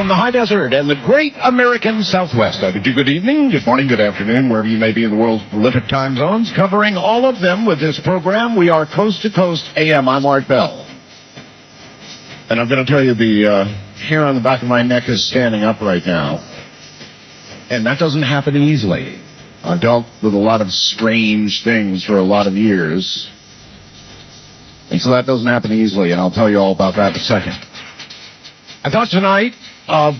from the high desert and the great American Southwest. I bid you good evening, good morning, good afternoon, wherever you may be in the world's prolific time zones. Covering all of them with this program, we are Coast to Coast AM. I'm Art Bell. And I'm going to tell you, the hair on the back of my neck is standing up right now. And that doesn't happen easily. I've dealt with a lot of strange things for a lot of years. And so that doesn't happen easily, and I'll tell you all about that in a second. I thought tonight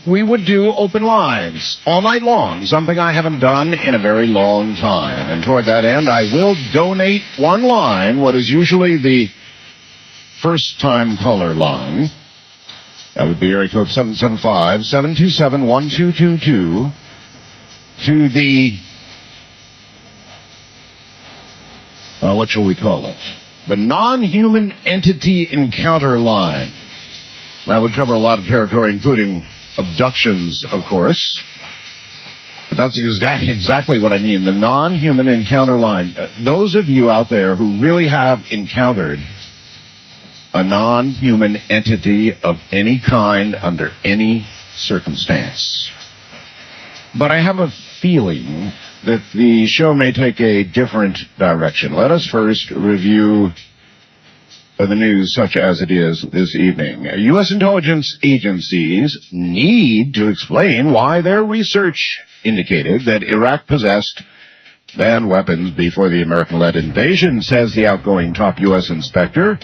we would do open lines all night long, something I haven't done in a very long time. And toward that end, I will donate one line, what is usually the first-time caller line. That would be area code 775-727-1222 to the, what shall we call it? The non-human entity encounter line. That would cover a lot of territory, including abductions, of course. But that's exactly what I mean, the non-human encounter line. Those of you out there who really have encountered a non-human entity of any kind under any circumstance. But I have a feeling that the show may take a different direction. Let us first review the news such as it is this evening. U.S. intelligence agencies need to explain why their research indicated that Iraq possessed banned weapons before the American-led invasion, says the outgoing top U.S. inspector,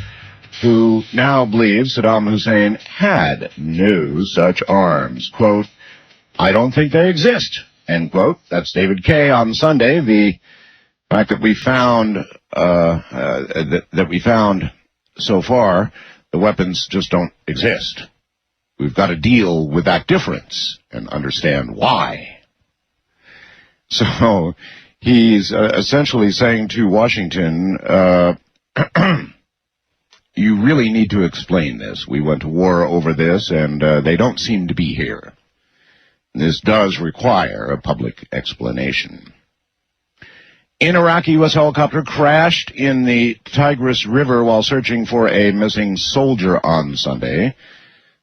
who now believes Saddam Hussein had no such arms. Quote, I don't think they exist, end quote. That's David Kay on Sunday. The fact that we found so far, the weapons just don't exist. We've got to deal with that difference and understand why. So he's essentially saying to Washington, you really need to explain this. We went to war over this, and they don't seem to be here. This does require a public explanation. An Iraqi U.S. helicopter crashed in the Tigris River while searching for a missing soldier on Sunday.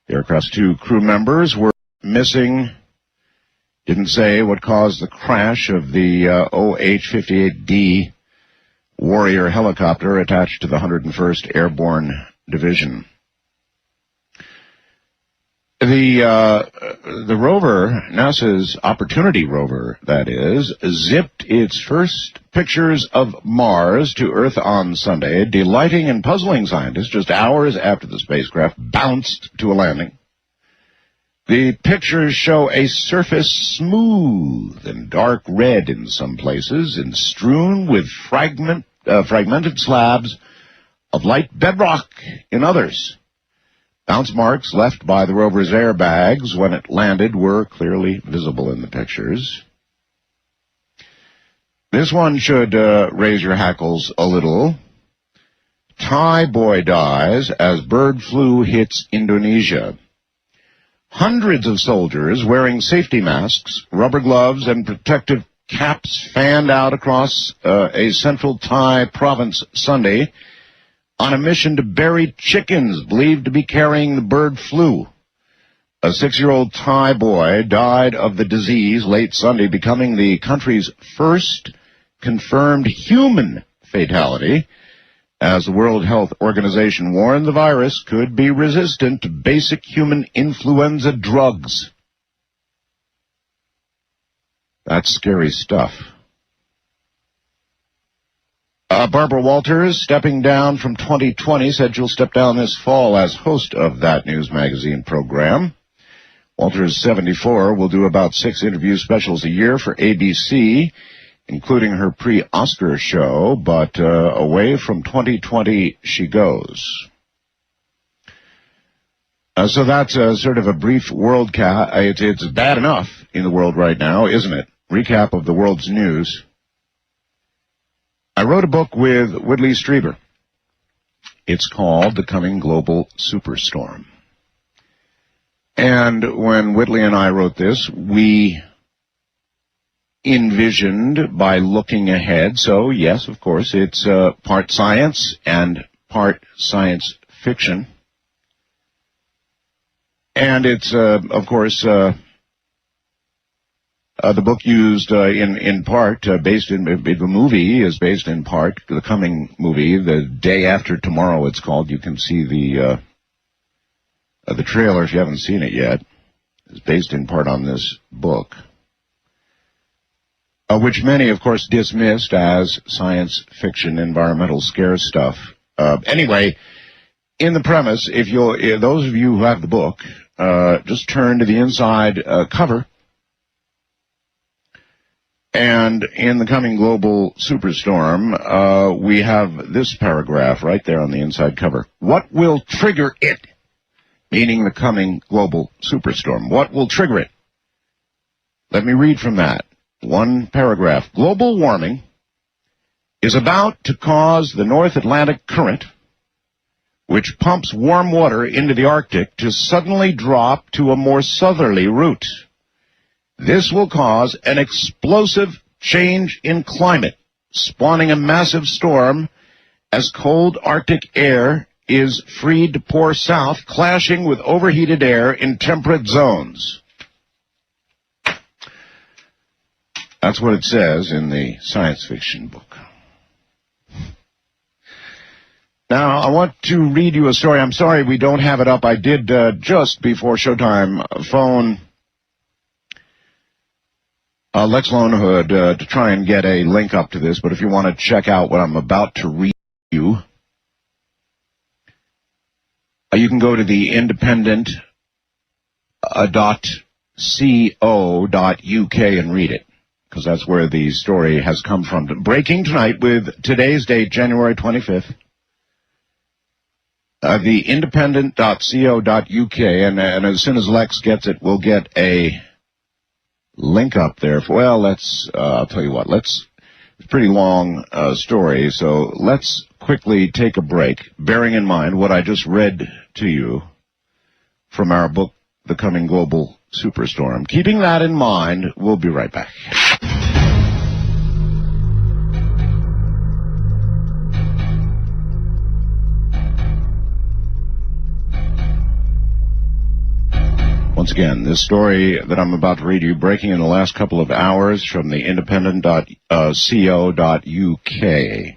The aircraft's 2 crew members were missing. Didn't say what caused the crash of the OH-58D Warrior helicopter attached to the 101st Airborne Division. The rover, NASA's Opportunity rover, that is, zipped its first pictures of Mars to Earth on Sunday, delighting and puzzling scientists just hours after the spacecraft bounced to a landing. The pictures show a surface smooth and dark red in some places and strewn with fragmented slabs of light bedrock in others. Bounce marks left by the rover's airbags when it landed were clearly visible in the pictures. This one should raise your hackles a little. Thai boy dies as bird flu hits Indonesia. Hundreds of soldiers wearing safety masks, rubber gloves, and protective caps fanned out across a central Thai province Sunday on a mission to bury chickens believed to be carrying the bird flu. A 6-year-old Thai boy died of the disease late Sunday, becoming the country's first confirmed human fatality, as the World Health Organization warned the virus could be resistant to basic human influenza drugs. That's scary stuff. Barbara Walters, stepping down from 2020, said she'll step down this fall as host of that news magazine program. Walters, 74, will do about 6 interview specials a year for ABC, including her pre-Oscar show, but away from 2020 she goes. So that's sort of a brief world cap. It's bad enough in the world right now, isn't it? Recap of the world's news. I wrote a book with Whitley Strieber. It's called The Coming Global Superstorm. And when Whitley and I wrote this, we envisioned by looking ahead. So, yes, of course, it's part science and part science fiction. And it's, of course, the book used in part, based in, the movie is based in part, the coming movie, The Day After Tomorrow it's called. You can see the trailer if you haven't seen it yet. It's based in part on this book, which many, of course, dismissed as science fiction, environmental scare stuff. Anyway, in the premise, if those of you who have the book, just turn to the inside cover. And in the coming global superstorm, we have this paragraph right there on the inside cover. What will trigger it? Meaning the coming global superstorm. What will trigger it? Let me read from that. One paragraph. Global warming is about to cause the North Atlantic Current, which pumps warm water into the Arctic, to suddenly drop to a more southerly route. This will cause an explosive change in climate, spawning a massive storm as cold Arctic air is freed to pour south, clashing with overheated air in temperate zones. That's what it says in the science fiction book. Now, I want to read you a story. I'm sorry we don't have it up. I did, just before showtime, phone Lex Lonehood to try and get a link up to this, but if you want to check out what I'm about to read you, you can go to the independent.co.uk and read it, because that's where the story has come from. Breaking tonight with today's date, January 25th. The independent.co.uk, and as soon as Lex gets it, we'll get a link up there. I'll tell you what, it's a pretty long story, so let's quickly take a break, bearing in mind what I just read to you from our book, The Coming Global Superstorm. Keeping that in mind, we'll be right back. Once again, this story that I'm about to read you, breaking in the last couple of hours from the independent.co.uk.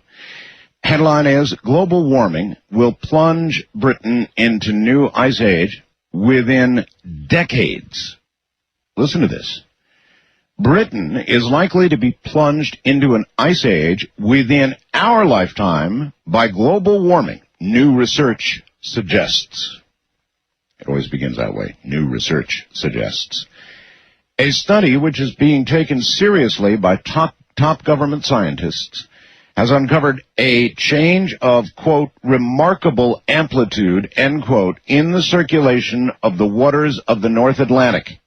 Headline is, Global Warming Will Plunge Britain into New Ice Age Within Decades. Listen to this. Britain is likely to be plunged into an ice age within our lifetime by global warming, new research suggests. It always begins that way. New research suggests. A study which is being taken seriously by top government scientists has uncovered a change of, quote, remarkable amplitude, end quote, in the circulation of the waters of the North Atlantic.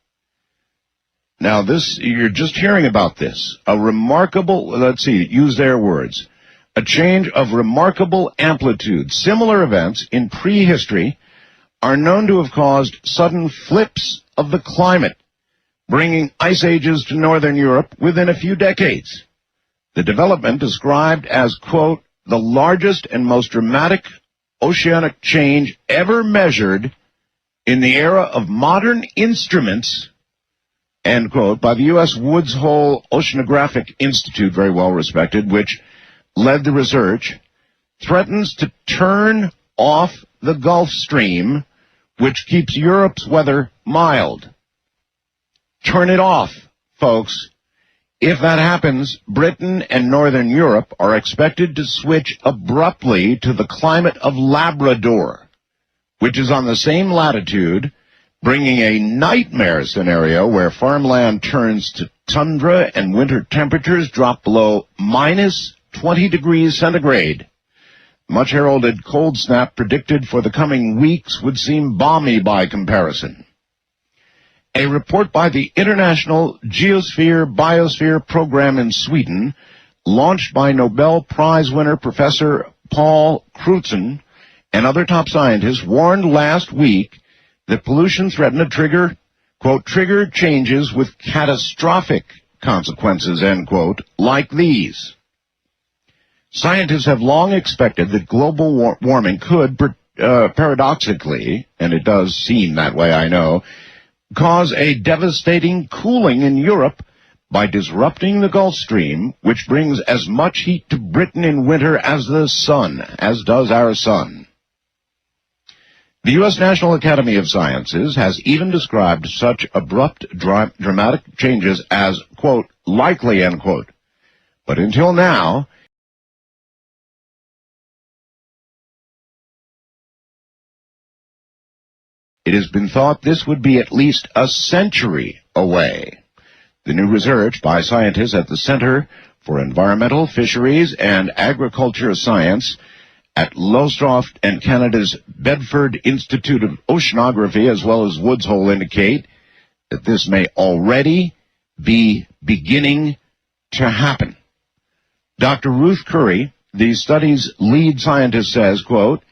Now this, you're just hearing about this. A remarkable, use their words. A change of remarkable amplitude. Similar events in prehistory are known to have caused sudden flips of the climate, bringing ice ages to northern Europe within a few decades. The development, described as, quote, the largest and most dramatic oceanic change ever measured in the era of modern instruments, end quote, by the U.S. Woods Hole Oceanographic Institute, very well respected, which led the research, threatens to turn off the Gulf Stream, which keeps Europe's weather mild. Turn it off, folks. If that happens, Britain and Northern Europe are expected to switch abruptly to the climate of Labrador, which is on the same latitude, bringing a nightmare scenario where farmland turns to tundra and winter temperatures drop below minus 20 degrees centigrade. Much heralded cold snap predicted for the coming weeks would seem balmy by comparison. A report by the International Geosphere-Biosphere Program in Sweden, launched by Nobel Prize winner Professor Paul Crutzen and other top scientists, warned last week that pollution threatened to trigger, quote, trigger changes with catastrophic consequences, end quote, like these. Scientists have long expected that global warming could, paradoxically, and it does seem that way, I know, cause a devastating cooling in Europe by disrupting the Gulf Stream, which brings as much heat to Britain in winter as the sun, as does our sun. The U.S. National Academy of Sciences has even described such abrupt, dramatic changes as, quote, likely, end quote. But until now, it has been thought this would be at least a century away. The new research by scientists at the Center for Environmental, Fisheries, and Agriculture Science at Lowestoft and Canada's Bedford Institute of Oceanography, as well as Woods Hole, indicate that this may already be beginning to happen. Dr. Ruth Curry, the study's lead scientist, says, quote,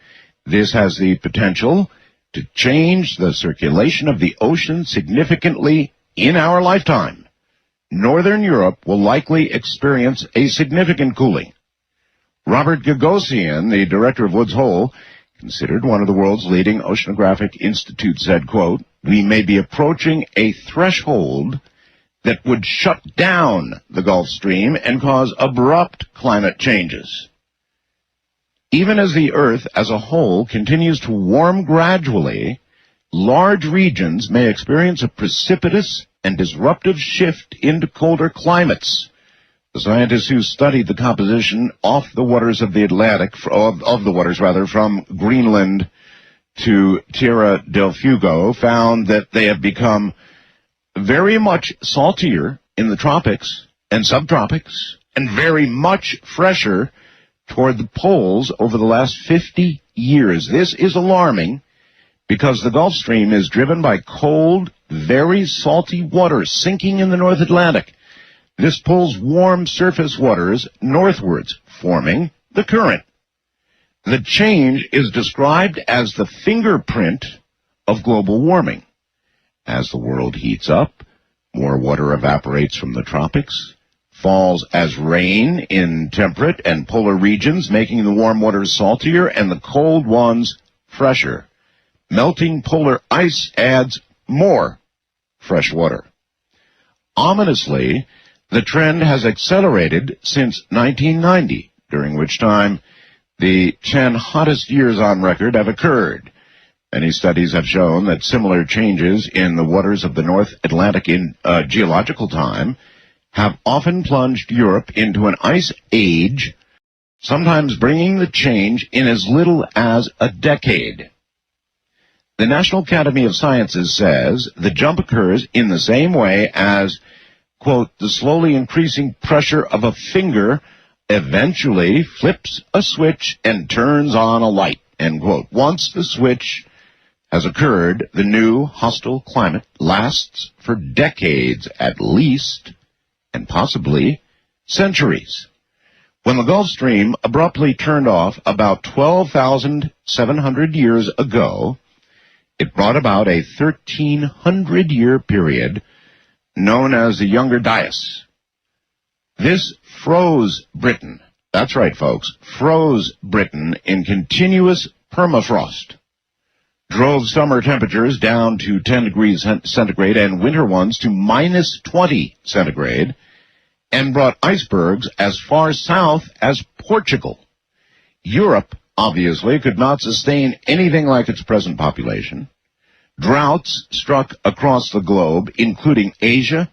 this has the potential to change the circulation of the ocean significantly in our lifetime. Northern Europe will likely experience a significant cooling. Robert Gagosian, the director of Woods Hole, considered one of the world's leading oceanographic institutes, said, quote, we may be approaching a threshold that would shut down the Gulf Stream and cause abrupt climate changes. Even as the Earth as a whole continues to warm gradually, large regions may experience a precipitous and disruptive shift into colder climates. The scientists who studied the composition off the waters of the Atlantic, from Greenland to Tierra del Fuego, found that they have become very much saltier in the tropics and subtropics, and very much fresher toward the poles over the last 50 years. This is alarming because the Gulf Stream is driven by cold, very salty water sinking in the North Atlantic. This pulls warm surface waters northwards, forming the current. The change is described as the fingerprint of global warming. As the world heats up, more water evaporates from the tropics, falls as rain in temperate and polar regions, making the warm waters saltier and the cold ones fresher. Melting polar ice adds more fresh water. Ominously, the trend has accelerated since 1990, during which time the 10 hottest years on record have occurred. Many studies have shown that similar changes in the waters of the North Atlantic in geological time have often plunged Europe into an ice age, sometimes bringing the change in as little as a decade. The National Academy of Sciences says the jump occurs in the same way as, quote, the slowly increasing pressure of a finger eventually flips a switch and turns on a light, end quote. Once the switch has occurred, the new hostile climate lasts for decades at least, and possibly centuries. When the Gulf Stream abruptly turned off about 12,700 years ago, it brought about a 1,300-year period known as the Younger Dias. This froze Britain. That's right, folks. Froze Britain in continuous permafrost. Drove summer temperatures down to 10 degrees centigrade and winter ones to minus 20 centigrade, and brought icebergs as far south as Portugal. Europe, obviously, could not sustain anything like its present population. Droughts struck across the globe, including Asia,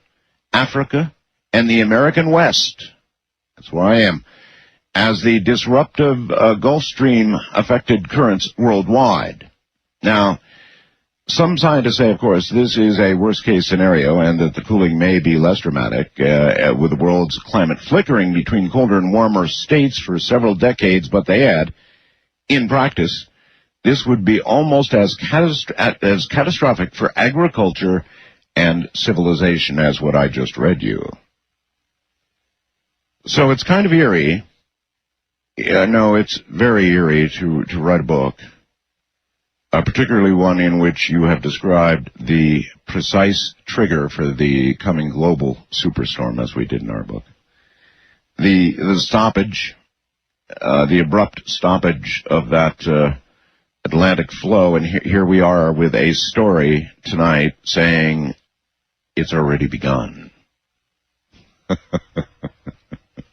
Africa, and the American West. That's where I am. As the disruptive Gulf Stream affected currents worldwide. Now, some scientists say, of course, this is a worst-case scenario and that the cooling may be less dramatic, with the world's climate flickering between colder and warmer states for several decades, but they add, in practice, this would be almost as catastrophic for agriculture and civilization as what I just read you. So it's kind of eerie. No, it's very eerie to write a book, particularly one in which you have described the precise trigger for the coming global superstorm, as we did in our book. The stoppage, the abrupt stoppage of that Atlantic flow, and here we are with a story tonight saying it's already begun.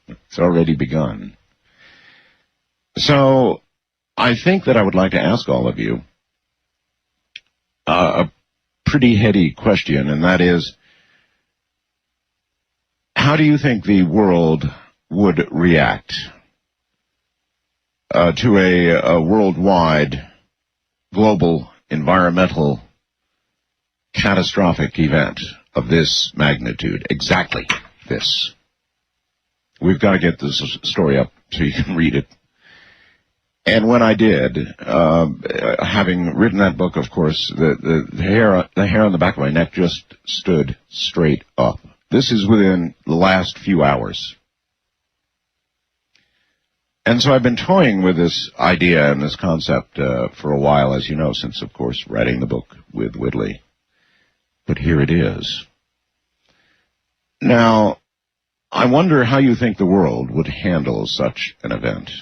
It's already begun. So I think that I would like to ask all of you a pretty heady question, and that is, how do you think the world would react to a worldwide, global, environmental, catastrophic event of this magnitude? Exactly this. We've got to get this story up so you can read it. And when I did, having written that book, of course, the hair on the back of my neck just stood straight up. This is within the last few hours. And so I've been toying with this idea and this concept for a while, as you know, since, of course, writing the book with Whitley. But here it is. Now, I wonder how you think the world would handle such an event.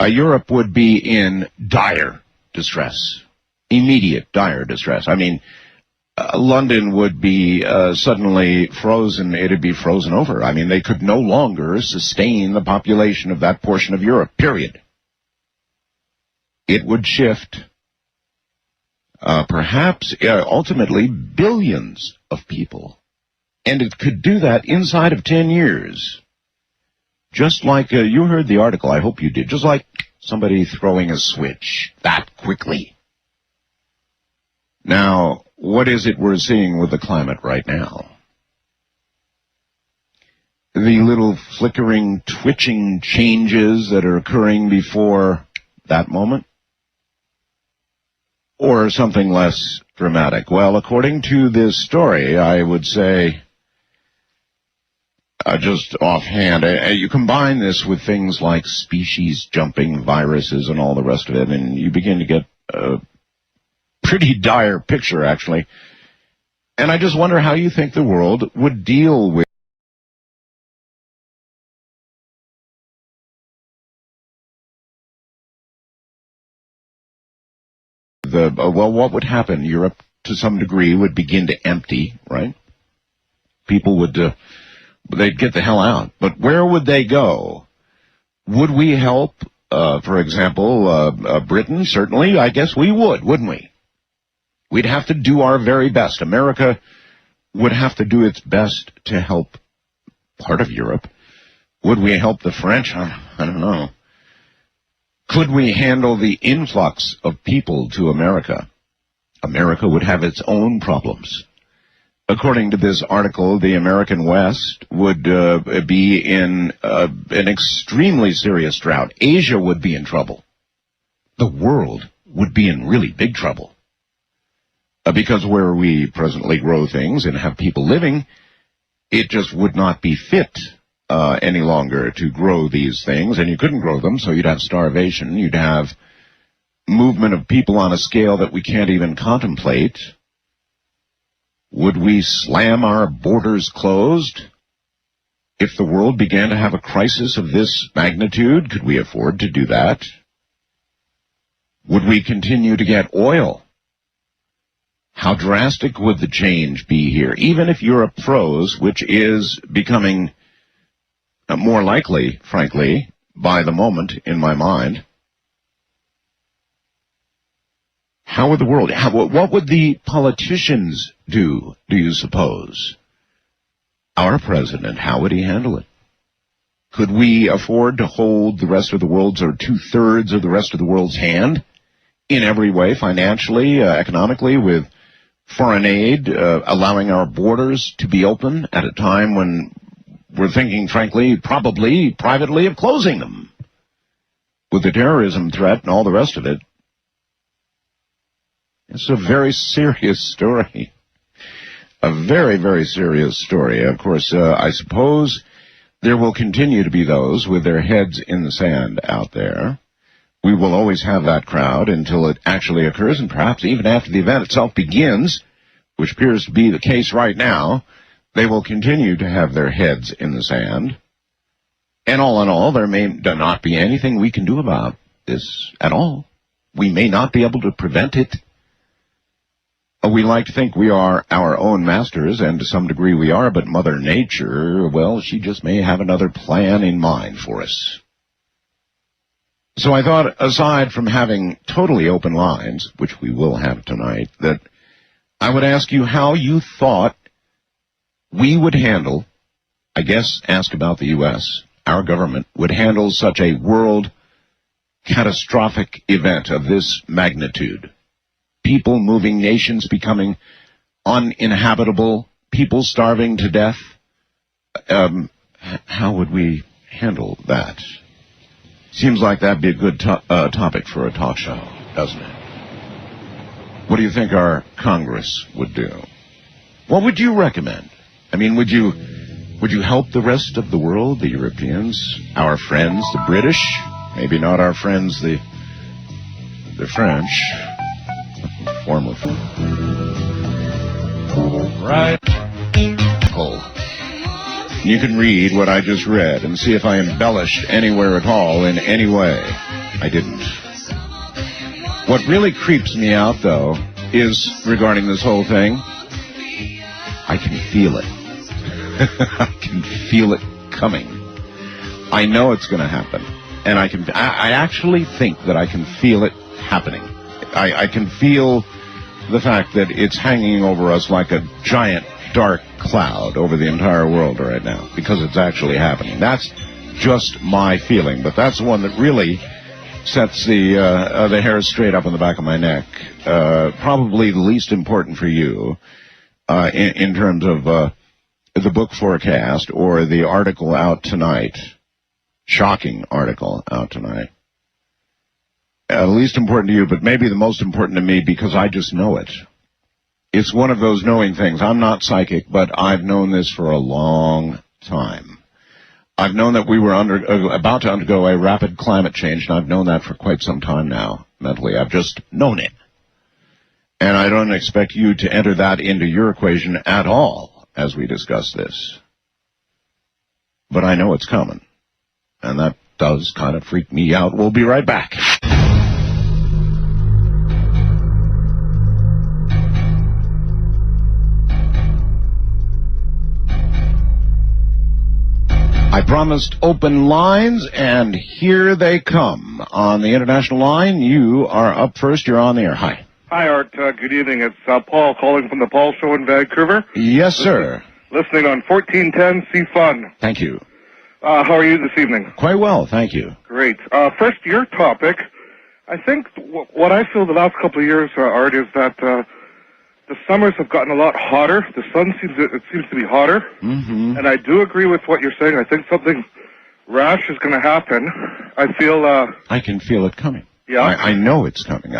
Europe would be in dire distress, immediate dire distress. I mean, London would be suddenly frozen. It would be frozen over. I mean, they could no longer sustain the population of that portion of Europe, period. It would shift, perhaps, ultimately, billions of people. And it could do that inside of 10 years. Just like, you heard the article, I hope you did, just like somebody throwing a switch that quickly. Now, what is it we're seeing with the climate right now? The little flickering, twitching changes that are occurring before that moment? Or something less dramatic? Well, according to this story, I would say, just offhand, you combine this with things like species jumping, viruses, and all the rest of it, and you begin to get a pretty dire picture, actually. And I just wonder how you think the world would deal with what would happen? Europe, to some degree, would begin to empty, right? People would... they'd get the hell out. But where would they go? Would we help, for example, Britain? Certainly, I guess we would, wouldn't we? We'd have to do our very best. America would have to do its best to help part of Europe. Would we help the French? I don't know. Could we handle the influx of people to America? America would have its own problems. According to this article, the American West would be in an extremely serious drought. Asia would be in trouble. The world would be in really big trouble. Because where we presently grow things and have people living, it just would not be fit any longer to grow these things, and you couldn't grow them, so you'd have starvation. You'd have movement of people on a scale that we can't even contemplate. Would we slam our borders closed? If the world began to have a crisis of this magnitude, could we afford to do that? Would we continue to get oil? How drastic would the change be here? Even if Europe froze, which is becoming more likely, frankly, by the moment in my mind, how would the world, what would the politicians do you suppose? Our president, how would he handle it? Could we afford to hold the rest of the world's, or two-thirds of the rest of the world's hand in every way, financially, economically, with foreign aid, allowing our borders to be open at a time when we're thinking, frankly, probably privately of closing them with the terrorism threat and all the rest of it? It's a very serious story. A very, very serious story. Of course, I suppose there will continue to be those with their heads in the sand out there. We will always have that crowd until it actually occurs, and perhaps even after the event itself begins, which appears to be the case right now, they will continue to have their heads in the sand. And all in all, there may not be anything we can do about this at all. we may not be able to prevent it. We like to think we are our own masters, and to some degree we are, but Mother Nature, well, she just may have another plan in mind for us. So I thought, aside from having totally open lines, which we will have tonight, that I would ask you how you thought we would handle, I guess ask about the U.S., our government would handle such a world catastrophic event of this magnitude. People moving, nations becoming uninhabitable, people starving to death. How would we handle that? Seems like that'd be a good topic for a talk show, doesn't it? What do you think our Congress would do? What would you recommend? I mean, would you help the rest of the world, the Europeans, our friends, the British? Maybe not our friends, the French. Former. Right. You can read what I just read and see if I embellished anywhere at all in any way. I didn't. What really creeps me out, though, is regarding this whole thing, I can feel it. I can feel it coming. I know it's going to happen. And I actually think that I can feel it happening. I can feel the fact that it's hanging over us like a giant dark cloud over the entire world right now, because it's actually happening. That's just my feeling, but that's the one that really sets the hairs straight up on the back of my neck. Probably the least important for you in terms of the book forecast or the article out tonight. Shocking article out tonight. The least important to you, but maybe the most important to me because I just know it. It's one of those knowing things. I'm not psychic, but I've known this for a long time. I've known that we were about to undergo a rapid climate change, and I've known that for quite some time now, mentally. I've just known it. And I don't expect you to enter that into your equation at all as we discuss this. But I know it's coming. And that does kind of freak me out. We'll be right back. I promised open lines, and here they come. On the international line, you are up first. You're on the air. Hi. Hi, Art. Good evening. It's Paul calling from the Paul Show in Vancouver. Yes, sir. Listening on 1410 C-Fun. Thank you. How are you this evening? Quite well, thank you. Great. First, your topic. I think what I feel the last couple of years, Art, is that the summers have gotten a lot hotter. The sun seems to be hotter. Mm-hmm. And I do agree with what you're saying. I think something rash is going to happen. I feel... I can feel it coming. Yeah. I know it's coming.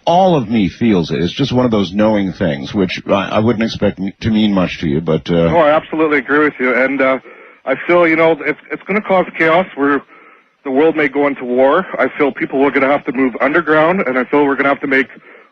All of me feels it. It's just one of those knowing things, which I wouldn't expect to mean much to you, but... Oh, I absolutely agree with you. And I feel, it's going to cause chaos where the world may go into war. I feel people are going to have to move underground, and I feel we're going to have to make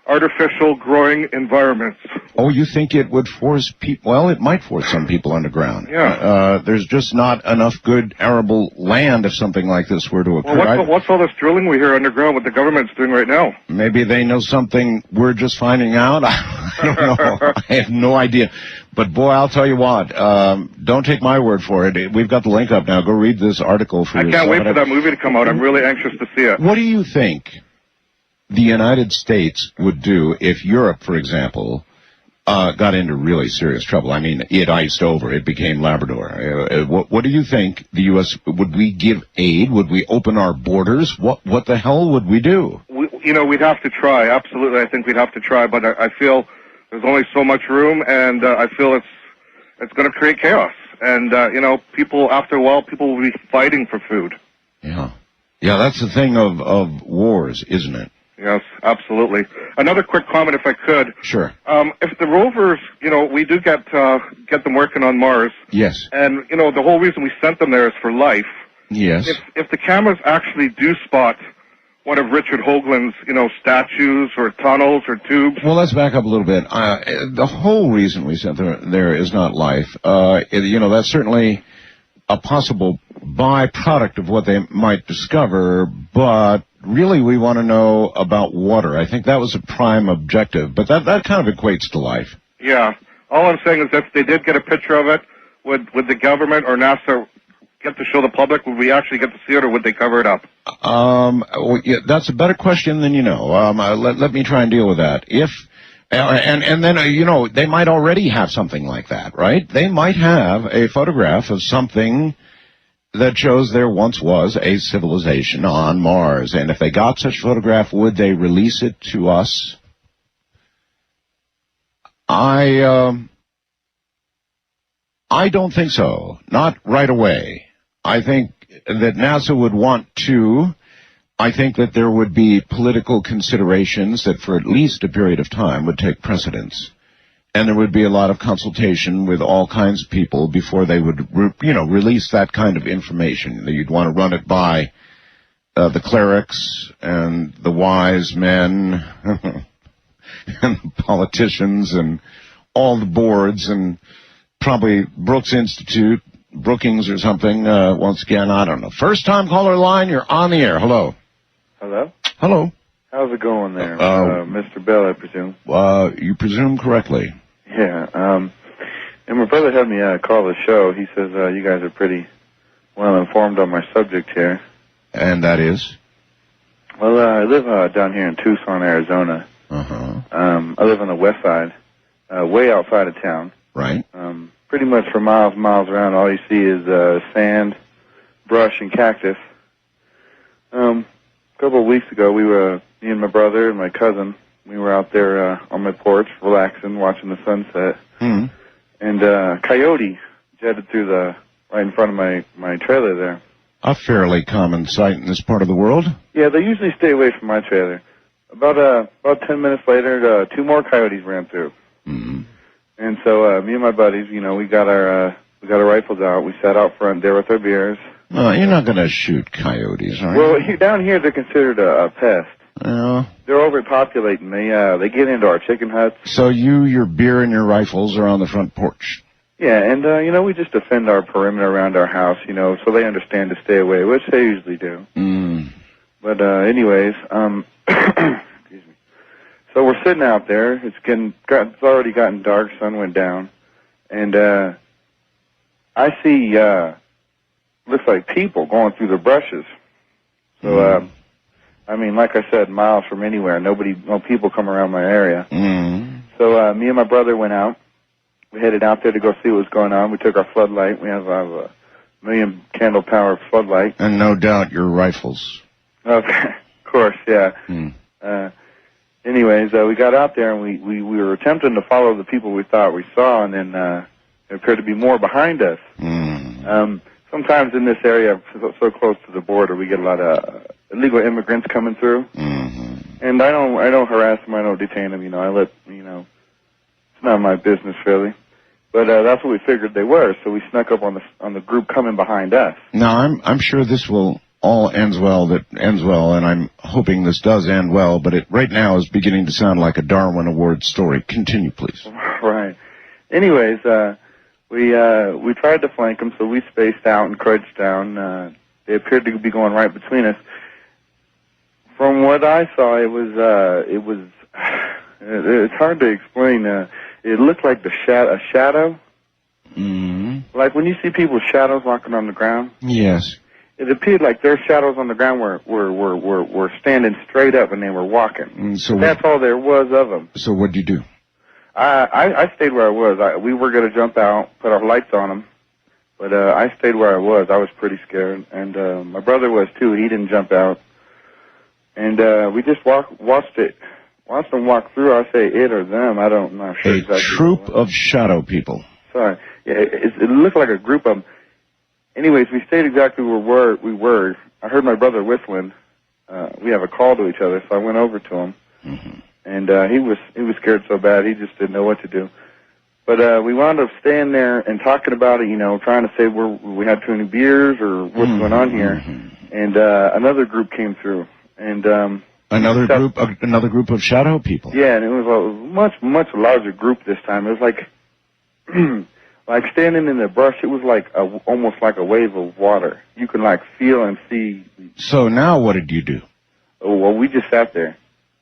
artificial growing environments. Oh, you think it would force people? Well, it might force some people underground. Yeah. There's just not enough good arable land if something like this were to occur. Well, what's all this drilling we hear underground, what the government's doing right now? Maybe they know something we're just finding out. I don't know. I have no idea. But, boy, I'll tell you what, don't take my word for it. We've got the link up now. Go read this article for yourself. I can't wait for that movie to come out. I'm really anxious to see it. What do you think the United States would do if Europe, for example, got into really serious trouble? I mean, it iced over. It became Labrador. What do you think the U.S., would we give aid? Would we open our borders? What the hell would we do? We'd have to try. Absolutely, I think we'd have to try. But I feel there's only so much room, and I feel it's going to create chaos. And, people, after a while, people will be fighting for food. Yeah. Yeah, that's the thing of wars, isn't it? Yes, absolutely. Another quick comment, if I could. Sure. If the rovers, we do get them working on Mars. Yes. And, the whole reason we sent them there is for life. Yes. If the cameras actually do spot one of Richard Hoagland's, statues or tunnels or tubes. Well, let's back up a little bit. The whole reason we sent them there is not life. That's certainly a possible byproduct of what they might discover, but really we want to know about water. I think that was a prime objective, but that kind of equates to life. Yeah. All I'm saying is that if they did get a picture of it, would the government or NASA get to show the public? Would we actually get to see it, or would they cover it up? Well, yeah, that's a better question than you know. Let me try and deal with that. And then, they might already have something like that, right? They might have a photograph of something that shows there once was a civilization on Mars. And if they got such a photograph, would they release it to us? I don't think so. Not right away. I think that NASA would want to. I think that there would be political considerations that for at least a period of time would take precedence. And there would be a lot of consultation with all kinds of people before they would, release that kind of information. You'd want to run it by the clerics and the wise men and the politicians and all the boards and probably Brooks Institute, Brookings or something. Once again, I don't know. First time caller line, you're on the air. Hello. Hello? Hello. How's it going there? Mr. Bell, I presume. You presume correctly. Yeah, and my brother had me call the show. He says you guys are pretty well informed on my subject here. And that is? Well, I live down here in Tucson, Arizona. Uh-huh. I live on the west side, way outside of town. Right. Pretty much for miles and miles around, all you see is sand, brush, and cactus. A couple of weeks ago, me and my brother and my cousin, we were out there on my porch, relaxing, watching the sunset. Mm-hmm. And a coyote jetted through right in front of my trailer there. A fairly common sight in this part of the world. Yeah, they usually stay away from my trailer. About 10 minutes later, two more coyotes ran through. Mm-hmm. And so me and my buddies, we got our rifles out. We sat out front there with our beers. You're not going to shoot coyotes, are you? Well, down here they're considered a pest. Yeah. They're overpopulating. They get into our chicken huts. So your beer and your rifles are on the front porch. Yeah, and we just defend our perimeter around our house, so they understand to stay away, which they usually do. Mm. But anyways, excuse me. So we're sitting out there. It's already gotten dark. Sun went down, and I see looks like people going through the brushes. So like I said, miles from anywhere. No people come around my area. Mm. So me and my brother went out. We headed out there to go see what was going on. We took our floodlight. We have a 1,000,000 candle power floodlight. And no doubt your rifles. Okay, of course, yeah. Mm. Anyways, we got out there and we were attempting to follow the people we thought we saw, and then there appeared to be more behind us. Mm. Sometimes in this area, so close to the border, we get a lot of illegal immigrants coming through. Mm-hmm. And I don't harass them. I don't detain them. I let it's not my business really. But that's what we figured they were. So we snuck up on the group coming behind us. Now I'm sure this will all ends well, and I'm hoping this does end well. But it right now is beginning to sound like a Darwin Award story. Continue, please. Right. Anyways, we tried to flank them, so we spaced out and crouched down. They appeared to be going right between us. From what I saw, it was it's hard to explain. It looked like a shadow. Mm-hmm. Like when you see people's shadows walking on the ground. Yes. It appeared like their shadows on the ground were standing straight up and they were walking. So that's all there was of them. So what did you do? I stayed where I was. We were going to jump out, put our lights on them, but I stayed where I was. I was pretty scared, and my brother was too. He didn't jump out, and we just watched them walk through. I say it or them. I'm not sure exactly. A troop of shadow people. Sorry, yeah, it looked like a group of them. Anyways, we stayed exactly where we were. I heard my brother whistling. We have a call to each other, so I went over to him. Mm-hmm. And he was scared so bad he just didn't know what to do. But we wound up staying there and talking about it, trying to say we had too many beers or what's going on here. Mm-hmm. And another group came through, and another group of shadow people. Yeah, and it was a much larger group this time. It was like like standing in the brush. It was like almost like a wave of water. You can feel and see. So now what did you do? Oh, well, we just sat there.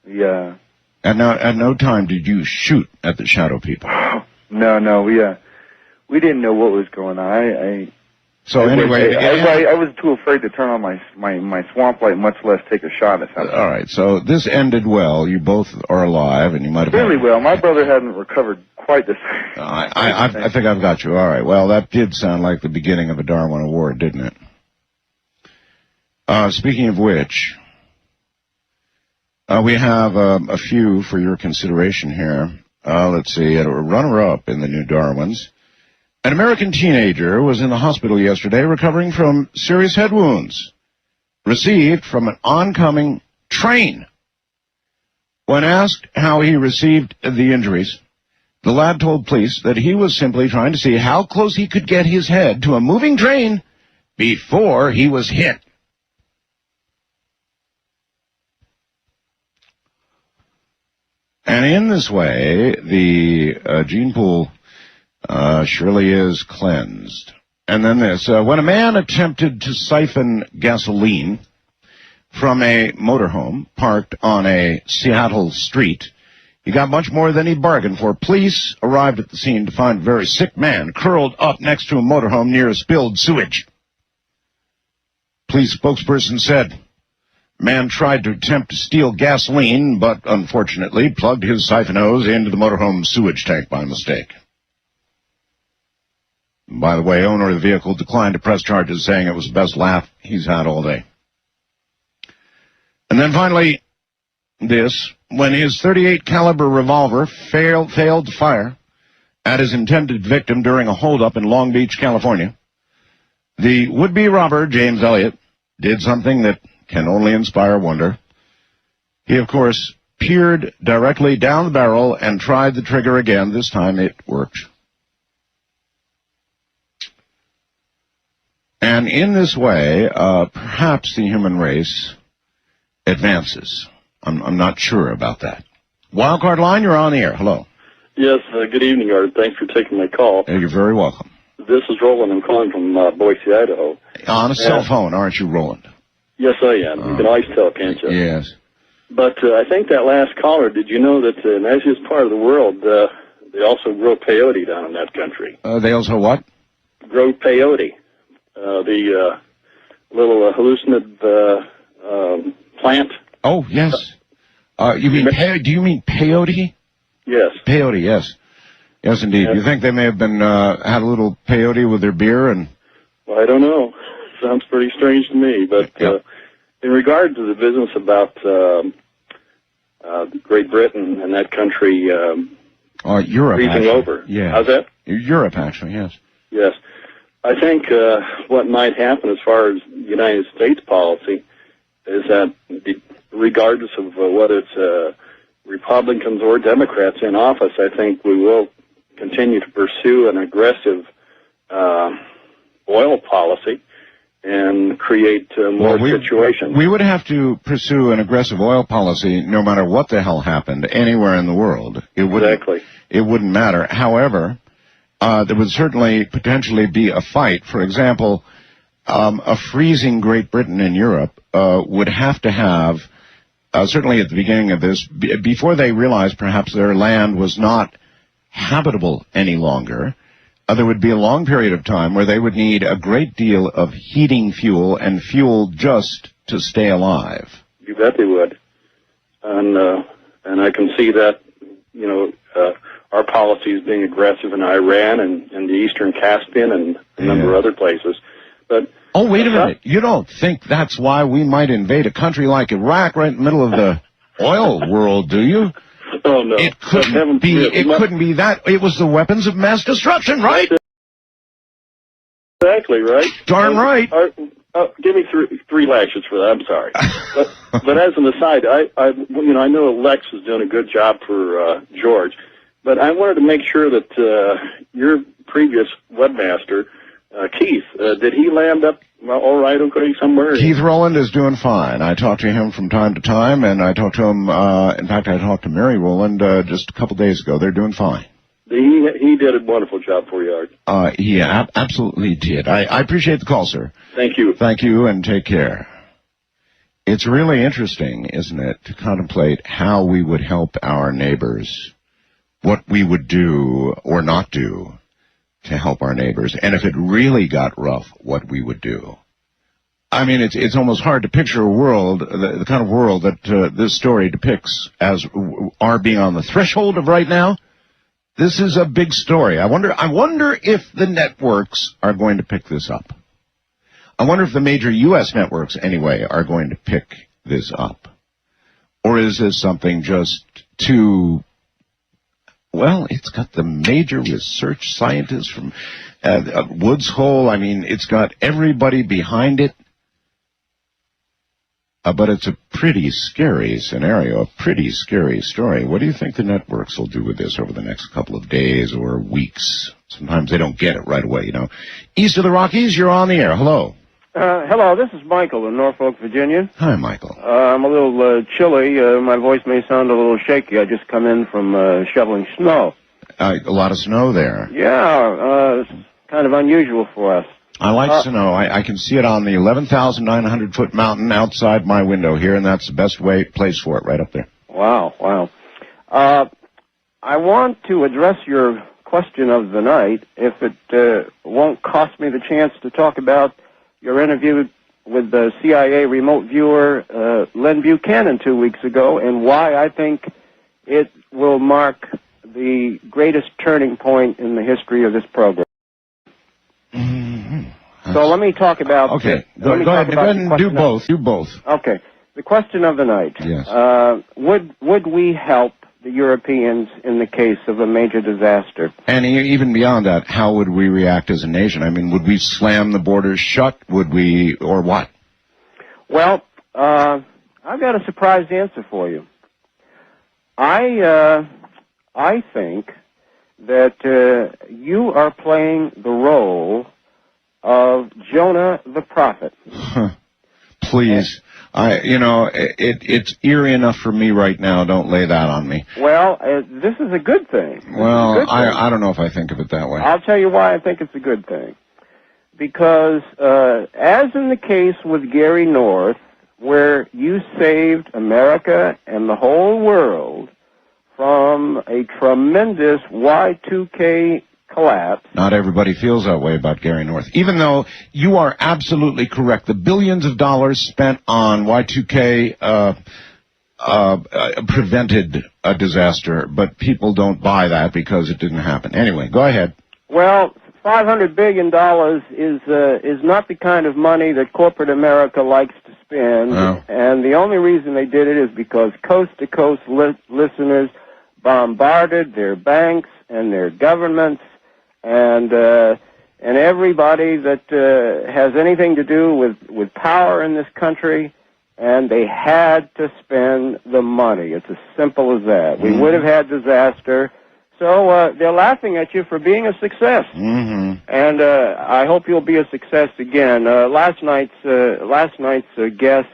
We, At no time did you shoot at the shadow people. No, we didn't know what was going on. I was too afraid to turn on my swamp light, much less take a shot at something. All right, so this ended well. You both are alive, and you might have... Really well. My brother hadn't recovered quite the same. I think I've got you. All right, well, that did sound like the beginning of a Darwin Award, didn't it? Speaking of which, we have a few for your consideration here. Let's see, a runner-up in the new Darwins. An American teenager was in the hospital yesterday recovering from serious head wounds received from an oncoming train. When asked how he received the injuries, the lad told police that he was simply trying to see how close he could get his head to a moving train before he was hit. And in this way, the gene pool surely is cleansed. And then this, when a man attempted to siphon gasoline from a motorhome parked on a Seattle street, he got much more than he bargained for. Police arrived at the scene to find a very sick man curled up next to a motorhome near spilled sewage. Police spokesperson said, man tried to attempt to steal gasoline, but unfortunately plugged his siphon hose into the motorhome sewage tank by mistake. By the way, owner of the vehicle declined to press charges, saying it was the best laugh he's had all day. And then finally, this, when his .38 caliber revolver failed to fire at his intended victim during a holdup in Long Beach, California, the would-be robber, James Elliott, did something that can only inspire wonder. He, of course, peered directly down the barrel and tried the trigger again. This time it worked. And in this way, perhaps the human race advances. I'm not sure about that. Wildcard line, you're on the air. Hello. Yes, good evening, Art. Thanks for taking my call. You're very welcome. This is Roland. I'm calling from Boise, Idaho. On a cell phone, aren't you, Roland? Yes, I am. You can always tell, can't you? Yes. But I think that last caller, did you know that in the Asian part of the world, they also grow peyote down in that country? They also what? Grow peyote. The little hallucinant plant. Oh, yes. Do you mean peyote? Yes. Peyote, yes. Yes, indeed. Yes. You think they may have been had a little peyote with their beer? And Well, I don't know. Sounds pretty strange to me. But Yep. In regard to the business about Great Britain and that country Europe, freezing actually. over. Yeah. How's that? Europe, actually, yes. Yes. I think what might happen as far as the United States policy is that regardless of whether it's Republicans or Democrats in office, I think we will continue to pursue an aggressive oil policy and create more situations. We would have to pursue an aggressive oil policy no matter what the hell happened anywhere in the world. It wouldn't matter. However, there would certainly potentially be a fight. For example, a freezing Great Britain in Europe would have to have, certainly at the beginning of this, before they realized perhaps their land was not habitable any longer, there would be a long period of time where they would need a great deal of heating fuel and fuel just to stay alive. You bet they would. And I can see that, our policy is being aggressive in Iran and the Eastern Caspian and a number of other places. But oh, wait a minute. You don't think that's why we might invade a country like Iraq right in the middle of the oil world, do you? Oh, no. It couldn't be. It couldn't be that. It was the weapons of mass destruction, right? Exactly, right? Darn right. Give me three lashes for that. I'm sorry. But as an aside, I know Lex is doing a good job for George, but I wanted to make sure that your previous webmaster, Keith, did he land up all right, okay, somewhere? Keith Rowland is doing fine. I talk to him from time to time, and I talk to him, in fact, I talked to Mary Rowland just a couple days ago. They're doing fine. He did a wonderful job for you, Art. He absolutely did. I appreciate the call, sir. Thank you. Thank you, and take care. It's really interesting, isn't it, to contemplate how we would help our neighbors, what we would do or not do to help our neighbors, and if it really got rough, what we would do. I mean, it's almost hard to picture a world, the kind of world that this story depicts as our being on the threshold of right now. This is a big story. I wonder if the networks are going to pick this up. I wonder if the major U.S. networks, anyway, are going to pick this up. Or is this something just too... Well, it's got the major research scientists from Woods Hole. I mean, it's got everybody behind it. But it's a pretty scary scenario, a pretty scary story. What do you think the networks will do with this over the next couple of days or weeks? Sometimes they don't get it right away, you know. East of the Rockies, you're on the air. Hello. Hello, this is Michael in Norfolk, Virginia. Hi, Michael. I'm a little chilly. My voice may sound a little shaky. I just come in from shoveling snow. A lot of snow there. Yeah, it's kind of unusual for us. I like snow. I can see it on the 11,900-foot mountain outside my window here, and that's the best place for it, right up there. Wow, wow. I want to address your question of the night, if it won't cost me the chance to talk about your interview with the CIA remote viewer Len Buchanan 2 weeks ago, and why I think it will mark the greatest turning point in the history of this program. So let me talk about... Okay, go ahead and do both. Do both. Okay. The question of the night. Yes. Would we help the Europeans in the case of a major disaster? And even beyond that, how would we react as a nation? I mean, would we slam the borders shut? Would we, or what? Well, I've got a surprise answer for you. I think that you are playing the role of Jonah the prophet. Please. It's eerie enough for me right now. Don't lay that on me. Well, this is a good thing. I don't know if I think of it that way. I'll tell you why I think it's a good thing. Because, as in the case with Gary North, where you saved America and the whole world from a tremendous Y2K collapse. Not everybody feels that way about Gary North. Even though you are absolutely correct. The billions of dollars spent on Y2K prevented a disaster, but people don't buy that because it didn't happen. Anyway, go ahead. Well, $500 billion is not the kind of money that corporate America likes to spend. No. And the only reason they did it is because coast-to-coast listeners bombarded their banks and their governments and everybody that has anything to do with power in this country, and they had to spend the money. It's as simple as that. We would have had disaster. So they're laughing at you for being a success. Mm-hmm. And I hope you'll be a success again. Last night's guest,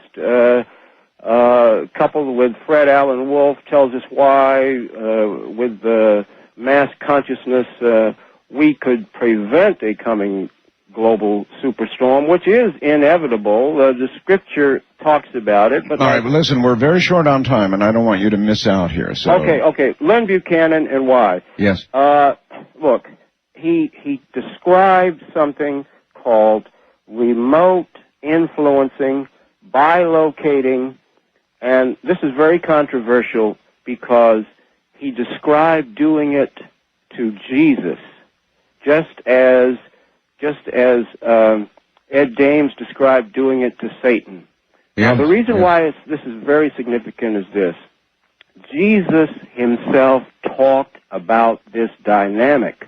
coupled with Fred Allen Wolf, tells us why, with the mass consciousness, we could prevent a coming global superstorm, which is inevitable. The Scripture talks about it. But all right, but listen, we're very short on time, and I don't want you to miss out here. So. Okay. Len Buchanan and why? Yes. Look, he described something called remote influencing, bilocating, and this is very controversial because he described doing it to Jesus, just as Ed Dames described doing it to Satan. Yeah, Now, the reason why this is very significant is this. Jesus himself talked about this dynamic.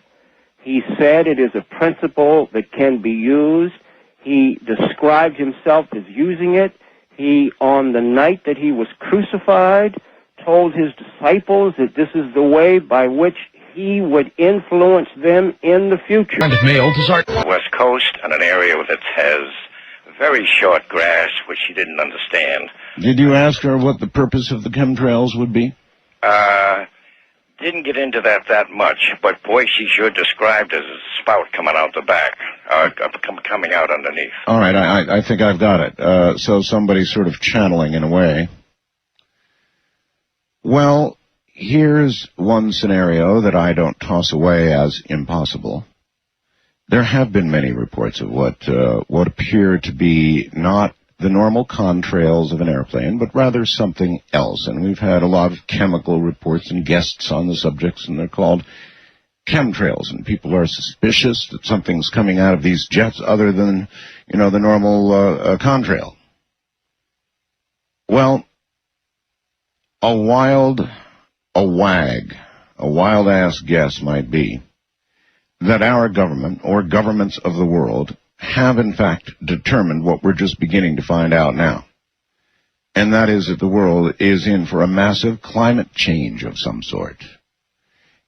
He said it is a principle that can be used. He described himself as using it. He, on the night that he was crucified, told his disciples that this is the way by which he would influence them in the future. West Coast and an area that has very short grass, which she didn't understand. Did you ask her what the purpose of the chemtrails would be? Didn't get into that much, but boy, she sure described as a spout coming out the back, coming out underneath. All right, I think I've got it. So somebody's sort of channeling in a way. Well, here's one scenario that I don't toss away as impossible. There have been many reports of what appear to be not the normal contrails of an airplane, but rather something else. And we've had a lot of chemical reports and guests on the subjects, and they're called chemtrails. And people are suspicious that something's coming out of these jets other than, the normal contrail. Well, a wild-ass guess might be that our government, or governments of the world, have in fact determined what we're just beginning to find out now. And that is that the world is in for a massive climate change of some sort.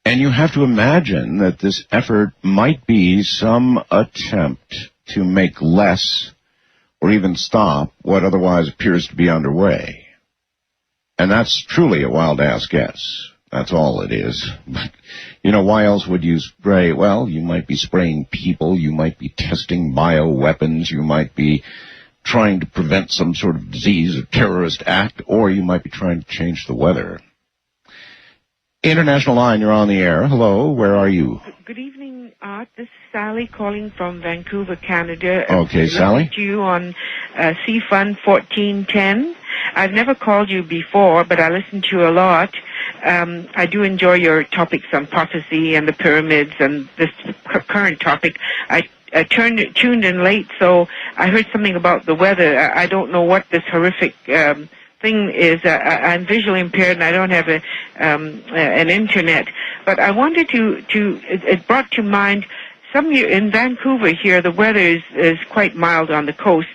And you have to imagine that this effort might be some attempt to make less or even stop what otherwise appears to be underway. And that's truly a wild-ass guess. That's all it is. But, why else would you spray? Well, you might be spraying people, you might be testing bioweapons, you might be trying to prevent some sort of disease or terrorist act, or you might be trying to change the weather. International line, you're on the air. Hello, where are you? Good evening, Art. This is Sally calling from Vancouver, Canada. Okay, Sally. To you on CFUN 1410. I've never called you before, but I listen to you a lot. I do enjoy your topics on prophecy and the pyramids and this current topic. I tuned in late, so I heard something about the weather. I don't know what this horrific thing is. I'm visually impaired and I don't have an internet. But I wanted it brought to mind in Vancouver here, the weather is quite mild on the coast.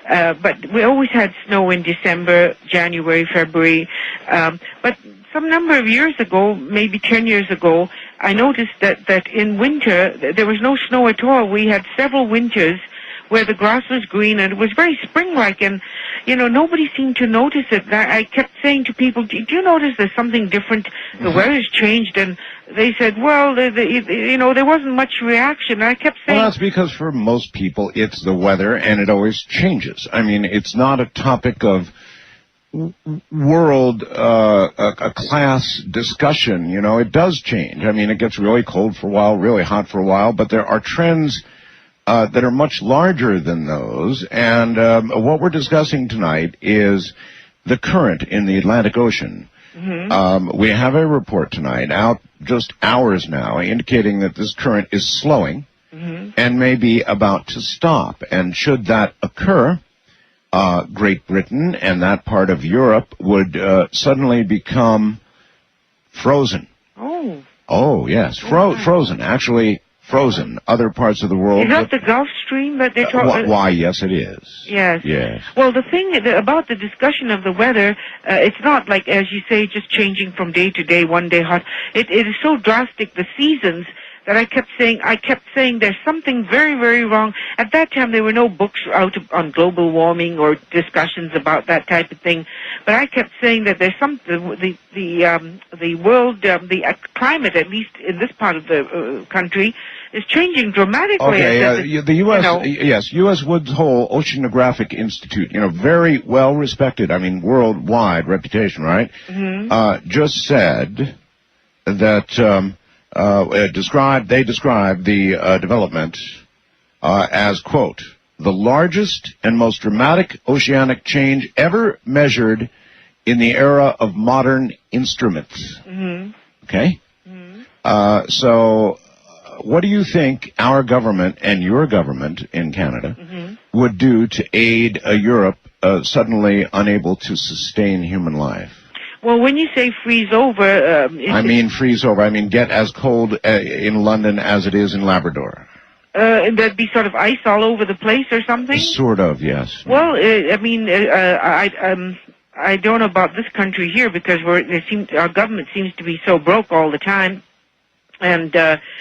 But we always had snow in December, January, February. But some number of years ago, maybe 10 years ago, I noticed that in winter, there was no snow at all. We had several winters where the grass was green and it was very spring-like, and, nobody seemed to notice it. I kept saying to people, do you notice there's something different? The weather's changed, and they said, well, there wasn't much reaction. I kept saying... Well, that's because for most people, it's the weather, and it always changes. I mean, it's not a topic of world a class discussion. It does change. I mean, it gets really cold for a while, really hot for a while, but there are trends that are much larger than those, and what we're discussing tonight is the current in the Atlantic Ocean. Mm-hmm. We have a report tonight, out just hours now, indicating that this current is slowing and may be about to stop. And should that occur, Great Britain and that part of Europe would suddenly become frozen. Oh, yes, frozen. Actually, frozen. Other parts of the world. Is that the Gulf Stream that they're talking about? Why, yes, it is. Yes. Yes. Well, the thing about the discussion of the weather, it's not like, as you say, just changing from day to day, one day hot. It is so drastic, the seasons, that I kept saying there's something very, very wrong. At that time, there were no books out on global warming or discussions about that type of thing. But I kept saying that there's the world, the climate, at least in this part of the country, is changing dramatically. Okay, the U.S., yes, U.S. Woods Hole Oceanographic Institute, very well respected, worldwide reputation, right? Mm-hmm. Just said that, they described the development as, quote, the largest and most dramatic oceanic change ever measured in the era of modern instruments. Mm-hmm. Okay? Mm-hmm. So what do you think our government and your government in Canada would do to aid Europe suddenly unable to sustain human life? Well, when you say freeze over... freeze over. Get as cold in London as it is in Labrador. There'd be sort of ice all over the place or something? Sort of, yes. Well, I don't know about this country here because our government seems to be so broke all the time. And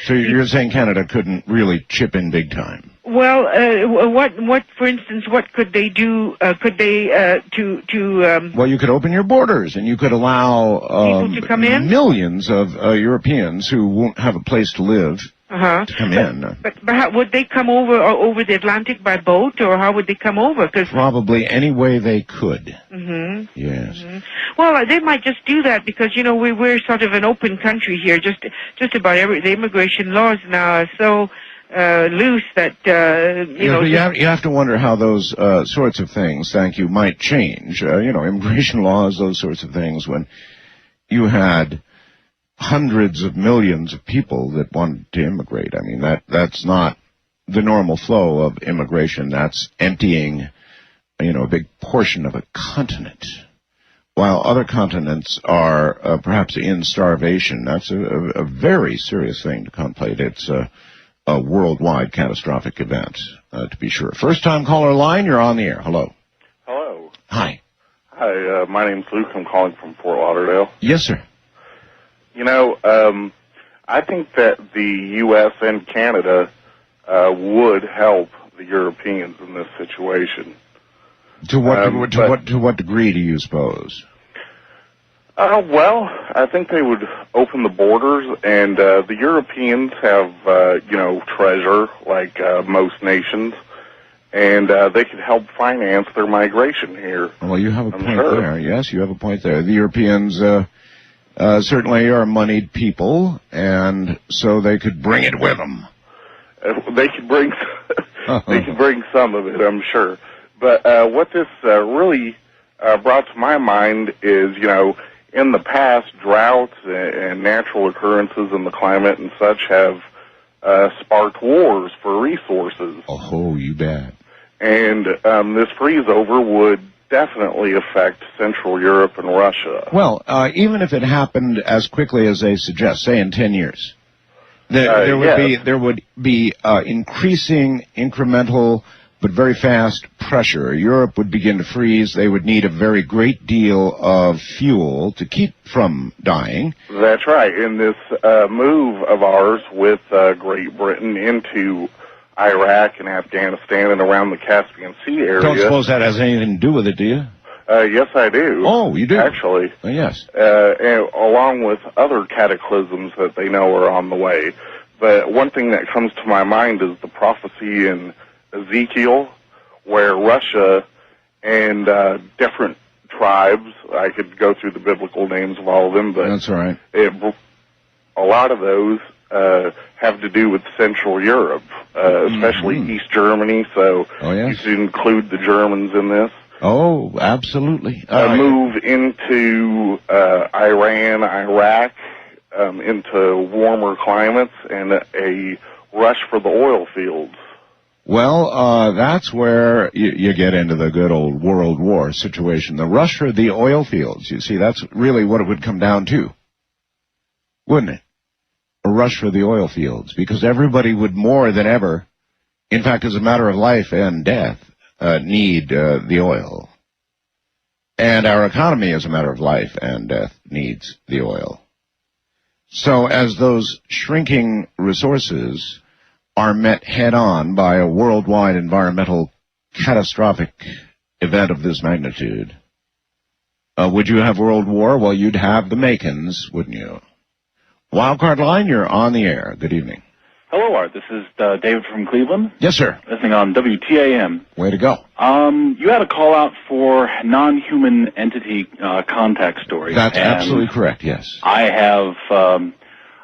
so you're saying Canada couldn't really chip in big time? Well, what, for instance, what could they do? Could they Well, you could open your borders and you could allow people to come in? millions of Europeans who won't have a place to live to come in. But how, would they come over the Atlantic by boat, or how would they come over? Cause, probably any way they could. Mm-hmm. Yes. Mm-hmm. Well, they might just do that because we're sort of an open country here. Just about the immigration laws now are so loose that you have to wonder how those sorts of things, might change. Immigration laws, those sorts of things. When you had hundreds of millions of people that wanted to immigrate, I mean that's not the normal flow of immigration. That's emptying, a big portion of a continent. While other continents are perhaps in starvation, that's a very serious thing to contemplate. It's a worldwide catastrophic event, to be sure. First-time caller line, you're on the air. Hello. Hello. Hi. Hi, my name's Luke. I'm calling from Fort Lauderdale. Yes, sir. I think that the U.S. and Canada would help the Europeans in this situation. To what degree do you suppose? Well, I think they would open the borders, and the Europeans have, treasure like most nations, and they could help finance their migration here. Well, you have a point there. Yes, you have a point there. The Europeans certainly are moneyed people, and so they could bring it with them. They could bring, they could bring some of it, I'm sure. But what this really brought to my mind is, in the past, droughts and natural occurrences in the climate and such have sparked wars for resources. Oh, you bet. And this freeze-over would definitely affect Central Europe and Russia. Well, even if it happened as quickly as they suggest, say in 10 years, there would be increasing incremental but very fast pressure. Europe would begin to freeze. They would need a very great deal of fuel to keep from dying. That's right. In this move of ours with Great Britain into Iraq and Afghanistan and around the Caspian Sea area. Don't suppose that has anything to do with it, do you? Yes, I do. Oh, you do? Actually. Yes. And along with other cataclysms that they know are on the way. But one thing that comes to my mind is the prophecy in Ezekiel, where Russia and different tribes, I could go through the biblical names of all of them, but that's all right. A lot of those have to do with Central Europe, especially East Germany, so you should include the Germans in this. Oh, absolutely. Move into Iran, Iraq, into warmer climates, and a rush for the oil fields. Well, that's where you get into the good old World War situation. The rush for the oil fields, you see, that's really what it would come down to, wouldn't it? A rush for the oil fields, because everybody would more than ever, in fact, as a matter of life and death, need the oil. And our economy, as a matter of life and death, needs the oil. So as those shrinking resources are met head-on by a worldwide environmental catastrophic event of this magnitude, would you have World War? Well, you'd have the makings, wouldn't you? Wildcard line, you're on the air. Good evening. Hello, Art. This is David from Cleveland. Yes, sir. Listening on WTAM. Way to go. You had a call out for non-human entity contact stories. That's absolutely correct, yes. I have,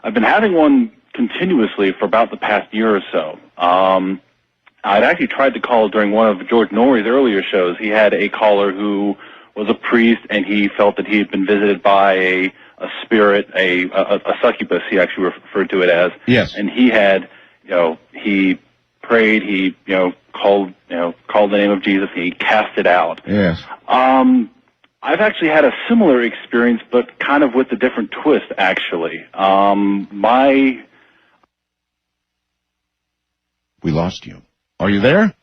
I've been having one continuously for about the past year or so. I'd actually tried to call during one of George Norrie's earlier shows. He had a caller who was a priest, and he felt that he had been visited by a spirit, a succubus, he actually referred to it as. Yes. And he had, he prayed, he, called the name of Jesus, he cast it out. Yes. I've actually had a similar experience, but kind of with a different twist, actually. We lost you. Are you there?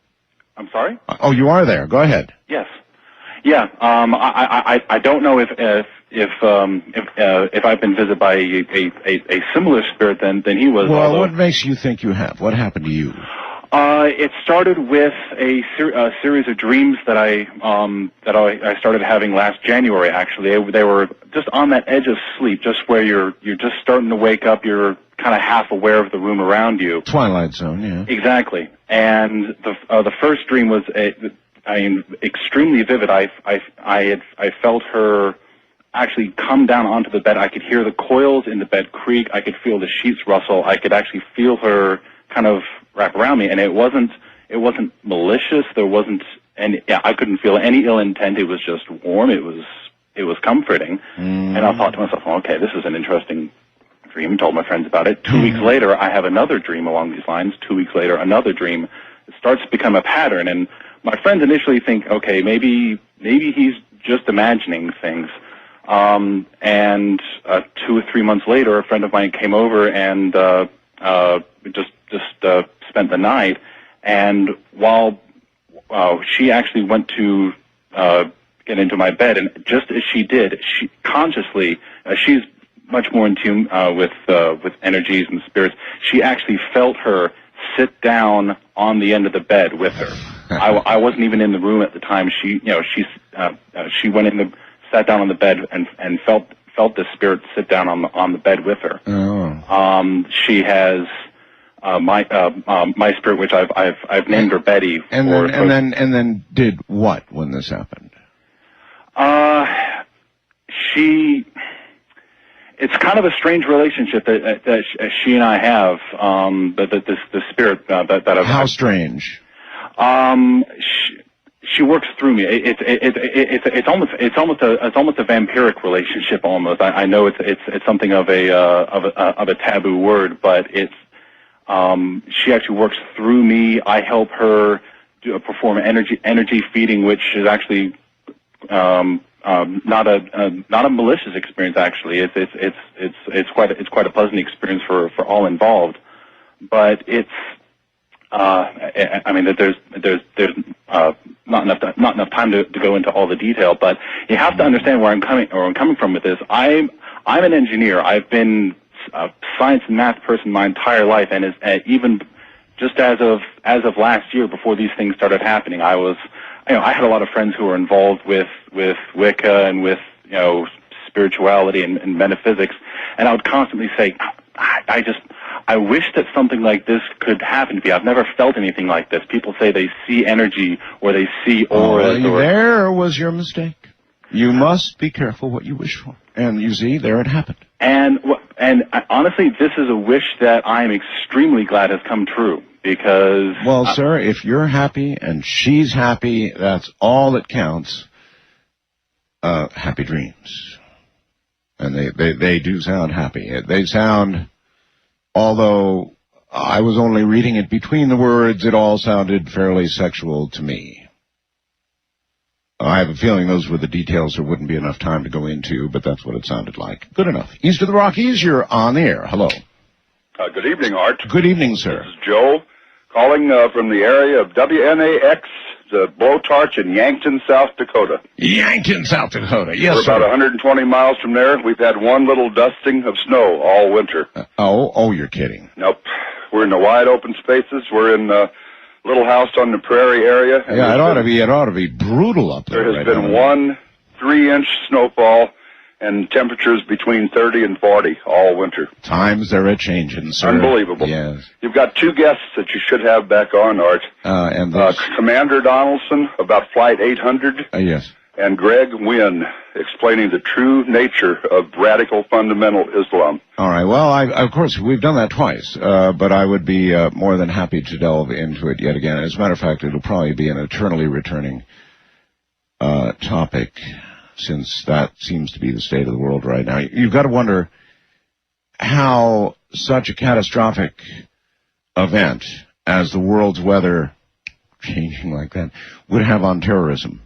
I'm sorry? Oh, you are there. Go ahead. Yes. Yeah. I don't know if I've been visited by a similar spirit than he was. Well, what makes you think you have? What happened to you? It started with a series of dreams that I started having last January. Actually, they were just on that edge of sleep, just where you're just starting to wake up. You're kind of half aware of the room around you. Twilight Zone, yeah. Exactly. And the first dream was extremely vivid. I felt her actually come down onto the bed. I could hear the coils in the bed creak. I could feel the sheets rustle. I could actually feel her kind of wrap around me, and it wasn't malicious. There wasn't any. Yeah, I couldn't feel any ill intent. It was just warm. It was comforting. And I thought to myself, okay, this is an interesting dream. Told my friends about it. 2 weeks later, I have another dream along these lines. 2 weeks later, another dream. It starts to become a pattern, and my friends initially think, okay, maybe he's just imagining things. And 2 or 3 months later, a friend of mine came over and just spent the night. And while she actually went to get into my bed, and just as she did, she consciously, she's much more in tune with energies and spirits. She actually felt her sit down on the end of the bed with her. I wasn't even in the room at the time. She went in sat down on the bed and felt the spirit sit down on the bed with her. Oh. She has my spirit, which I've named her Betty. And then did what when this happened? It's kind of a strange relationship that she and I have. The spirit that I've. How strange? She works through me. It's almost a vampiric relationship almost. I know it's something of a taboo word, but she actually works through me. I help her perform energy feeding, which is actually not a malicious experience. Actually, it's quite a pleasant experience for all involved. But it's I mean that there's not enough time to go into all the detail. But you have to understand where I'm coming from with this. I'm an engineer. I've been a science and math person my entire life, and even just as of last year, before these things started happening, I had a lot of friends who were involved with Wicca and with spirituality and metaphysics, and I would constantly say, I wish that something like this could happen to me. I've never felt anything like this. People say they see energy or they see auras. There was your mistake. You must be careful what you wish for. And you see, there it happened. And honestly, this is a wish that I'm extremely glad has come true because... Well, sir, if you're happy and she's happy, that's all that counts. Happy dreams. And they do sound happy. They sound... Although I was only reading it between the words, it all sounded fairly sexual to me. I have a feeling those were the details there wouldn't be enough time to go into, but that's what it sounded like. Good enough. East of the Rockies, you're on the air. Hello. Good evening, Art. Good evening, sir. This is Joe, calling from the area of WNAX, the Blowtorch in Yankton, South Dakota. Yankton, South Dakota. Yes, We're sir. about 120 miles from there. We've had one little dusting of snow all winter. Oh, you're kidding. Nope. We're in the wide open spaces. We're in the little house on the prairie area. Yeah, it ought to be brutal up there. There has been 1 3-inch snowfall and temperatures between 30 and 40 all winter. Times they're a-changing, sir. Unbelievable. Yes. You've got 2 guests that you should have back on, Art. And Commander Donaldson about Flight 800. Yes. And Greg Wynn explaining the true nature of radical fundamental Islam. All right. Well, of course, we've done that twice, but I would be more than happy to delve into it yet again. As a matter of fact, it'll probably be an eternally returning topic, since that seems to be the state of the world right now. You've got to wonder how such a catastrophic event as the world's weather changing like that would have on terrorism.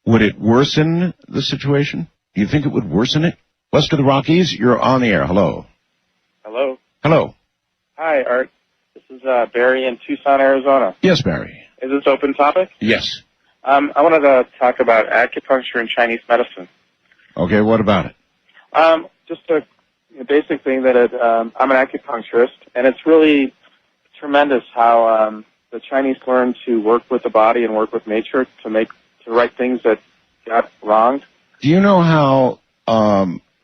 Would it worsen the situation? Do you think it would worsen it? West of the Rockies, you're on the air. Hello. Hello. Hello. Hi, Art. This is Barry in Tucson, Arizona. Yes, Barry. Is this open topic? Yes. I wanted to talk about acupuncture and Chinese medicine. Okay, what about it? Just a basic thing that I'm an acupuncturist, and it's really tremendous how the Chinese learned to work with the body and work with nature to right things that got wronged. Do you know how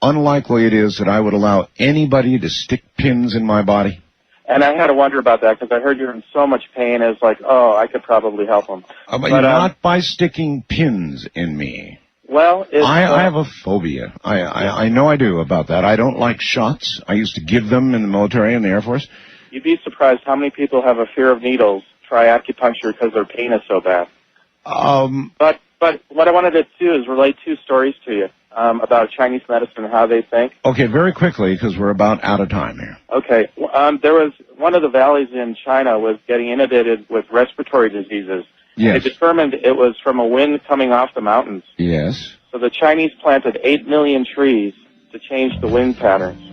unlikely it is that I would allow anybody to stick pins in my body? And I had to wonder about that because I heard you're in so much pain. It's like, oh, I could probably help them. But not by sticking pins in me. Well, I have a phobia. I know I do about that. I don't like shots. I used to give them in the military and the Air Force. You'd be surprised how many people have a fear of needles, try acupuncture because their pain is so bad. But what I wanted to do is relate two stories to you about Chinese medicine and how they think. Okay, very quickly, because we're about out of time here. Okay. There was one of the valleys in China was getting inundated with respiratory diseases. Yes. They determined it was from a wind coming off the mountains. Yes. So the Chinese planted 8 million trees to change the wind patterns.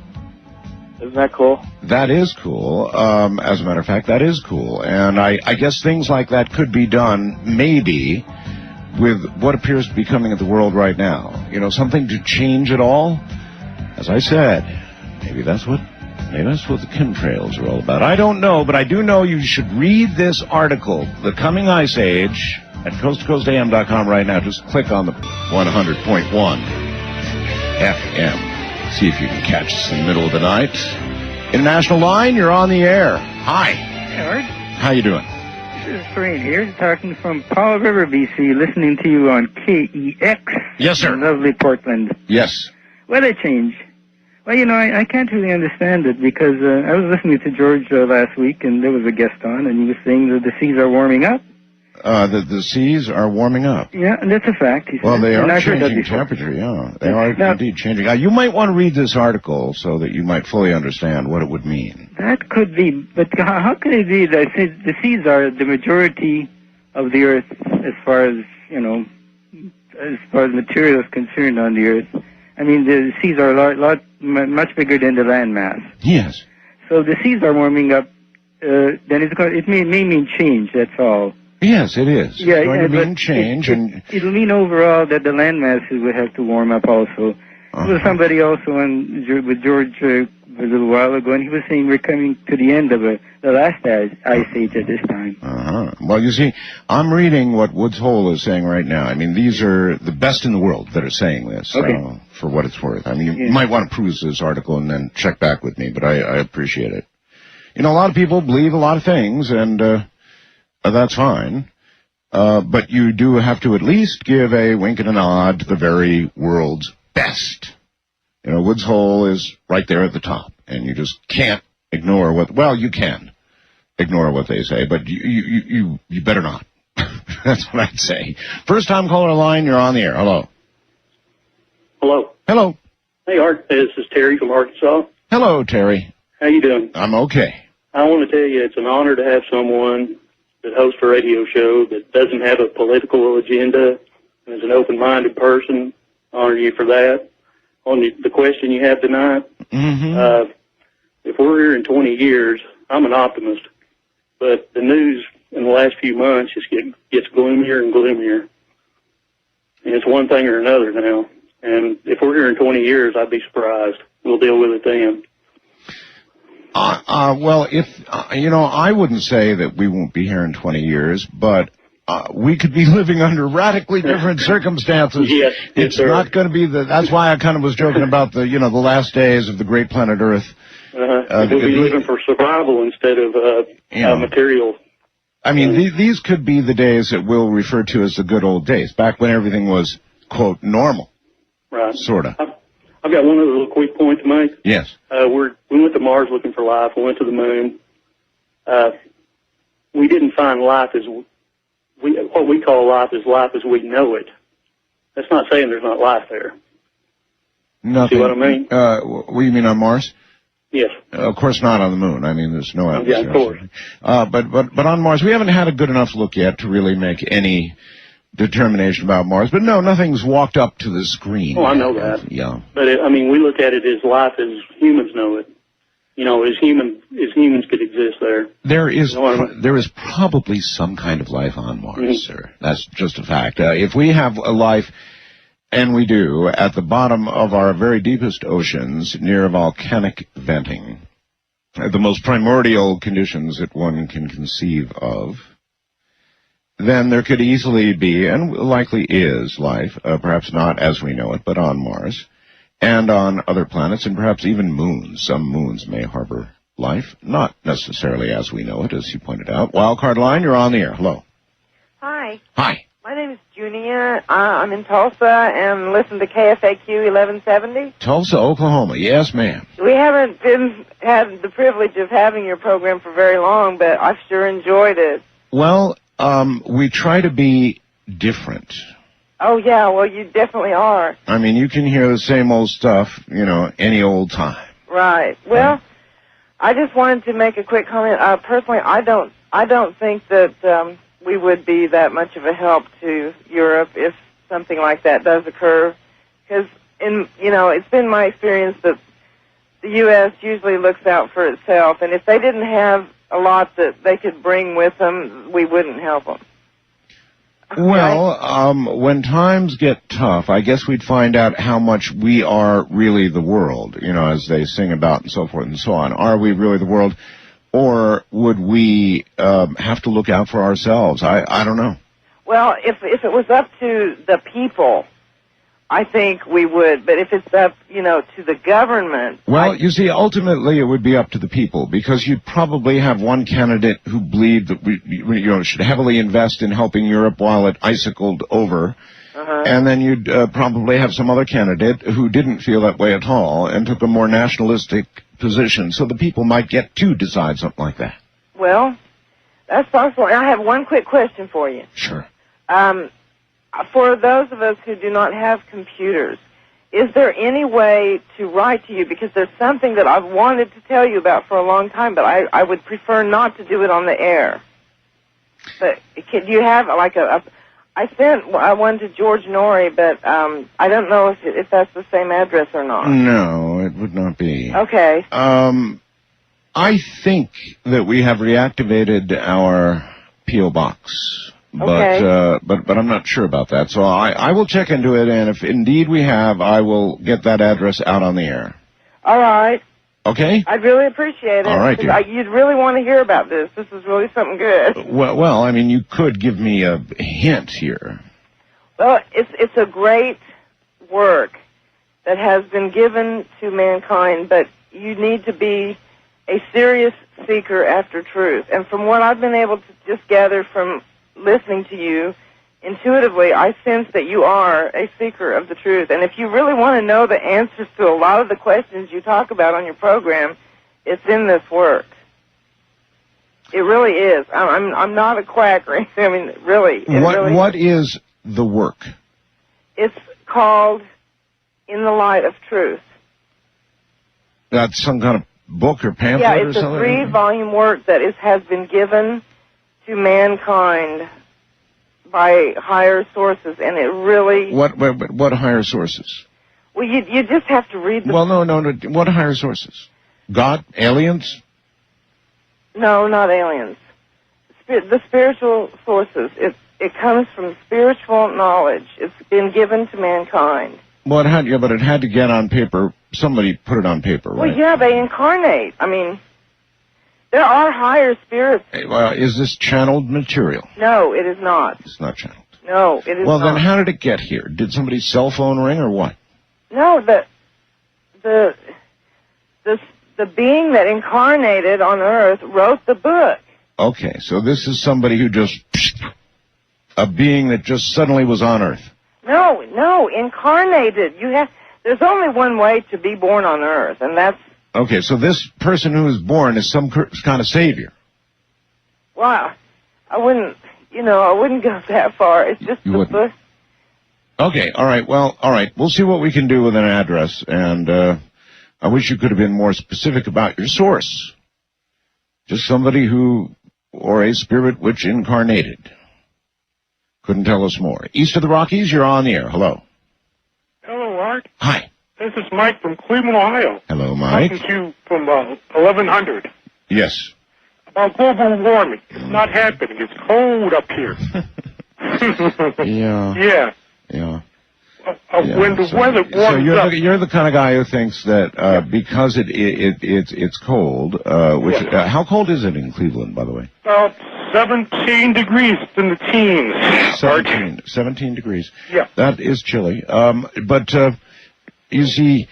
Isn't that cool? That is cool. As a matter of fact, that is cool. And I guess things like that could be done, maybe, with what appears to be coming at the world right now. You know, something to change it all. As I said, maybe that's what the chemtrails are all about. I don't know, but I do know you should read this article, The Coming Ice Age, at coasttocoastam.com right now. Just click on the 100.1 FM. See if you can catch us in the middle of the night. International line, you're on the air. Hi. Hey, Art. How you doing? This is Frank here, talking from Powell River, BC, listening to you on KEX. Yes, sir. In lovely Portland. Yes. Weather change. Well, you know, I can't really understand it because I was listening to George last week, and there was a guest on, and he was saying that the seas are warming up. The seas are warming up. Yeah, and that's a fact. He said. Well, they And are I've heard that changing before. temperature, yeah. They are indeed changing. You might want to read this article so that you might fully understand what it would mean. That could be, but how can it be that the seas are the majority of the Earth as far as, you know, as far as material is concerned on the Earth? I mean, the seas are much bigger than the land mass. Yes. So the seas are warming up, then it may mean change, that's all. Yes, it is. Yeah, it's going to but mean change. It'll mean overall that the land masses will have to warm up also. There was somebody also with George a little while ago, and he was saying we're coming to the end of the last ice age at this time. Well, you see, I'm reading what Woods Hole is saying right now. I mean, these are the best in the world that are saying this, Okay. For what it's worth. I mean, you might want to peruse this article and then check back with me, but I appreciate it. You know, a lot of people believe a lot of things, and that's fine. But you do have to at least give a wink and a nod to the very world's best. You know, Woods Hole is right there at the top, and you just can't ignore you can ignore what they say, but you better not. That's what I'd say. First time caller line, you're on the air. Hello. Hello. Hello. Hey, Art. This is Terry from Arkansas. Hello, Terry. How you doing? I'm okay. I want to tell you it's an honor to have someone that hosts a radio show that doesn't have a political agenda and is an open-minded person. Honor you for that. On the question you have tonight, if we're here in 20 years, I'm an optimist, but the news in the last few months just gets gloomier and gloomier. And it's one thing or another now. And if we're here in 20 years, I'd be surprised. We'll deal with it then. Well, I wouldn't say that we won't be here in 20 years, but we could be living under radically different circumstances. Yes, it's sir. not going to be that's why I kind of was joking about the last days of the great planet Earth. We'll be living for survival instead of material. I mean, these could be the days that we'll refer to as the good old days, back when everything was, quote, normal. Right. Sort of. I've got one other little quick point to make. Yes. We went to Mars looking for life. We went to the moon. We didn't find life what we call life as we know it. That's not saying there's not life there. Nothing. See what I mean? What do you mean on Mars? Yes. Of course not on the moon. I mean, there's no atmosphere. Yeah, of course. But on Mars, we haven't had a good enough look yet to really make any determination about Mars. But no, nothing's walked up to the screen. Oh, I know that. Yeah. But we look at it as life as humans know it. You know, as humans could exist there. There is probably some kind of life on Mars, sir. That's just a fact. If we have a life, and we do, at the bottom of our very deepest oceans, near volcanic venting, the most primordial conditions that one can conceive of, then there could easily be, and likely is, life, perhaps not as we know it, but on Mars, and on other planets, and perhaps even moons. Some moons may harbor life, not necessarily as we know it, as you pointed out. Wildcard line, you're on the air. Hello. Hi. Hi. My name is Junia. I'm in Tulsa and listen to KFAQ 1170. Tulsa, Oklahoma. Yes, ma'am. We haven't had the privilege of having your program for very long, but I've sure enjoyed it. Well, we try to be different. Oh, yeah, well, you definitely are. I mean, you can hear the same old stuff, any old time. Right. Well, I just wanted to make a quick comment. Personally, I don't think that we would be that much of a help to Europe if something like that does occur, because it's been my experience that the U.S. usually looks out for itself, and if they didn't have a lot that they could bring with them, we wouldn't help them. Well, when times get tough, I guess we'd find out how much we are really the world, as they sing about and so forth and so on. Are we really the world, or would we have to look out for ourselves? I don't know. Well, if it was up to the people, I think we would. But if it's up, to the government... Well, you see, ultimately it would be up to the people, because you'd probably have one candidate who believed that we should heavily invest in helping Europe while it icicled over. And then you'd probably have some other candidate who didn't feel that way at all and took a more nationalistic position. So the people might get to decide something like that. Well, that's possible. I have one quick question for you. Sure. For those of us who do not have computers, is there any way to write to you? Because there's something that I've wanted to tell you about for a long time, but I would prefer not to do it on the air. But do you have I sent one to George Norrie, but I don't know if that's the same address or not. No, it would not be. Okay. I think that we have reactivated our P.O. box. Okay. But I'm not sure about that. So I will check into it, and if indeed we have, I will get that address out on the air. All right. Okay? I'd really appreciate it. All right, dear. You'd really want to hear about this. This is really something good. Well, I mean, you could give me a hint here. Well, it's a great work that has been given to mankind, but you need to be a serious seeker after truth. And from what I've been able to just gather from listening to you, intuitively, I sense that you are a seeker of the truth. And if you really want to know the answers to a lot of the questions you talk about on your program, it's in this work. It really is. I'm not a quack or anything. I mean, really. What is the work? It's called In the Light of Truth. That's some kind of book or pamphlet or something? Yeah, it's a 3-volume work that has been given to mankind by higher sources, and it really... What higher sources? Well, you just have to read the... Well, no. What higher sources? God? Aliens? No, not aliens. The spiritual sources. It comes from spiritual knowledge. It's been given to mankind. Well, but it had to get on paper. Somebody put it on paper, right? Well, yeah, they incarnate. I mean, there are higher spirits. Well, is this channeled material? No, it is not. It's not channeled. No, it is not. Well, then how did it get here? Did somebody's cell phone ring or what? No, the being that incarnated on Earth wrote the book. Okay, so this is somebody who just... a being that just suddenly was on Earth. No, incarnated. There's only one way to be born on Earth, and that's... Okay, so this person who is born is some kind of savior. Well, I wouldn't go that far. It's just the book. Okay, all right. Well, all right. We'll see what we can do with an address, and I wish you could have been more specific about your source. Just somebody or a spirit which incarnated. Couldn't tell us more. East of the Rockies, you're on the air. Hello. Hello, Art. Hi. This is Mike from Cleveland, Ohio. Hello, Mike. Talking to you from 1100. Yes. About global warming. It's not happening. It's cold up here. Yeah. Yeah. Yeah. when the weather warms so up. you're the kind of guy who thinks that because it's cold, how cold is it in Cleveland, by the way? About 17 degrees in the teens. 17 degrees. Yeah. That is chilly. But you see,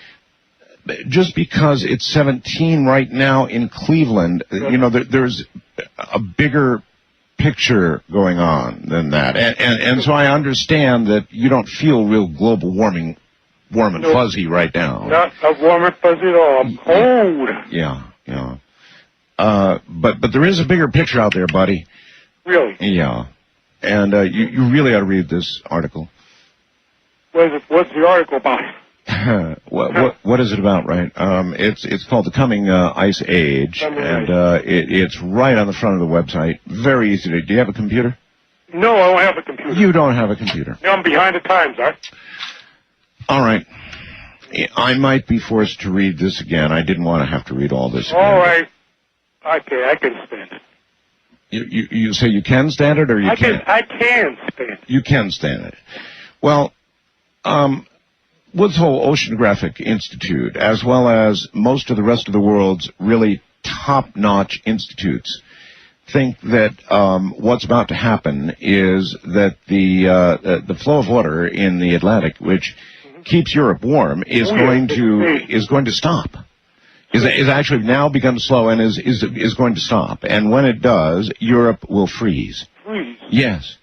just because it's 17 right now in Cleveland, you know, there's a bigger picture going on than that. And so I understand that you don't feel real global warming, warm and fuzzy right now. Not warm and fuzzy at all. I'm cold. Yeah. But there is a bigger picture out there, buddy. Really? Yeah. And you really ought to read this article. What's the article about? What is it about, right? It's called The Coming Ice Age, and it's right on the front of the website. Very easy to. Do you have a computer? No, I don't have a computer. You don't have a computer. No, I'm behind the times, All right. I might be forced to read this again. I didn't want to have to read all this again. All right. Okay, I can stand it. You say you can stand it, or you can't? I can stand it. You can stand it. Well, Woods Hole Oceanographic Institute, as well as most of the rest of the world's really top-notch institutes, think that what's about to happen is that the flow of water in the Atlantic, which keeps Europe warm, is going to stop. Is actually now begun to slow and is going to stop. And when it does, Europe will freeze. Freeze? Yes.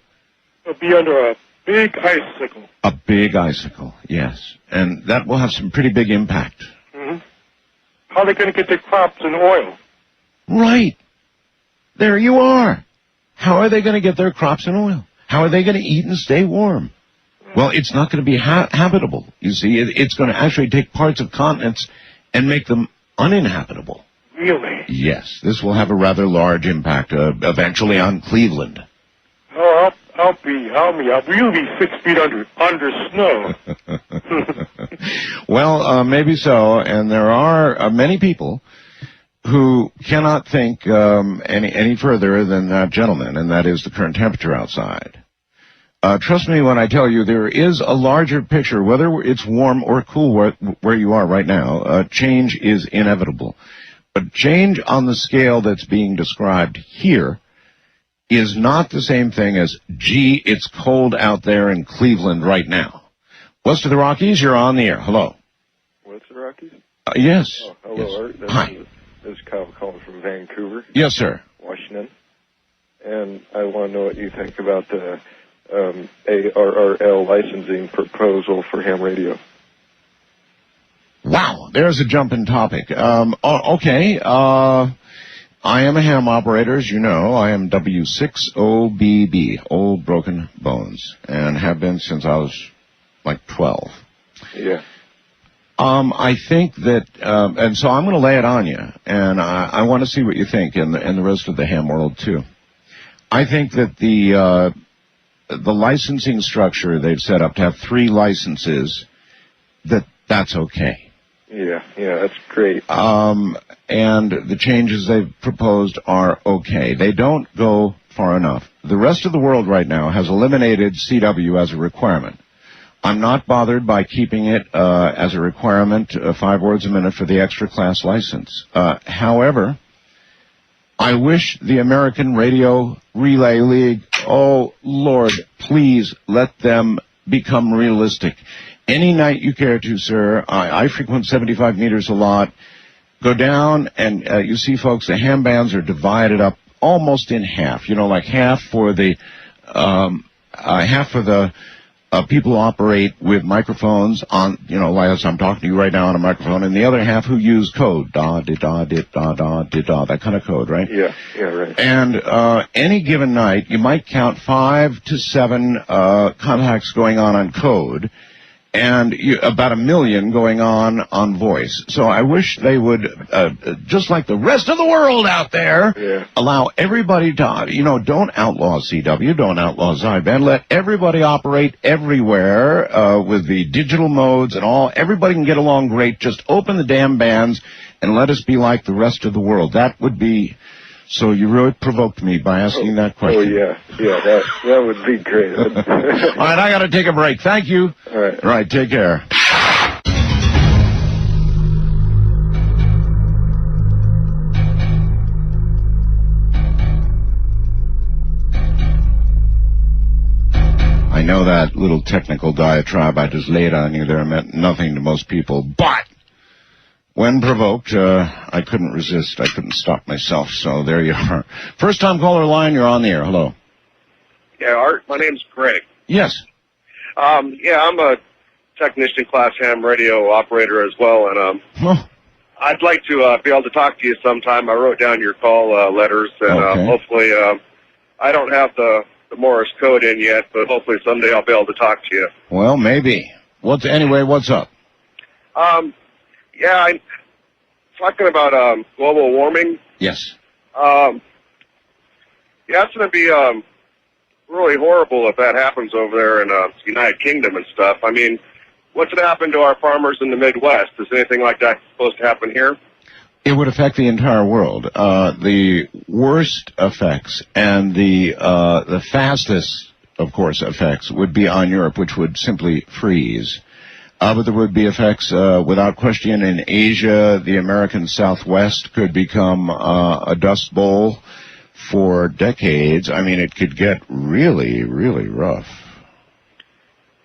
It'll be under a big icicle. A big icicle, yes. And that will have some pretty big impact. Mm-hmm. How are they going to get their crops and oil? Right. There you are. How are they going to get their crops and oil? How are they going to eat and stay warm? Well, it's not going to be habitable. You see, it's going to actually take parts of continents and make them uninhabitable. Really? Yes. This will have a rather large impact eventually on Cleveland. Oh, I'll really be 6 feet under snow. Well, maybe so. And there are many people who cannot think any further than that gentleman, and that is the current temperature outside. Trust me when I tell you there is a larger picture, whether it's warm or cool where you are right now. Change is inevitable. But change on the scale that's being described here is not the same thing as, gee, it's cold out there in Cleveland right now. West of the Rockies, you're on the air. Hello. West of the Rockies? Yes. Oh, hello, yes. Art. Hi. This is Kyle calling from Vancouver. Yes, sir. Washington. And I want to know what you think about the ARRL licensing proposal for ham radio. Wow, there's a jump in topic. Okay, I am a ham operator, as you know. I am W6OBB, Old Broken Bones, and have been since I was like 12. Yeah. I think that, and so I'm going to lay it on you, and I want to see what you think, and the rest of the ham world too. I think that the licensing structure they've set up to have 3 licenses, that's okay. Yeah, that's great. And the changes they've proposed are okay. They don't go far enough. The rest of the world right now has eliminated CW as a requirement. I'm not bothered by keeping it as a requirement, 5 words a minute for the extra class license. However, I wish the American Radio Relay League, oh, Lord, please let them become realistic. Any night you care to, sir, I frequent 75 meters a lot. Go down and you see, folks, the ham bands are divided up almost in half. You know, like half for the people who operate with microphones on, you know, like I'm talking to you right now on a microphone, and the other half who use code, da-di-da-di-da-da-di-da, that kind of code, right? Yeah, right. And any given night, you might count 5 to 7 contacts going on code, and about 1 million going on voice. So I wish they would, just like the rest of the world out there, allow everybody to, you know, don't outlaw CW, don't outlaw Zyban, let everybody operate everywhere with the digital modes and all. Everybody can get along great. Just open the damn bands and let us be like the rest of the world. That would be So you really provoked me by asking that question. Oh, yeah. Yeah, that would be great. All right, I got to take a break. Thank you. All right. All right, take care. I know that little technical diatribe I just laid on you there meant nothing to most people, but when provoked, I couldn't resist. I couldn't stop myself, so there you are. First time caller line, you're on the air. Hello. Yeah, Art, my name's Greg. Yes. Yeah, I'm a technician class ham radio operator as well, and I'd like to be able to talk to you sometime. I wrote down your call letters, and hopefully I don't have the Morse code in yet, but hopefully someday I'll be able to talk to you. Well, maybe. Anyway, what's up? Yeah, I'm talking about global warming. Yes. Yeah, it's going to be really horrible if that happens over there in the United Kingdom and stuff. I mean, what's going to happen to our farmers in the Midwest? Is anything like that supposed to happen here? It would affect the entire world. The worst effects and the fastest, of course, effects would be on Europe, which would simply freeze. But there would be effects, without question, in Asia. The American Southwest could become a dust bowl for decades. I mean, it could get really, really rough.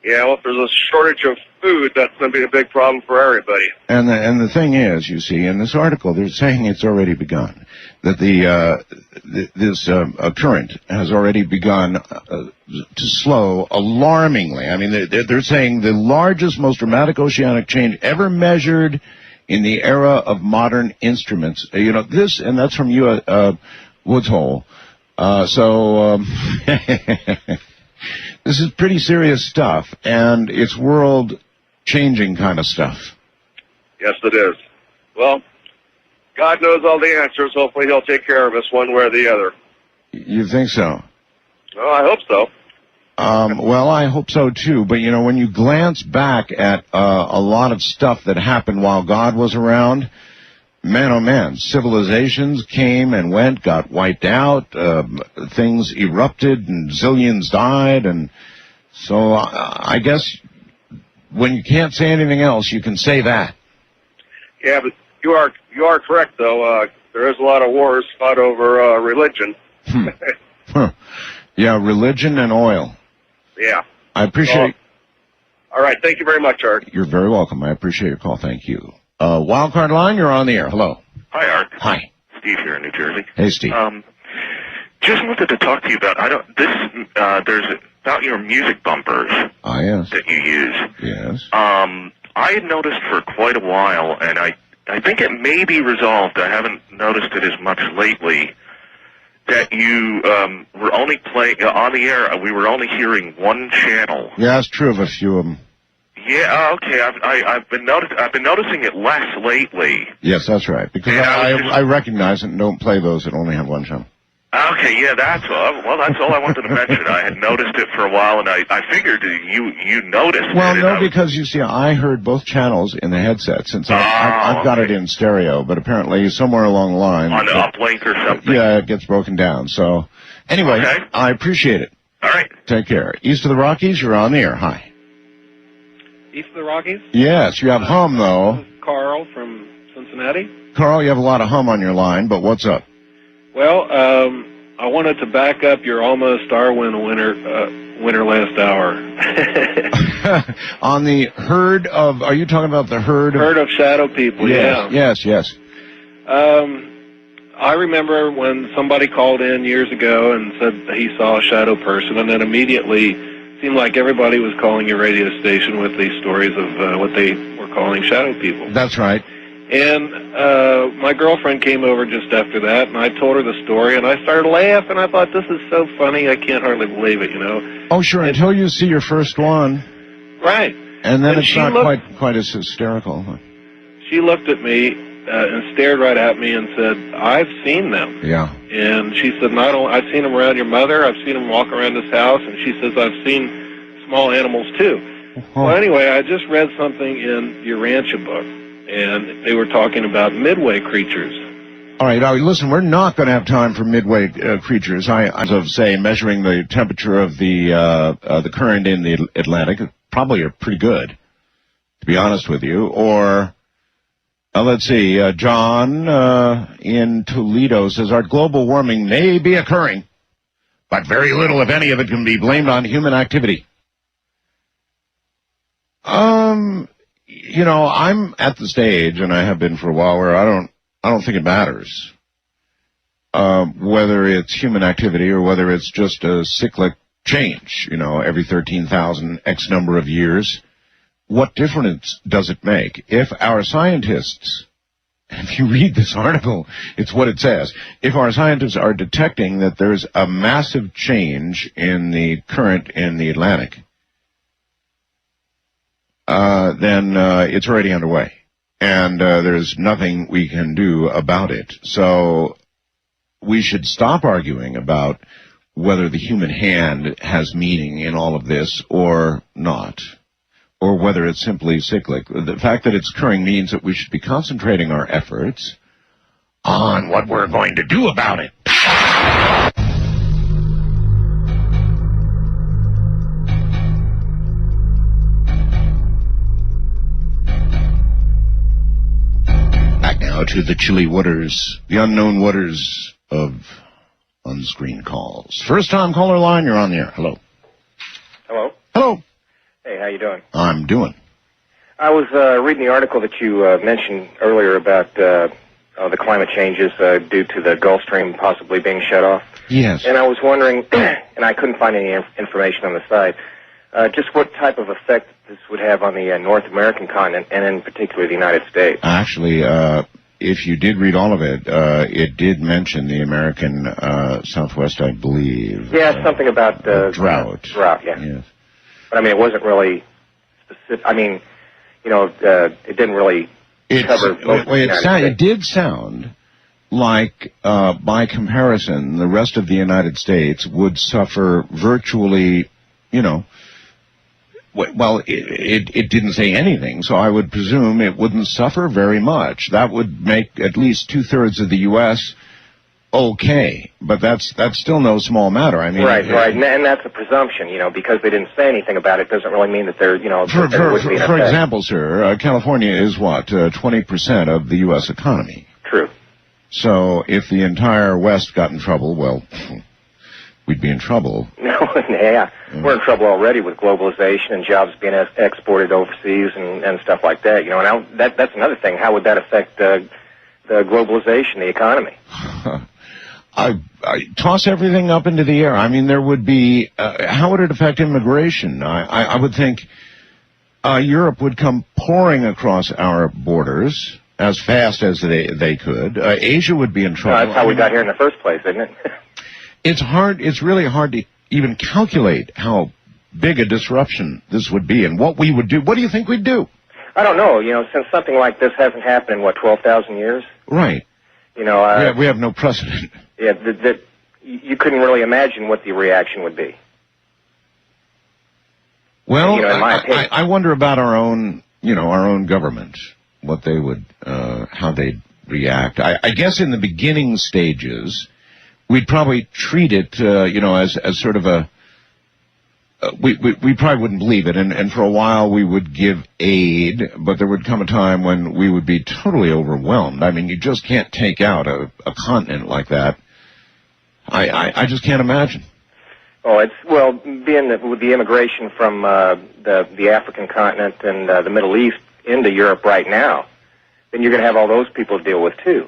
Yeah, well, if there's a shortage of food, that's going to be a big problem for everybody. And the thing is, you see, in this article, they're saying it's already begun. That this current has already begun to slow alarmingly. I mean, they're saying the largest, most dramatic oceanic change ever measured in the era of modern instruments. You know, this, and that's from Woods Hole. This is pretty serious stuff, and it's world-changing kind of stuff. Yes, it is. Well, God knows all the answers. Hopefully he'll take care of us one way or the other. You think so? Well, I hope so. Well, I hope so, too. But, you know, when you glance back at a lot of stuff that happened while God was around, man, oh, man, civilizations came and went, got wiped out, things erupted, and zillions died, and so I guess when you can't say anything else, you can say that. Yeah, but you are correct, though. There is a lot of wars fought over religion. Yeah, religion and oil. Yeah. I appreciate... All right, thank you very much, Art. You're very welcome. I appreciate your call. Thank you. Wildcard line, you're on the air. Hello. Hi, Art. Hi. Steve here in New Jersey. Hey, Steve. Just wanted to talk to you about there's about your music bumpers. Ah, yes. That you use. Yes. I had noticed for quite a while, and I think it may be resolved. I haven't noticed it as much lately. That you were only playing on the air. We were only hearing one channel. Yeah, it's true of a few of them. Yeah, okay. I've been noticing it less lately. Yes, that's right. Because I recognize it and don't play those that only have one channel. Okay, yeah, that's all. Well, that's all I wanted to mention. I had noticed it for a while, and I figured you noticed it. Well, no, because you see, I heard both channels in the headset since I've got it in stereo, but apparently somewhere along the line on the uplink or something. Yeah, it gets broken down. So, anyway, okay. I appreciate it. All right. Take care. East of the Rockies, you're on the air. Hi. East of the Rockies? Yes, you have hum though. Carl from Cincinnati. Carl, you have a lot of hum on your line, but what's up? Well, I wanted to back up your almost Darwin winner last hour. On the herd of, are you talking about the herd of shadow people? Yes, yeah. Yes. I remember when somebody called in years ago and said he saw a shadow person, and then immediately seemed like everybody was calling your radio station with these stories of what they were calling shadow people. That's right. And my girlfriend came over just after that, and I told her the story, and I started laughing. I thought, this is so funny, I can't hardly believe it, you know. Oh, sure, until you see your first one. Right. And then it's not quite as hysterical. Huh? She looked at me and stared right at me and said, I've seen them. Yeah. And she said, not only, I've seen them around your mother, I've seen them walk around this house, and she says, I've seen small animals too. Well, anyway, I just read something in your Rancha book, and they were talking about midway creatures. All right, listen, we're not going to have time for midway creatures. As of, say, measuring the temperature of the current in the Atlantic, probably are pretty good, to be honest with you. Or, let's see, John in Toledo says, our global warming may be occurring, but very little, if any, of it can be blamed on human activity. You know, I'm at the stage, and I have been for a while, where I don't think it matters whether it's human activity or whether it's just a cyclic change, you know, every 13,000 X number of years. What difference does it make? If our scientists, if you read this article, it's what it says. If our scientists are detecting that there's a massive change in the current in the Atlantic, then it's already underway. And there's nothing we can do about it. So we should stop arguing about whether the human hand has meaning in all of this or not, or whether it's simply cyclic. The fact that it's occurring means that we should be concentrating our efforts on what we're going to do about it. To the chilly waters, the unknown waters of unscreened calls. First time caller line, you're on the air. Hello. Hello. Hello. Hey, how you doing? I'm doing. I was reading the article that you mentioned earlier about the climate changes due to the Gulf Stream possibly being shut off. Yes. And I was wondering, and I couldn't find any information on the site, just what type of effect this would have on the North American continent, and in particular the United States. Actually, if you did read all of it, it did mention the American Southwest, I believe. Yeah, something about drought. Drought, yeah. Yes. But I mean, it wasn't really specific. I mean, you know, it didn't really cover most of the United States. It did sound like, by comparison, the rest of the United States would suffer virtually, you know, well, it didn't say anything, so I would presume it wouldn't suffer very much. That would make at least 2/3 of the U.S. okay, but that's still no small matter. I mean, right, and that's a presumption, you know, because they didn't say anything about it doesn't really mean that they're, you know, for example, sir, California is what 20% of the U.S. economy. True. So if the entire West got in trouble, well, we'd be in trouble. No, yeah. We're in trouble already with globalization and jobs being exported overseas and stuff like that. You know, and that's another thing. How would that affect the globalization, the economy? I toss everything up into the air. I mean, there would be, how would it affect immigration? I would think Europe would come pouring across our borders as fast as they could. Asia would be in trouble. That's how we got here in the first place, isn't it? It's really hard to even calculate how big a disruption this would be and what we would do. What do you think we'd do? I don't know. You know, since something like this hasn't happened in, 12,000 years? Right. You know, we have no precedent. Yeah, that you couldn't really imagine what the reaction would be. Well, you know, in my opinion. I wonder about our own government, what they would, how they'd react. I guess in the beginning stages, we'd probably treat it, as sort of a, we probably wouldn't believe it, and for a while we would give aid, but there would come a time when we would be totally overwhelmed. I mean, you just can't take out a continent like that. I just can't imagine. Oh, being that with the immigration from the African continent and the Middle East into Europe right now, then you're going to have all those people to deal with too.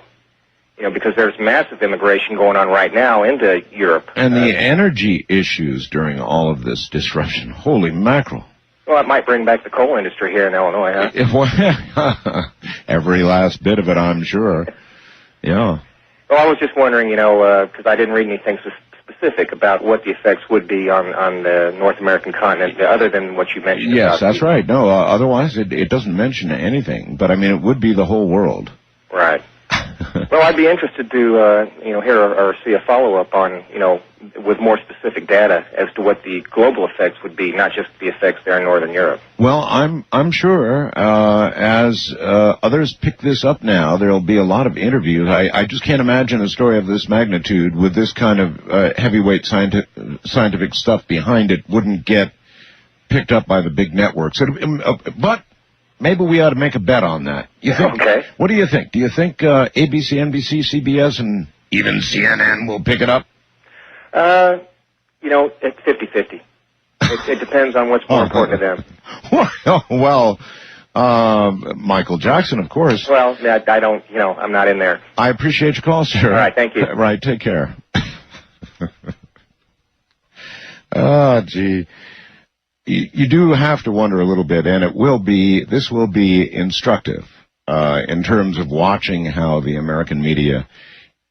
You know, because there's massive immigration going on right now into Europe. And the energy issues during all of this disruption, holy mackerel. Well, it might bring back the coal industry here in Illinois, huh? Every last bit of it, I'm sure. Yeah. Well, I was just wondering, because I didn't read anything specific about what the effects would be on the North American continent, other than what you mentioned. Yes, that's right. No, otherwise it doesn't mention anything. But, I mean, it would be the whole world. Right. Well, I'd be interested to, hear or see a follow-up on, with more specific data as to what the global effects would be, not just the effects there in Northern Europe. Well, I'm sure as others pick this up now, there'll be a lot of interviews. I just can't imagine a story of this magnitude with this kind of heavyweight scientific stuff behind it wouldn't get picked up by the big networks. But maybe we ought to make a bet on that. You think? Okay. What do you think? Do you think ABC, NBC, CBS, and even CNN will pick it up? It's 50-50. It depends on what's more important to them. Well, Michael Jackson, of course. Well, I don't, I'm not in there. I appreciate your call, sir. All right, thank you. Right, take care. Oh, gee. You do have to wonder a little bit, and this will be instructive in terms of watching how the American media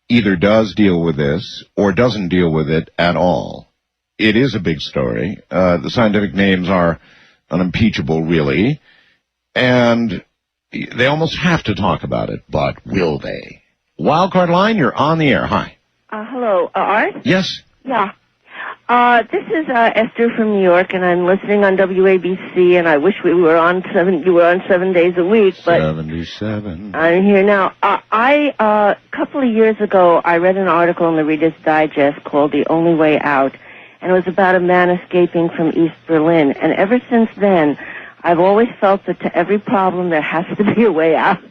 either does deal with this or doesn't deal with it at all. It is a big story. The scientific names are unimpeachable, really, and they almost have to talk about it, but will they? Wildcard line, you're on the air. Hi. Hello, Art? Yes? Yeah. This is Esther from New York, and I'm listening on WABC, and I wish you were on 7 days a week, but 77. I'm here now. A couple of years ago, I read an article in the Reader's Digest called The Only Way Out, and it was about a man escaping from East Berlin, and ever since then, I've always felt that to every problem there has to be a way out.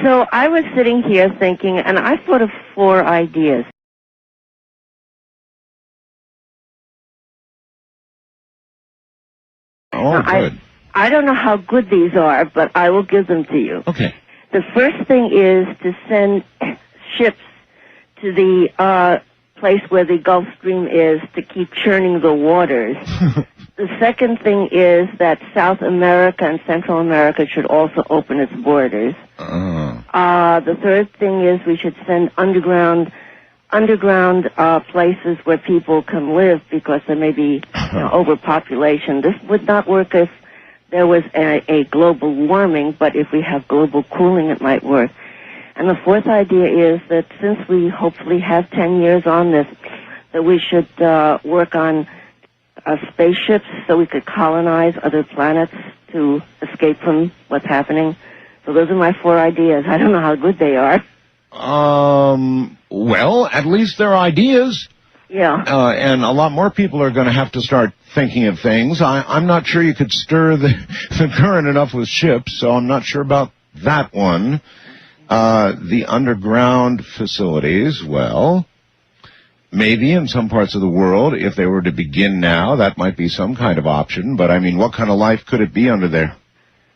So I was sitting here thinking, and I thought of 4 ideas. Oh, good. I don't know how good these are, but I will give them to you. Okay. The first thing is to send ships to the place where the Gulf Stream is to keep churning the waters. The second thing is that South America and Central America should also open its borders. The third thing is we should send underground places where people can live because there may be overpopulation. This would not work if there was a global warming, but if we have global cooling, it might work. And the fourth idea is that since we hopefully have 10 years on this, that we should work on spaceships so we could colonize other planets to escape from what's happening. So those are my 4 ideas. I don't know how good they are. Well, at least they're ideas. Yeah. And a lot more people are going to have to start thinking of things. I'm not sure you could stir the current enough with ships, so I'm not sure about that one. The underground facilities, well, maybe in some parts of the world, if they were to begin now, that might be some kind of option. But, I mean, what kind of life could it be under there?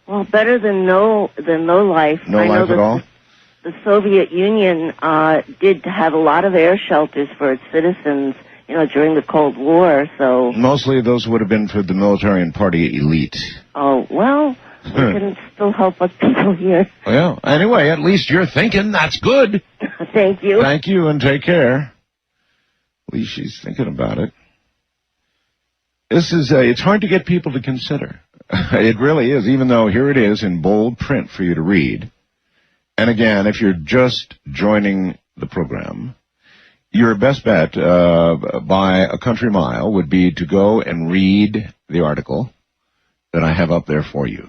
Well, better than no life. No life at all? The Soviet Union did have a lot of air shelters for its citizens, during the Cold War, so... Mostly those would have been for the military and party elite. Oh, well, we can still help us people here. Well, anyway, at least you're thinking. That's good. Thank you. Thank you, and take care. At least she's thinking about it. This is, it's hard to get people to consider. It really is, even though here it is in bold print for you to read. And again, if you're just joining the program, your best bet by a country mile would be to go and read the article that I have up there for you.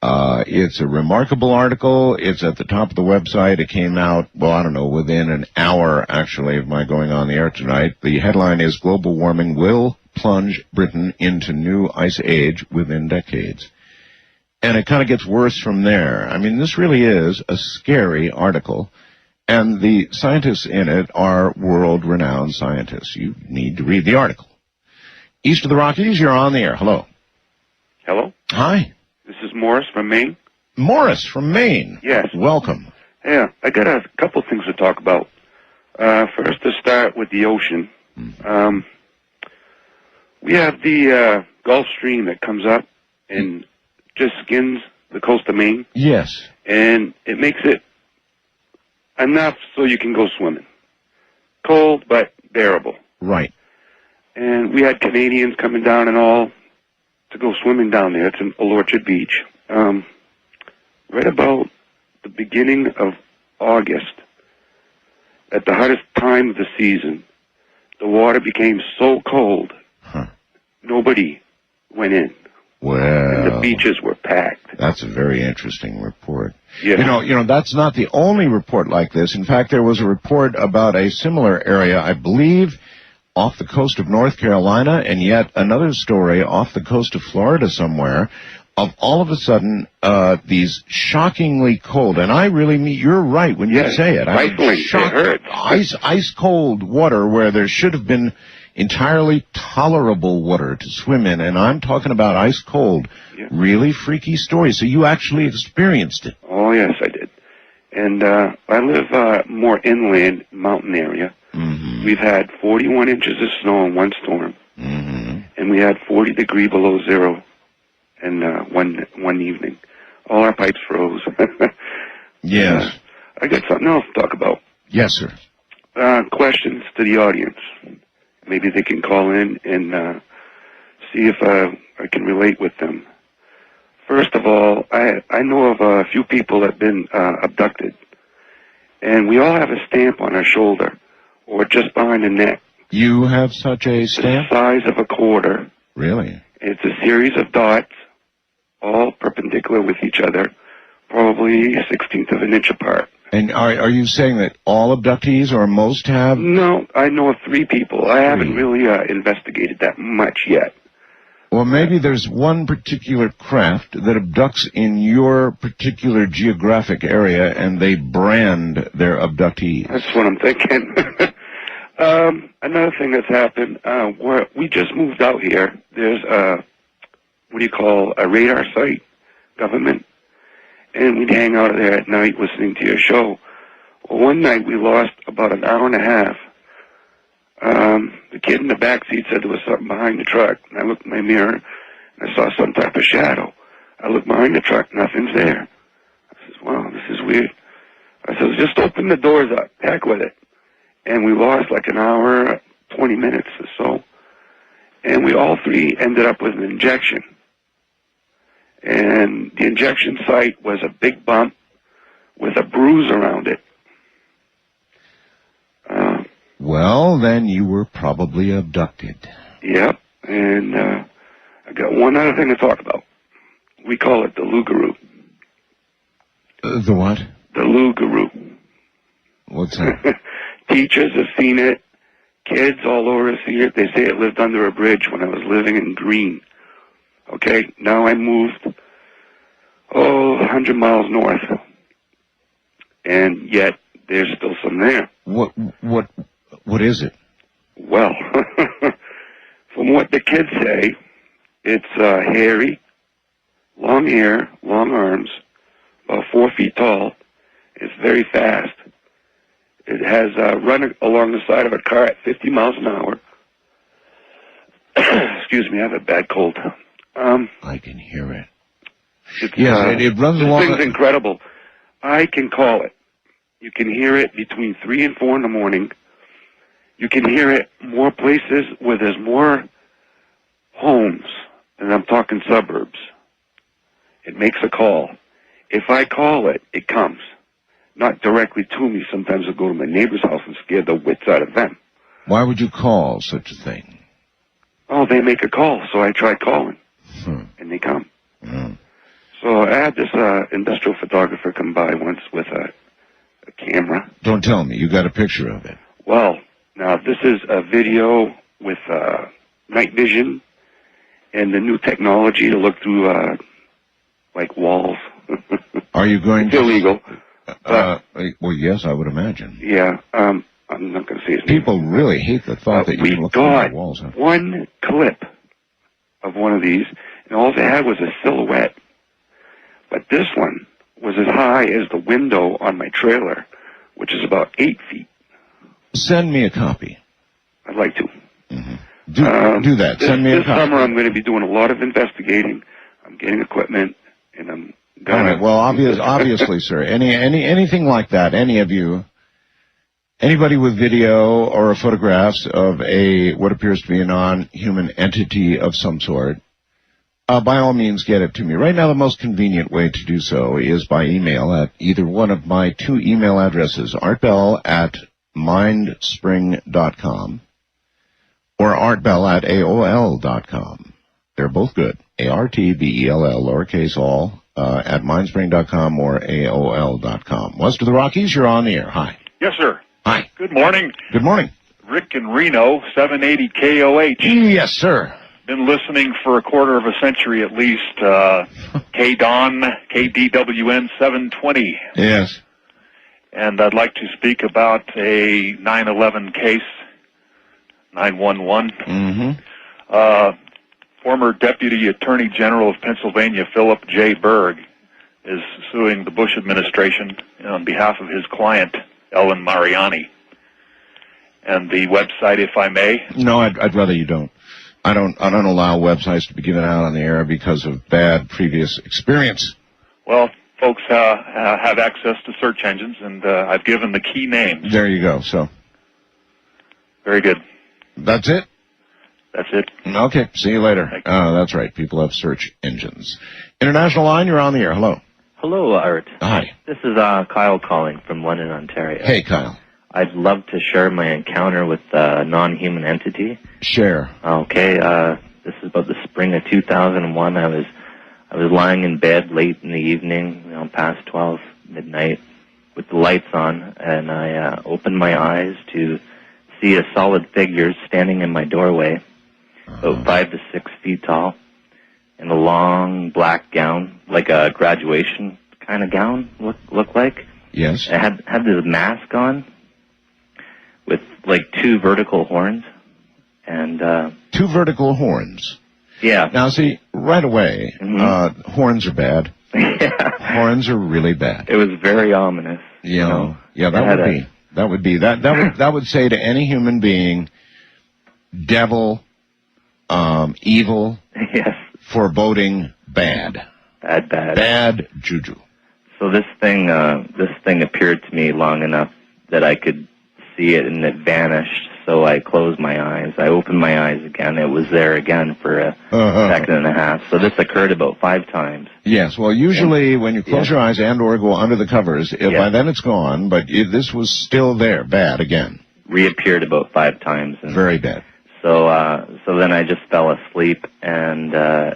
It's a remarkable article. It's at the top of the website. It came out, well, I don't know, within an hour, actually, of my going on the air tonight. The headline is Global Warming Will Plunge Britain into New Ice Age Within Decades. And it kind of gets worse from there. I mean, this really is a scary article. And the scientists in it are world-renowned scientists. You need to read the article. East of the Rockies, you're on the air. Hello. Hello? Hi. This is Morris from Maine. Morris from Maine. Yes. Welcome. Yeah, I got a couple things to talk about. First, to start with the ocean. We have the Gulf Stream that comes up and just skins the coast of Maine. Yes. And it makes it enough so you can go swimming. Cold, but bearable. Right. And we had Canadians coming down and all to go swimming down there. It's in Old Orchard Beach. Right about the beginning of August, at the hottest time of the season, the water became so cold, nobody went in. Well, and the beaches were packed. That's a very interesting report. Yeah. You know, that's not the only report like this. In fact, there was a report about a similar area, I believe, off the coast of North Carolina, and yet another story off the coast of Florida somewhere, of all of a sudden, these shockingly cold, and I really mean, you're right when you say it. I mean, shocked, ice cold water where there should have been entirely tolerable water to swim in, and I'm talking about ice cold. Really freaky story. So you actually experienced it. Oh, yes, I did. And I live more inland, mountain area. Mm-hmm. We've had 41 inches of snow in one storm, and we had 40 degree below zero in one evening. All our pipes froze. Yes. I got something else to talk about. Yes, sir. Questions to the audience. Maybe they can call in and see if I can relate with them. First of all, I know of a few people that have been abducted, and we all have a stamp on our shoulder or just behind the neck. You have such a stamp? The size of a quarter. Really? It's a series of dots, all perpendicular with each other, probably 1/16 of an inch apart. And are you saying that all abductees or most have? No, I know of 3 people. I haven't really investigated that much yet. Well, maybe there's one particular craft that abducts in your particular geographic area, and they brand their abductees. That's what I'm thinking. Another thing that's happened, we just moved out here. There's a radar site, government, and we'd hang out there at night listening to your show. Well, one night we lost about an hour and a half. The kid in the back seat said there was something behind the truck, and I looked in my mirror, and I saw some type of shadow. I looked behind the truck, nothing's there. I says, wow, this is weird. I says, just open the doors up, heck with it. And we lost like an hour, 20 minutes or so. And we all 3 ended up with an injection. And the injection site was a big bump with a bruise around it. Well, then you were probably abducted. Yep. And I got one other thing to talk about. We call it the Lugaroo. The what? The Lugaroo. What's that? Teachers have seen it. Kids all over see it. They say it lived under a bridge when I was living in Green. Okay, now I moved, 100 miles north. And yet, there's still some there. What is it? Well, from what the kids say, it's hairy, long hair, long arms, about 4 feet tall. It's very fast. It has run along the side of a car at 50 miles an hour. Excuse me, I have a bad cold. I can hear it. It runs along. This thing's incredible. I can call it. You can hear it between 3 and 4 in the morning. You can hear it more places where there's more homes, and I'm talking suburbs. It makes a call. If I call it, it comes. Not directly to me. Sometimes I'll go to my neighbor's house and scare the wits out of them. Why would you call such a thing? Oh, they make a call, so I try calling, and they come. So I had this industrial photographer come by once with a camera. Don't tell me. You got a picture of it. Well, now this is a video with night vision and the new technology to look through like walls. Are you going it's illegal. Well, yes, I would imagine. Yeah, I'm not going to say his name. People really hate the thought that you can look through the walls. We got one clip of one of these, and all they had was a silhouette. But this one was as high as the window on my trailer, which is about 8 feet. Send me a copy. I'd like to. Do that. Send me a copy. This summer I'm going to be doing a lot of investigating. I'm getting equipment, and I'm all right. Well, obviously, sir. Anything like that? Any of you? Anybody with video or photographs of what appears to be a non-human entity of some sort? by all means get it to me. Right now, the most convenient way to do so is by email at either one of my 2 email addresses, artbell@mindspring.com or artbell@aol.com. They're both good. ARTBELL, lowercase all, at mindspring.com or AOL.com. West of the Rockies, you're on the air. Hi. Yes, sir. Hi. Good morning. Good morning. Rick in Reno, 780 KOH. Yes, sir. Been listening for a quarter of a century at least. KDON, KDWN 720. Yes. And I'd like to speak about a 9/11 case, 911. Mm-hmm. Former Deputy Attorney General of Pennsylvania, Philip J. Berg, is suing the Bush administration on behalf of his client, Ellen Mariani. And the website, if I may. No, I'd rather you don't. I don't allow websites to be given out on the air because of bad previous experience. Well, folks have access to search engines, and I've given the key names. There you go. So. Very good. That's it? That's it. Okay. See you later. That's right. People have search engines. International line, you're on the air. Hello. Hello, Art. Hi. This is Kyle calling from London, Ontario. Hey, Kyle. I'd love to share my encounter with a non-human entity. Share. Okay. This is about the spring of 2001. I was lying in bed late in the evening, past 12 midnight, with the lights on, and I opened my eyes to see a solid figure standing in my doorway, about 5 to 6 feet tall, in a long black gown, like a graduation kind of gown, looked like. Yes. It had this mask on with like 2 vertical horns, and 2 vertical horns. Yeah. Now, see, right away, horns are bad. Horns are really bad. It was very ominous. Yeah, that would say to any human being, devil, evil, yes, foreboding, bad. Bad juju. So this thing appeared to me long enough that I could see it, and it vanished. So I closed my eyes. I opened my eyes again. It was there again for a second and a half. So this occurred about 5 times. Yes. Well, usually when you close your eyes and or go under the covers, by then it's gone. But this was still there. Bad again. Reappeared about 5 times. And very bad. So then I just fell asleep, and I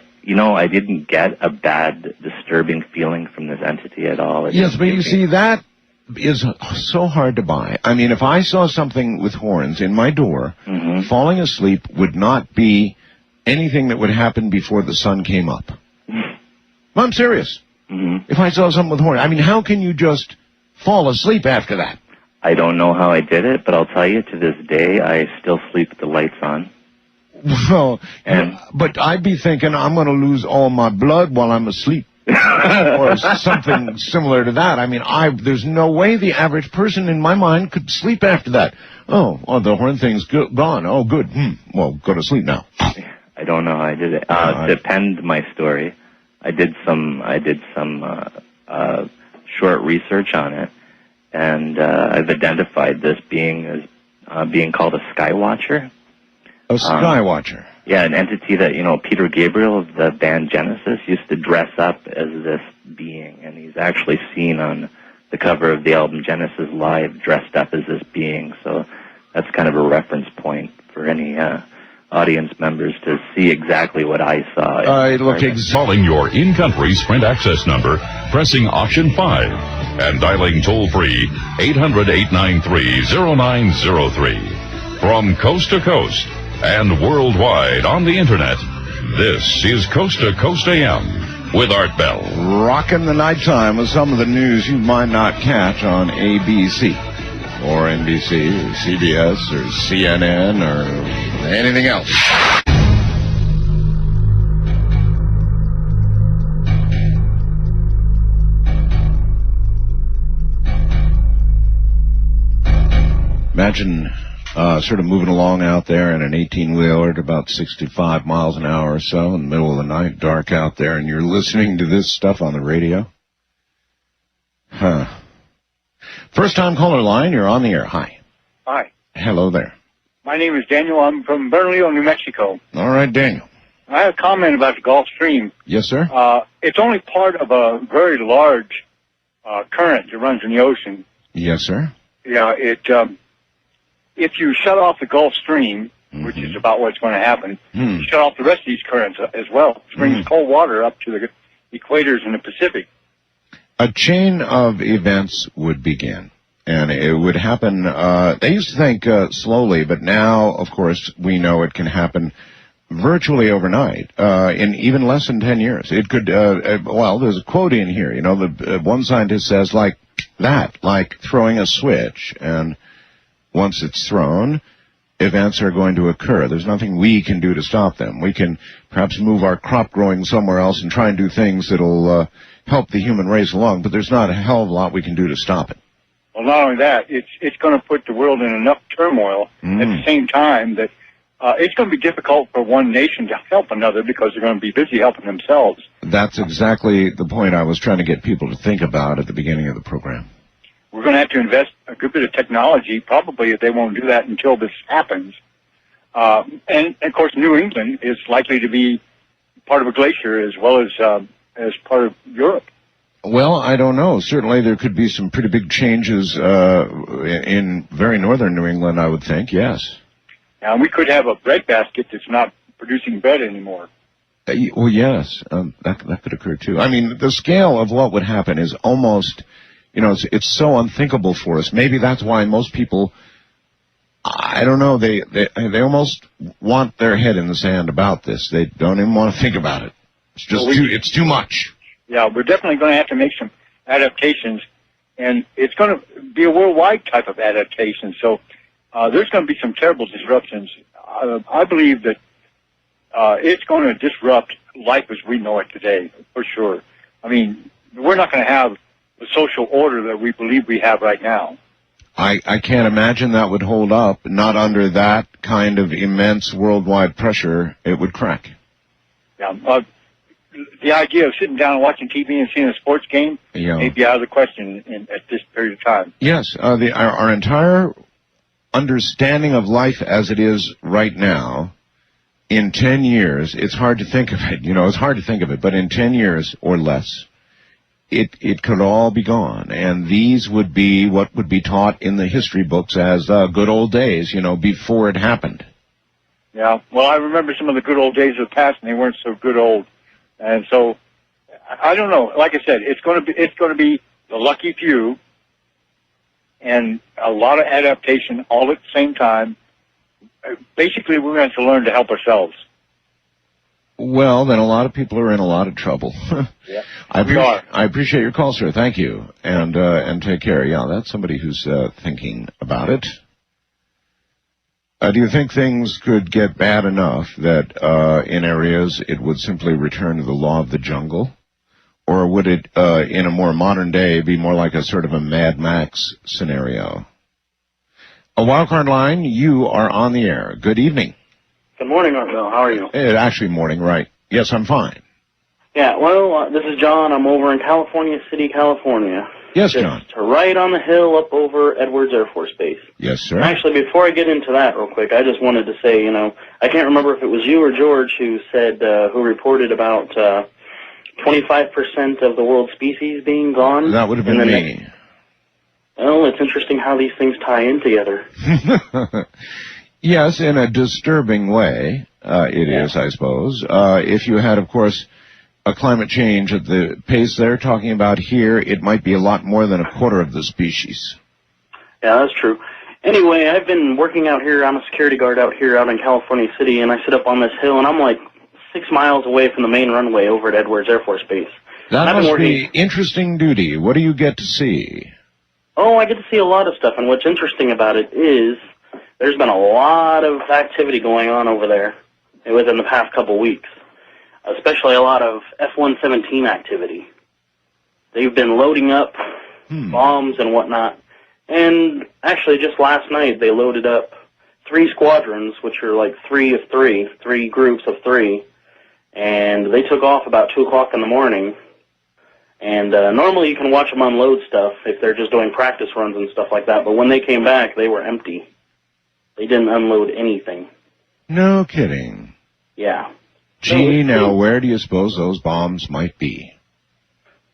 didn't get a bad, disturbing feeling from this entity at all. Yes, but you see, that is so hard to buy. I mean, if I saw something with horns in my door, falling asleep would not be anything that would happen before the sun came up. I'm serious. If I saw something with horns, I mean, how can you just fall asleep after that? I don't know how I did it, but I'll tell you, to this day, I still sleep with the lights on. Well, but I'd be thinking I'm going to lose all my blood while I'm asleep. Or something similar to that. I mean, there's no way the average person in my mind could sleep after that. Oh, the horn thing's gone. Oh, good. Well, go to sleep now. I don't know how I did it. To append my story, I did some short research on it, and I've identified this being as being called a Skywatcher. A Skywatcher. Yeah, an entity that, Peter Gabriel of the band Genesis used to dress up as this being, and he's actually seen on the cover of the album Genesis Live dressed up as this being. So that's kind of a reference point for any audience members to see exactly what I saw. Calling your in-country Sprint access number, pressing option 5, and dialing toll-free 800-893-0903. From coast to coast and worldwide on the internet, this is Coast to Coast AM with Art Bell. Rocking the nighttime with some of the news you might not catch on ABC or NBC or CBS or CNN or anything else. Imagine sort of moving along out there in an 18-wheeler at about 65 miles an hour or so in the middle of the night, dark out there, and you're listening to this stuff on the radio. First-time caller line, you're on the air. Hi. Hi. Hello there. My name is Daniel. I'm from Bernalillo, New Mexico. All right, Daniel. I have a comment about the Gulf Stream. Yes, sir. It's only part of a very large current that runs in the ocean. Yes, sir. Yeah, if you shut off the Gulf Stream, which is about what's going to happen, you shut off the rest of these currents as well. It brings cold water up to the equators in the Pacific. A chain of events would begin, and it would happen. They used to think slowly, but now, of course, we know it can happen virtually overnight, in even less than 10 years. It could, well, there's a quote in here, you know, one scientist says like that, like throwing a switch, and once it's thrown, events are going to occur. There's nothing we can do to stop them. We can perhaps move our crop growing somewhere else and try and do things that'll help the human race along, but there's not a hell of a lot we can do to stop it. Well, not only that, it's going to put the world in enough turmoil at the same time that it's going to be difficult for one nation to help another because they're going to be busy helping themselves. That's exactly the point I was trying to get people to think about at the beginning of the program. We're going to have to invest a good bit of technology. Probably they won't do that until this happens. And, of course, New England is likely to be part of a glacier as well as part of Europe. Well, I don't know. Certainly there could be some pretty big changes in very northern New England, I would think, yes. And we could have a breadbasket that's not producing bread anymore. Well, yes, that could occur, too. I mean, the scale of what would happen is almost, you know, it's so unthinkable for us. Maybe that's why most people, I don't know, they almost want their head in the sand about this. They don't even want to think about it. It's just it's too much. Yeah, we're definitely going to have to make some adaptations, and it's going to be a worldwide type of adaptation. So there's going to be some terrible disruptions. I believe that it's going to disrupt life as we know it today, for sure. I mean, we're not going to have the social order that we believe we have right now. I can't imagine that would hold up. Not under that kind of immense worldwide pressure, it would crack. Yeah, the idea of sitting down and watching TV and seeing a sports game may be out of the question at this period of time. Yes, our entire understanding of life as it is right now, in 10 years, it's hard to think of it. You know, it's hard to think of it, but in 10 years or less, it could all be gone. And these would be what would be taught in the history books as good old days, you know, before it happened. Yeah, well, I remember some of the good old days of the past, and they weren't so good old. And so, I don't know. Like I said, it's going to be the lucky few, and a lot of adaptation all at the same time. Basically, we're going to have to learn to help ourselves. Well, then a lot of people are in a lot of trouble. Yeah, I appreciate your call, sir. Thank you, and take care. Yeah, that's somebody who's thinking about it. Do you think things could get bad enough that in areas it would simply return to the law of the jungle? Or would it, in a more modern day, be more like a sort of a Mad Max scenario? A wildcard line, you are on the air. Good evening. Good morning, Artville. How are you? Actually, morning, right. Yes, I'm fine. Yeah, well, this is John. I'm over in California City, California. Yes, John. Just right on the hill up over Edwards Air Force Base. Yes, sir. Actually, before I get into that real quick, I just wanted to say, you know, I can't remember if it was you or George who said, who reported about 25% of the world's species being gone. That would have been me. Well, it's interesting how these things tie in together. Yes, in a disturbing way, it is, I suppose. If you had, of course, a climate change at the pace they're talking about here, it might be a lot more than a quarter of the species. Yeah, that's true. Anyway, I've been working out here. I'm a security guard out here out in California City, and I sit up on this hill, and I'm like 6 miles away from the main runway over at Edwards Air Force Base. That must be interesting duty. What do you get to see? Oh, I get to see a lot of stuff, and what's interesting about it is there's been a lot of activity going on over there within the past couple weeks, especially a lot of F-117 activity. They've been loading up bombs and whatnot, and actually just last night they loaded up 3 squadrons, which are like 3 groups of 3, and they took off about 2 o'clock in the morning. And normally you can watch them unload stuff if they're just doing practice runs and stuff like that, but when they came back, they were empty. They didn't unload anything. No kidding. Yeah. Gee, now where do you suppose those bombs might be?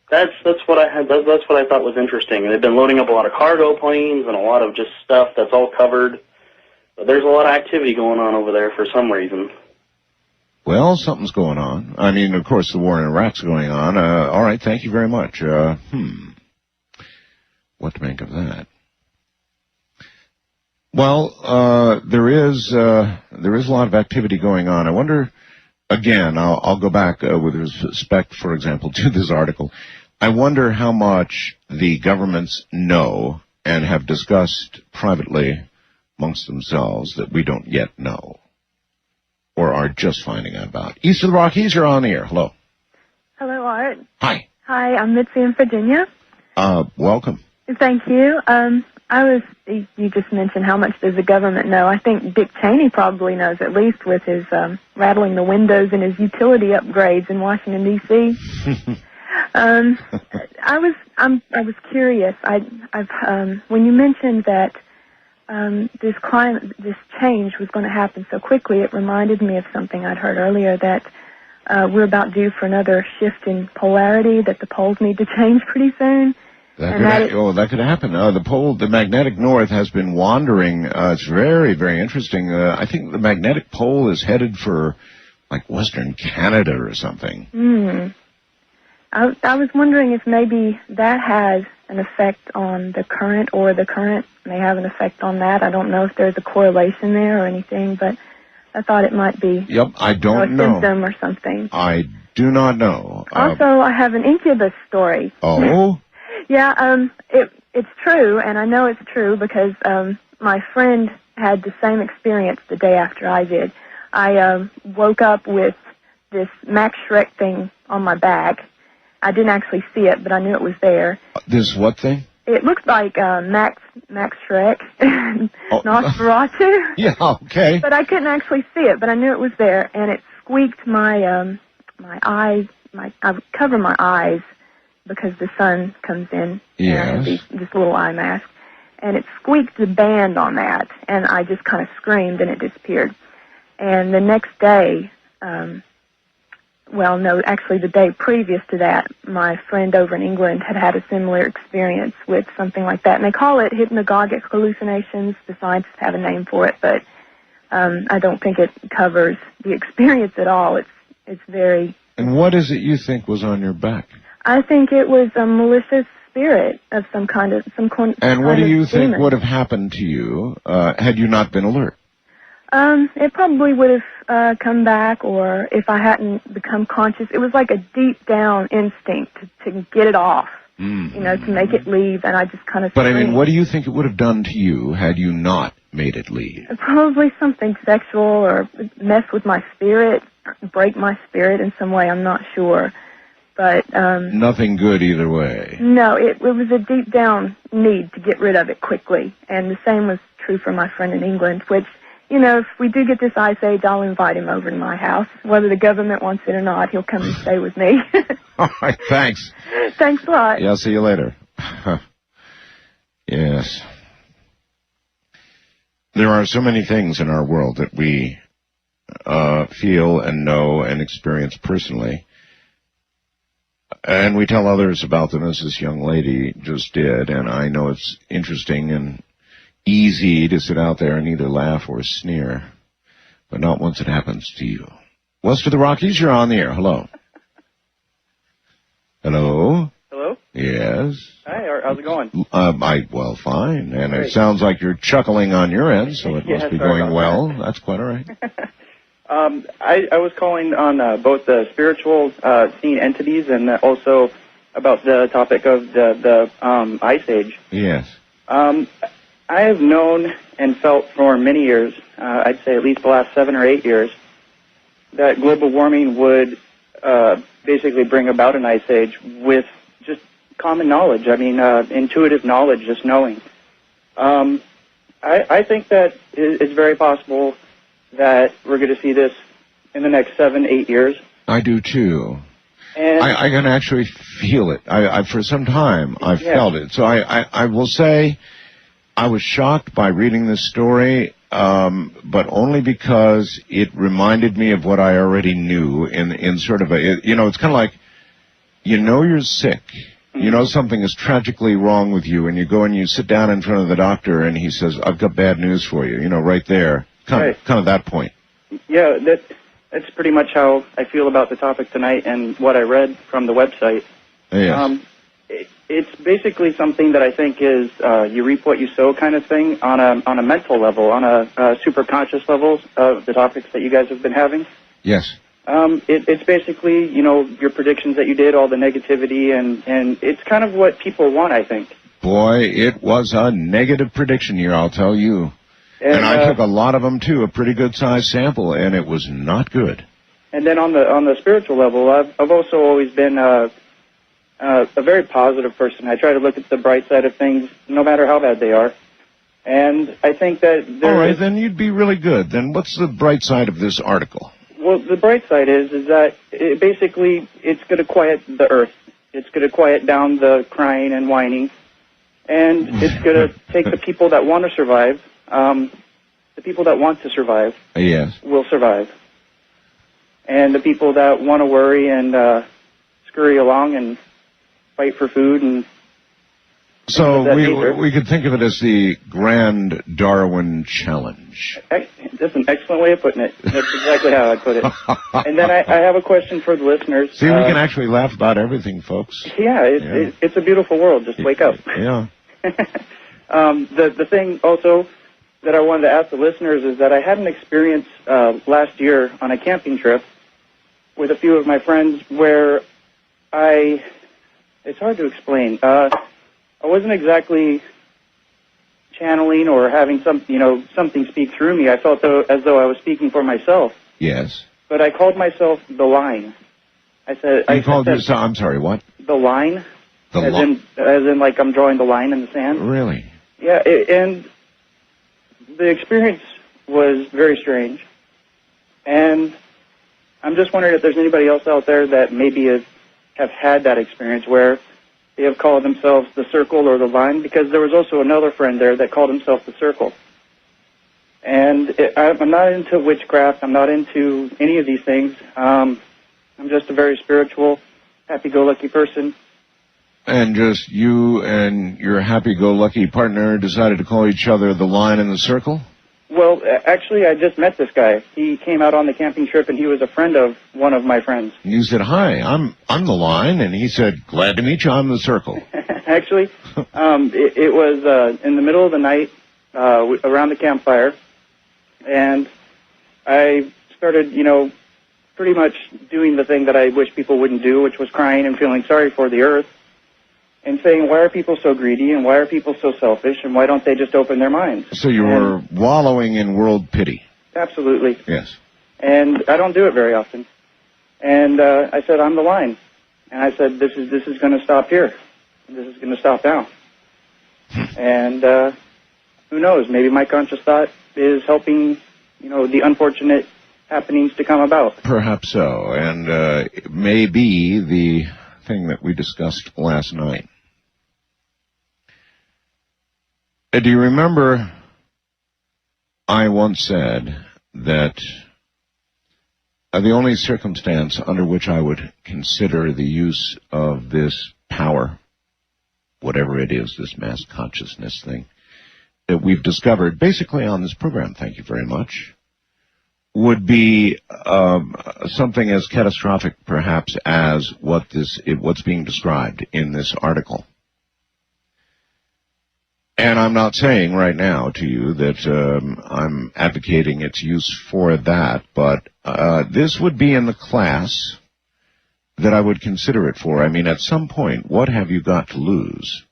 That's what I had. That's what I thought was interesting. They've been loading up a lot of cargo planes and a lot of just stuff that's all covered. But there's a lot of activity going on over there for some reason. Well, something's going on. I mean, of course, the war in Iraq's going on. All right, thank you very much. What to make of that? Well, there is a lot of activity going on. I wonder. Again, I'll go back with respect, for example, to this article. I wonder how much the governments know and have discussed privately amongst themselves that we don't yet know or are just finding out about. East of the Rockies, you're on the air. Hello. Hello, Art. Hi. Hi, I'm Mitzi in Virginia. Welcome. Thank you. You just mentioned how much does the government know. I think Dick Cheney probably knows, at least with his rattling the windows and his utility upgrades in Washington, D.C. I was curious. When you mentioned that this change was going to happen so quickly, it reminded me of something I'd heard earlier, that we're about due for another shift in polarity, that the poles need to change pretty soon. That could happen. The magnetic north has been wandering. It's very, very interesting. I think the magnetic pole is headed for, like, Western Canada or something. I was wondering if maybe that has an effect on the current, or the current may have an effect on that. I don't know if there's a correlation there or anything, but I thought it might be. Yep, I don't know. A symptom or something. I do not know. Also, I have an incubus story. Oh? Yeah, it's true, and I know it's true because my friend had the same experience the day after I did. I woke up with this Max Shrek thing on my back. I didn't actually see it, but I knew it was there. This what thing? It looks like Max Shrek, Nosferatu. Yeah, okay. But I couldn't actually see it, but I knew it was there, and it squeaked my eyes. I would cover my eyes because the sun comes in. Yes. And I had this little eye mask, and it squeaked the band on that, and I just kind of screamed, and it disappeared. And the next day, the day previous to that, my friend over in England had a similar experience with something like that. And they call it hypnagogic hallucinations. The scientists have a name for it, but I don't think it covers the experience at all. It's very... And what is it you think was on your back? I think it was a malicious spirit of some kind. And what do you think would have happened to you had you not been alert? It probably would have come back, or if I hadn't become conscious. It was like a deep down instinct to get it off, to make it leave, and I just kind of... But I mean, what do you think it would have done to you had you not made it leave? Probably something sexual, or mess with my spirit, break my spirit in some way, I'm not sure. But nothing good either way. No, it was a deep down need to get rid of it quickly, and the same was true for my friend in England, which... if we do get this ice age, I'll invite him over to my house. Whether the government wants it or not, he'll come and stay with me. All right, thanks. Thanks a lot. Yeah, see you later. Yes. There are so many things in our world that we feel and know and experience personally. And we tell others about them, as this young lady just did, and I know it's interesting and easy to sit out there and either laugh or sneer, but not once it happens to you. West of the Rockies, you're on the air. Hello. Hello? Hello? Yes. Hi, how's it going? Fine. And Great. It sounds like you're chuckling on your end, so it Yeah, must be sorry going about well. that. That's quite all right. I was calling on both the spiritual seen entities and also about the topic of the Ice Age. Yes. I have known and felt for many years, I'd say at least the last 7 or 8 years, that global warming would basically bring about an ice age with just common knowledge. I mean, intuitive knowledge, just knowing. I think that it's very possible that we're going to see this in the next 7, 8 years. I do too. And I can actually feel it. I for some time I've felt it. So I will say I was shocked by reading this story. but only because it reminded me of what I already knew in sort of a, it's kind of like, you're sick. You know something is tragically wrong with you, and you go and you sit down in front of the doctor, and he says, I've got bad news for you, right there. Kind of that point. Yeah, that's pretty much how I feel about the topic tonight and what I read from the website. Yes. It's basically something that I think is you reap what you sow kind of thing on a mental level, on a super conscious level of the topics that you guys have been having. Yes. It's basically, your predictions that you did, all the negativity, and it's kind of what people want, I think. Boy, it was a negative prediction year, I'll tell you. And I took a lot of them, too, a pretty good-sized sample, and it was not good. And then on the spiritual level, I've also always been a very positive person. I try to look at the bright side of things, no matter how bad they are. And I think that all right, then you'd be really good. Then what's the bright side of this article? Well, the bright side is that it's going to quiet the earth. It's going to quiet down the crying and whining. And it's going to take the people that want to survive, the people that want to survive yes. will survive. And the people that want to worry and scurry along and fight for food and... So we could think of it as the Grand Darwin Challenge. That's an excellent way of putting it. That's exactly how I'd put it. And then I have a question for the listeners. See, we can actually laugh about everything, folks. Yeah, it's a beautiful world. Just wake up. Yeah. The thing also that I wanted to ask the listeners is that I had an experience last year on a camping trip with a few of my friends where it's hard to explain. I wasn't exactly channeling or having something speak through me. I felt as though I was speaking for myself. Yes. But I called myself the Line. I said. You called yourself? I'm sorry. What? The Line. As in, like I'm drawing the line in the sand. Really? Yeah. And the experience was very strange. And I'm just wondering if there's anybody else out there that maybe have had that experience where they have called themselves the Circle or the Line, because there was also another friend there that called himself the Circle. And I'm not into witchcraft. I'm not into any of these things. I'm just a very spiritual, happy-go-lucky person. And just you and your happy-go-lucky partner decided to call each other the Line and the Circle? Well, actually, I just met this guy. He came out on the camping trip, and he was a friend of one of my friends. And you said, hi, I'm the Line, and he said, glad to meet you, I'm the Circle. Actually, it was in the middle of the night around the campfire, and I started, pretty much doing the thing that I wish people wouldn't do, which was crying and feeling sorry for the earth, and saying, why are people so greedy, and why are people so selfish, and why don't they just open their minds? So you were wallowing in world pity. Absolutely. Yes. And I don't do it very often. And I said, I'm the Line. And I said, this is going to stop here. This is going to stop now. And who knows? Maybe my conscious thought is helping, the unfortunate happenings to come about. Perhaps so. And it may be the thing that we discussed last night. Do you remember I once said that the only circumstance under which I would consider the use of this power, whatever it is, this mass consciousness thing, that we've discovered basically on this program, thank you very much, would be something as catastrophic perhaps as what's being described in this article. And I'm not saying right now to you that I'm advocating its use for that, but this would be in the class that I would consider it for. I mean, at some point, what have you got to lose?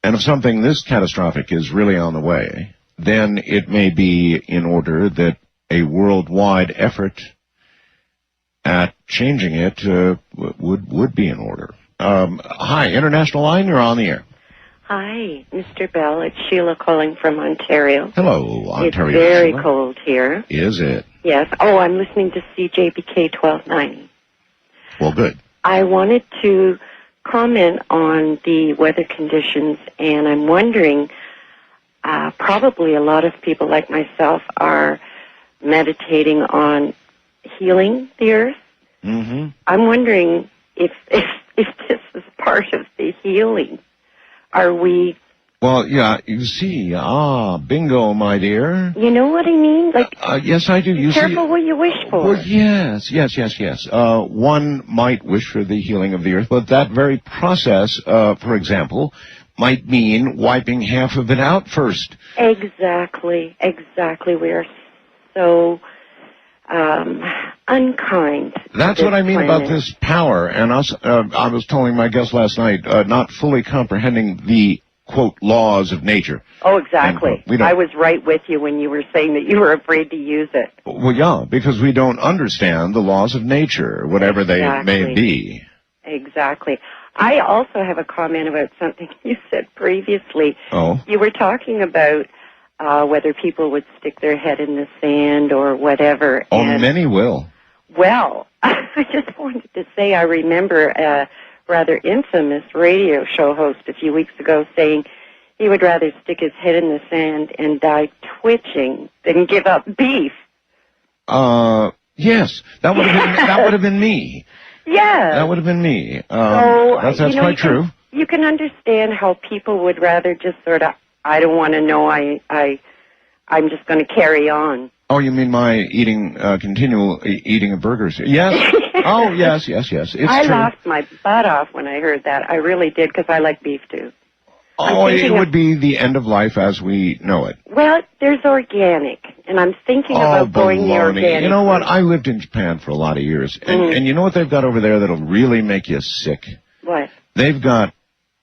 And if something this catastrophic is really on the way, then it may be in order that a worldwide effort at changing it would be in order. Hi, International Line, you're on the air. Hi, Mr. Bell. It's Sheila calling from Ontario. Hello, Ontario. It's very Sheila. cold here. Is it? Yes. Oh, I'm listening to CJBK 1290. Well, good. I wanted to comment on the weather conditions, and I'm wondering, probably a lot of people like myself are meditating on healing the earth. Mm-hmm. I'm wondering if this is part of the healing. Are we... Well, yeah, you see, bingo, my dear. You know what I mean? Like, yes, I do. You careful what you wish for. Well, yes. One might wish for the healing of the earth, but that very process, for example, might mean wiping half of it out first. Exactly. We are so unkind. That's what I mean about this power. And us, I was telling my guest last night, not fully comprehending the, quote, laws of nature. Oh, exactly. We don't, I was right with you when you were saying that you were afraid to use it. Well, yeah, because we don't understand the laws of nature, whatever they may be. Exactly. I also have a comment about something you said previously. Oh. You were talking about whether people would stick their head in the sand or whatever. Oh, many will. Well, I just wanted to say I remember a rather infamous radio show host a few weeks ago saying he would rather stick his head in the sand and die twitching than give up beef. Yes, that would have been me. Yeah. That would have been me. That's quite true. You can understand how people would rather just sort of, I don't want to know, I'm just going to carry on. Oh, you mean my continual eating of burgers? Yes. Oh, yes. It's true. I laughed my butt off when I heard that. I really did, because I like beef too. Oh, it would be the end of life as we know it. Well, there's organic, and I'm thinking about going the organic. You know what? I lived in Japan for a lot of years, and you know what they've got over there that'll really make you sick? What? They've got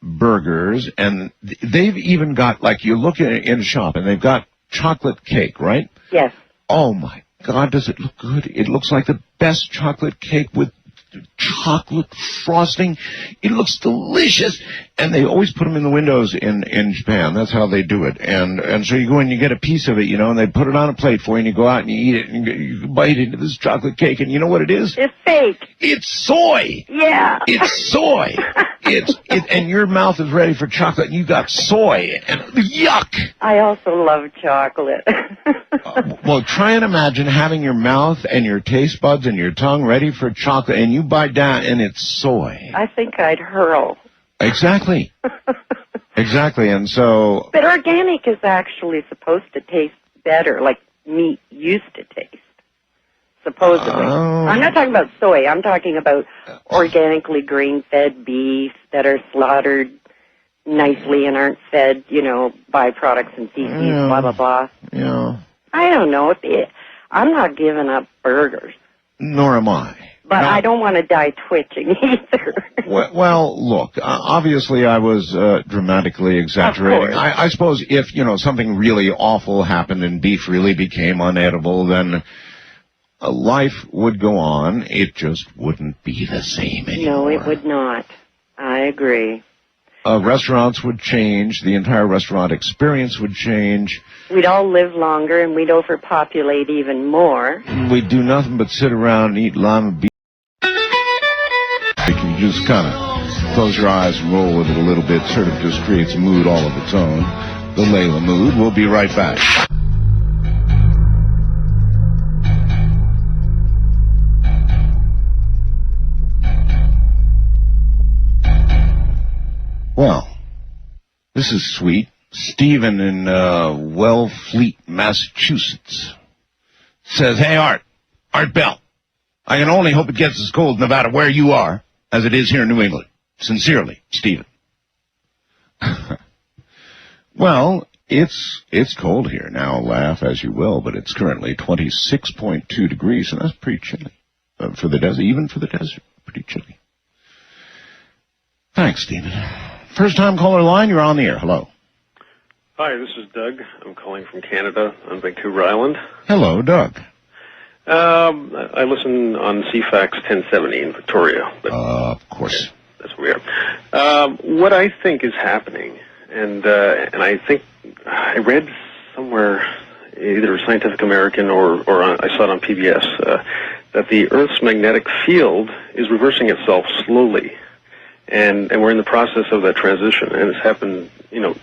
burgers, and they've even got, like, you look in a shop, and they've got chocolate cake, right? Yes. Oh, my God, does it look good? It looks like the best chocolate cake with chocolate frosting. It looks delicious. And they always put them in the windows in Japan. That's how they do it. And so you go and you get a piece of it, you know, and they put it on a plate for you, and you go out and you eat it, and you bite into this chocolate cake, and you know what it is? It's fake. It's soy. Yeah. It's soy. And your mouth is ready for chocolate, and you got soy, and yuck. I also love chocolate. Well, try and imagine having your mouth and your taste buds and your tongue ready for chocolate, and you bite down, and it's soy. I think I'd hurl. Exactly. Exactly, and so... But organic is actually supposed to taste better, like meat used to taste, supposedly. I'm not talking about soy. I'm talking about organically grain-fed beef that are slaughtered nicely and aren't fed, you know, byproducts and feces, blah, blah, blah. Yeah. I don't know. I'm not giving up burgers. Nor am I. But I don't want to die twitching either. Well, look, obviously I was dramatically exaggerating. I suppose if, you know, something really awful happened and beef really became unedible, then life would go on. It just wouldn't be the same anymore. No, it would not. I agree. Restaurants would change. The entire restaurant experience would change. We'd all live longer, and we'd overpopulate even more. We'd do nothing but sit around and eat lima beans. You can just kind of close your eyes and roll with it a little bit. Sort of just creates a mood all of its own. The Layla mood. We'll be right back. Well, this is sweet. Stephen in Wellfleet, Massachusetts says, "Hey, Art Bell, I can only hope it gets as cold no matter where you are as it is here in New England. Sincerely, Stephen." Well, it's cold here now. Laugh as you will, but it's currently 26.2 degrees, and that's pretty chilly for the desert. Even for the desert, pretty chilly. Thanks, Stephen. First-time caller line, you're on the air. Hello. Hi, this is Doug. I'm calling from Canada on Vancouver Island. Hello, Doug. I listen on CFAX 1070 in Victoria. But of course. That's where we are. What I think is happening, and I think I read somewhere, either Scientific American or I saw it on PBS, that the Earth's magnetic field is reversing itself slowly. And we're in the process of that transition, and it's happened, you know,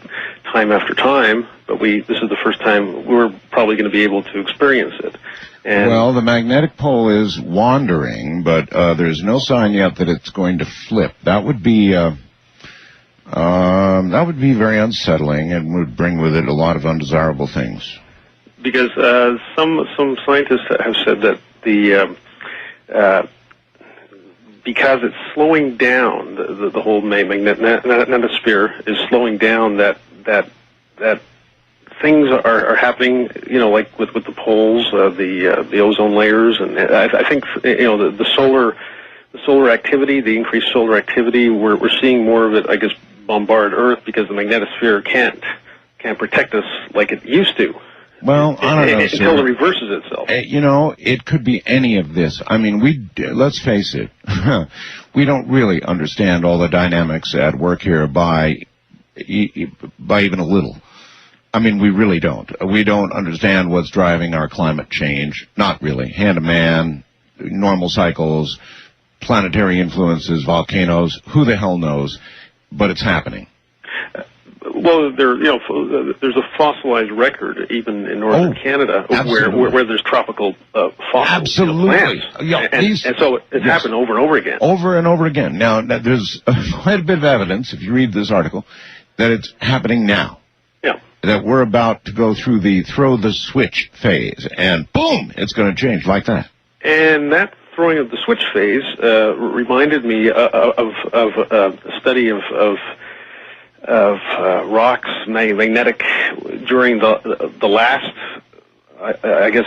time after time, but this is the first time we're probably going to be able to experience it. And well, the magnetic pole is wandering, but there's no sign yet that it's going to flip. That would be very unsettling and would bring with it a lot of undesirable things. because some scientists have said that because it's slowing down, the whole magnetosphere is slowing down, that things are happening, like with the poles, the ozone layers, and I think the solar activity, the increased solar activity, we're seeing more of it, I guess, bombard Earth because the magnetosphere can't protect us like it used to. Well, I don't know, until it reverses itself. It could be any of this. I mean, let's face it, we don't really understand all the dynamics at work here by even a little. I mean, we really don't. We don't understand what's driving our climate change. Not really. Hand of man, normal cycles, planetary influences, volcanoes. Who the hell knows? But it's happening. Well, there's a fossilized record even in northern Canada where there's tropical fossils, plants, and so it's happened over and over again. Over and over again. Now, there's quite a bit of evidence, if you read this article, that it's happening now. Yeah. That we're about to go through the throw the switch phase, and boom, it's going to change like that. And that throwing of the switch phase reminded me of a study of rocks, magnetic, during the last, I guess.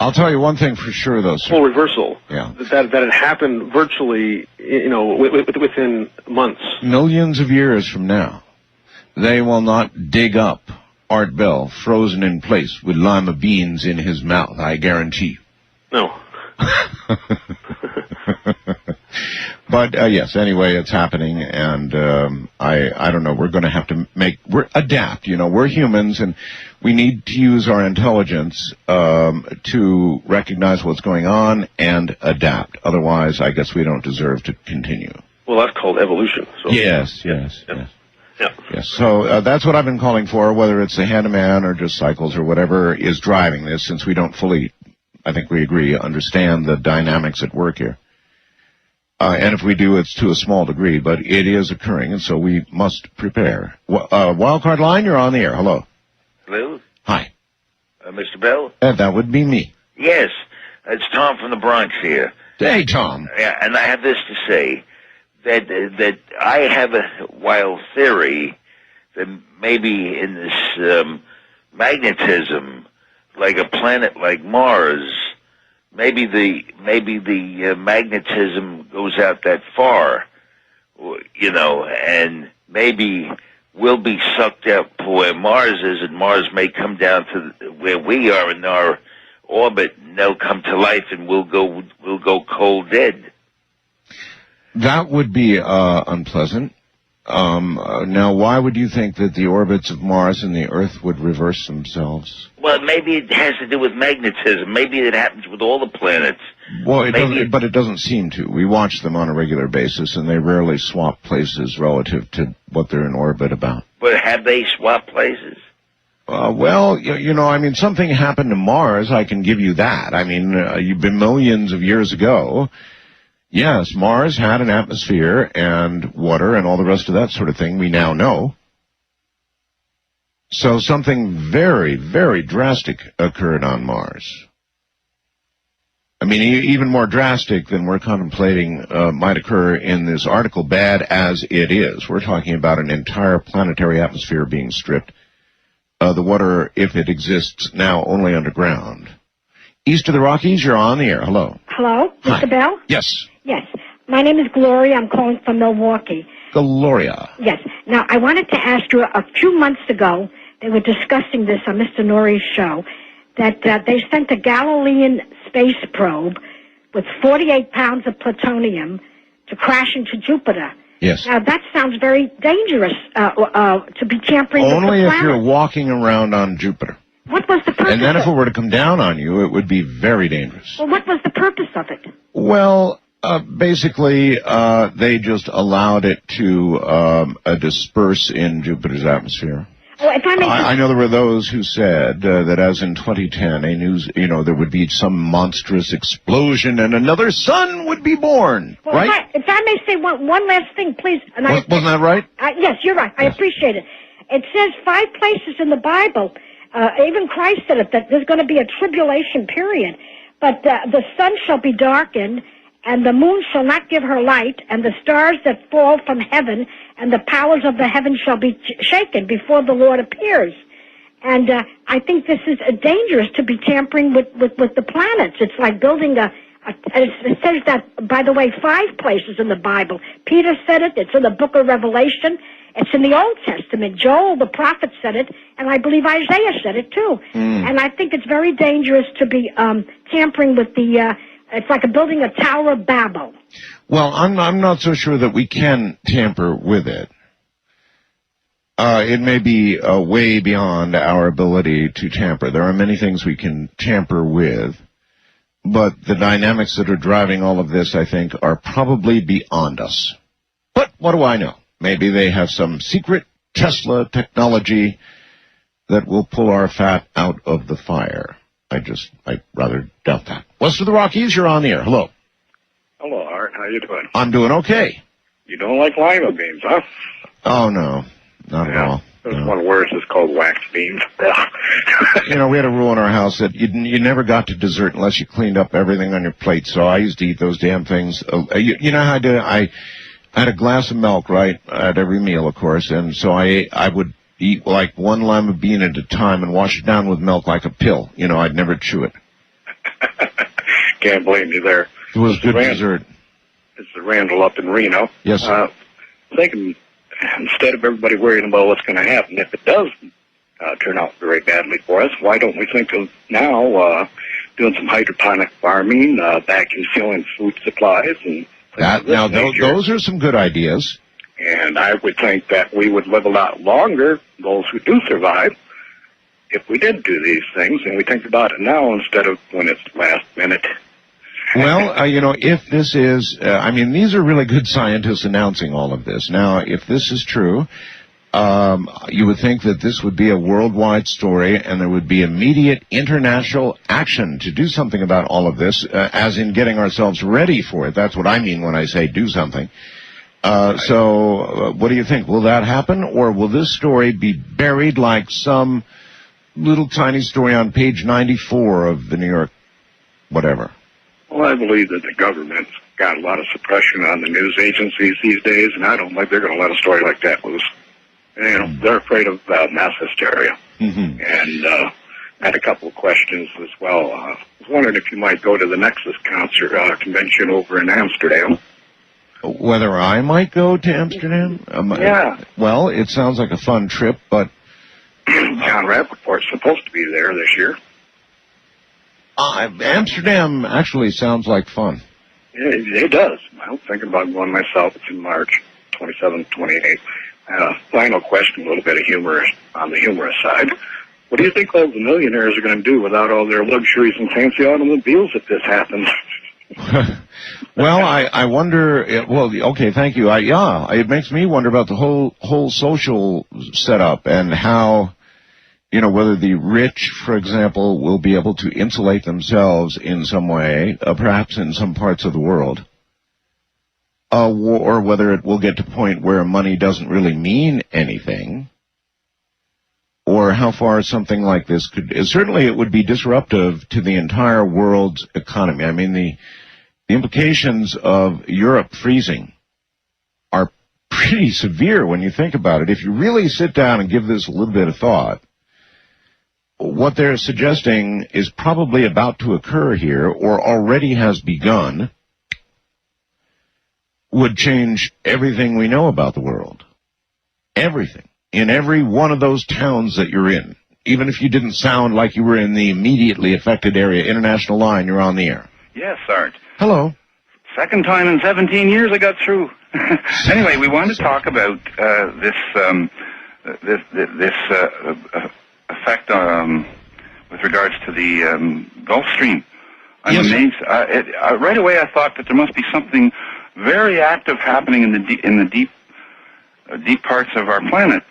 I'll tell you one thing for sure, though, sir. Full reversal. Yeah. That it happened virtually, within months. Millions of years from now, they will not dig up Art Bell frozen in place with lima beans in his mouth, I guarantee. No. But yes, anyway, it's happening, and I don't know. We're going to have to adapt. We're humans, and we need to use our intelligence to recognize what's going on and adapt. Otherwise, I guess we don't deserve to continue. Well, that's called evolution. So. Yes. Yes. So that's what I've been calling for, whether it's the hand of man or just cycles or whatever is driving this, since we don't fully, I think we agree, understand the dynamics at work here. And if we do, it's to a small degree, but it is occurring, and so we must prepare. Wildcard line, you're on the air. Hello. Hello? Hi. Mr. Bell? That would be me. Yes. It's Tom from the Bronx here. Hey, Tom. Yeah, and I have this to say, that I have a wild theory that maybe in this magnetism, like a planet like Mars, maybe the magnetism goes out that far, and maybe we'll be sucked up to where Mars is, and Mars may come down to where we are in our orbit, and they'll come to life, and we'll go cold dead. That would be unpleasant. Now, why would you think that the orbits of Mars and the Earth would reverse themselves? Well, maybe it has to do with magnetism. Maybe it happens with all the planets. Well, but it doesn't seem to. We watch them on a regular basis, and they rarely swap places relative to what they're in orbit about. But have they swapped places? Well, something happened to Mars, I can give you that. I mean, you've been millions of years ago. Yes, Mars had an atmosphere and water and all the rest of that sort of thing we now know. So something very, very drastic occurred on Mars. I mean, even more drastic than we're contemplating might occur in this article, bad as it is. We're talking about an entire planetary atmosphere being stripped. The water, if it exists now, only underground. East of the Rockies, you're on the air. Hello. Hello, Mr. Bell? Yes. Yes. My name is Gloria. I'm calling from Milwaukee. Gloria. Yes. Now, I wanted to ask you, a few months ago, they were discussing this on Mr. Norrie's show, that they sent a Galilean space probe with 48 pounds of plutonium to crash into Jupiter. Yes. Now, that sounds very dangerous to be tampering with the planet. Only if you're walking around on Jupiter. What was the purpose? And then if it were to come down on you, it would be very dangerous. Well, what was the purpose of it? Well, basically, they just allowed it to disperse in Jupiter's atmosphere. Oh, if I may... I know there were those who said that as in 2010, there would be some monstrous explosion and another sun would be born, well, right? If I may say one last thing, please. And Wasn't that right? Yes, you're right. Yes. I appreciate it. It says 5 places in the Bible, even Christ said it, that there's going to be a tribulation period. But the sun shall be darkened, and the moon shall not give her light, and the stars that fall from heaven, and the powers of the heavens shall be shaken before the Lord appears. And I think this is dangerous to be tampering with the planets. It's like building it says that, by the way, 5 places in the Bible. Peter said it. It's in the book of Revelation. It's in the Old Testament. Joel, the prophet, said it, and I believe Isaiah said it, too. And I think it's very dangerous to be tampering with the... it's like building a Tower of Babel. Well, I'm not so sure that we can tamper with it. It may be way beyond our ability to tamper. There are many things we can tamper with, but the dynamics that are driving all of this, I think, are probably beyond us. But what do I know? Maybe they have some secret Tesla technology that will pull our fat out of the fire. I rather doubt that. West of the Rockies, you're on the air. Hello. Hello, Art. How you doing? I'm doing okay. You don't like lima beans, huh? Oh, no. Not at all. There's one word that's called wax beans. We had a rule in our house that you never got to dessert unless you cleaned up everything on your plate, so I used to eat those damn things. You know how I did it? I had a glass of milk, right, at every meal, of course, and so I would eat like 1 lima bean at a time and wash it down with milk like a pill. I'd never chew it. Can't blame you there. It was good dessert. It's Randall up in Reno. Yes, sir. Thinking, instead of everybody worrying about what's going to happen, if it does turn out very badly for us, why don't we think of now doing some hydroponic farming, vacuum sealing food supplies, and those are some good ideas. And I would think that we would live a lot longer, those who do survive, if we did do these things, and we think about it now instead of when it's last minute. Well, if this is, these are really good scientists announcing all of this. Now, if this is true, you would think that this would be a worldwide story and there would be immediate international action to do something about all of this, as in getting ourselves ready for it. That's what I mean when I say do something. So what do you think? Will that happen, or will this story be buried like some little tiny story on page 94 of the New York whatever? Well, I believe that the government's got a lot of suppression on the news agencies these days, and I don't think they're going to let a story like that loose. They're afraid of mass hysteria. Mm-hmm. And I had a couple of questions as well. I was wondering if you might go to the Nexus concert convention over in Amsterdam. Whether I might go to Amsterdam? Yeah. Well, it sounds like a fun trip, but... John Rappaport's supposed to be there this year. Amsterdam actually sounds like fun. Yeah, it does. I'm thinking about going myself. It's in March 27th, 28th. Final question, a little bit of humor on the humorous side. What do you think all the millionaires are going to do without all their luxuries and fancy automobiles if this happens? Well, I wonder. Okay, thank you. It makes me wonder about the whole social setup and how, whether the rich, for example, will be able to insulate themselves in some way, perhaps in some parts of the world, or whether it will get to a point where money doesn't really mean anything, or how far something like this could. Certainly, it would be disruptive to the entire world's economy. I mean, the implications of Europe freezing are pretty severe when you think about it. If you really sit down and give this a little bit of thought, what they're suggesting is probably about to occur here, or already has begun, would change everything we know about the world. Everything. In every one of those towns that you're in. Even if you didn't sound like you were in the immediately affected area, international line, you're on the air. Yes, Art. Hello. Second time in 17 years I got through. Anyway, we wanted to talk about this effect with regards to the Gulf Stream. I'm amazed. Right away, I thought that there must be something very active happening in the deep parts of our planet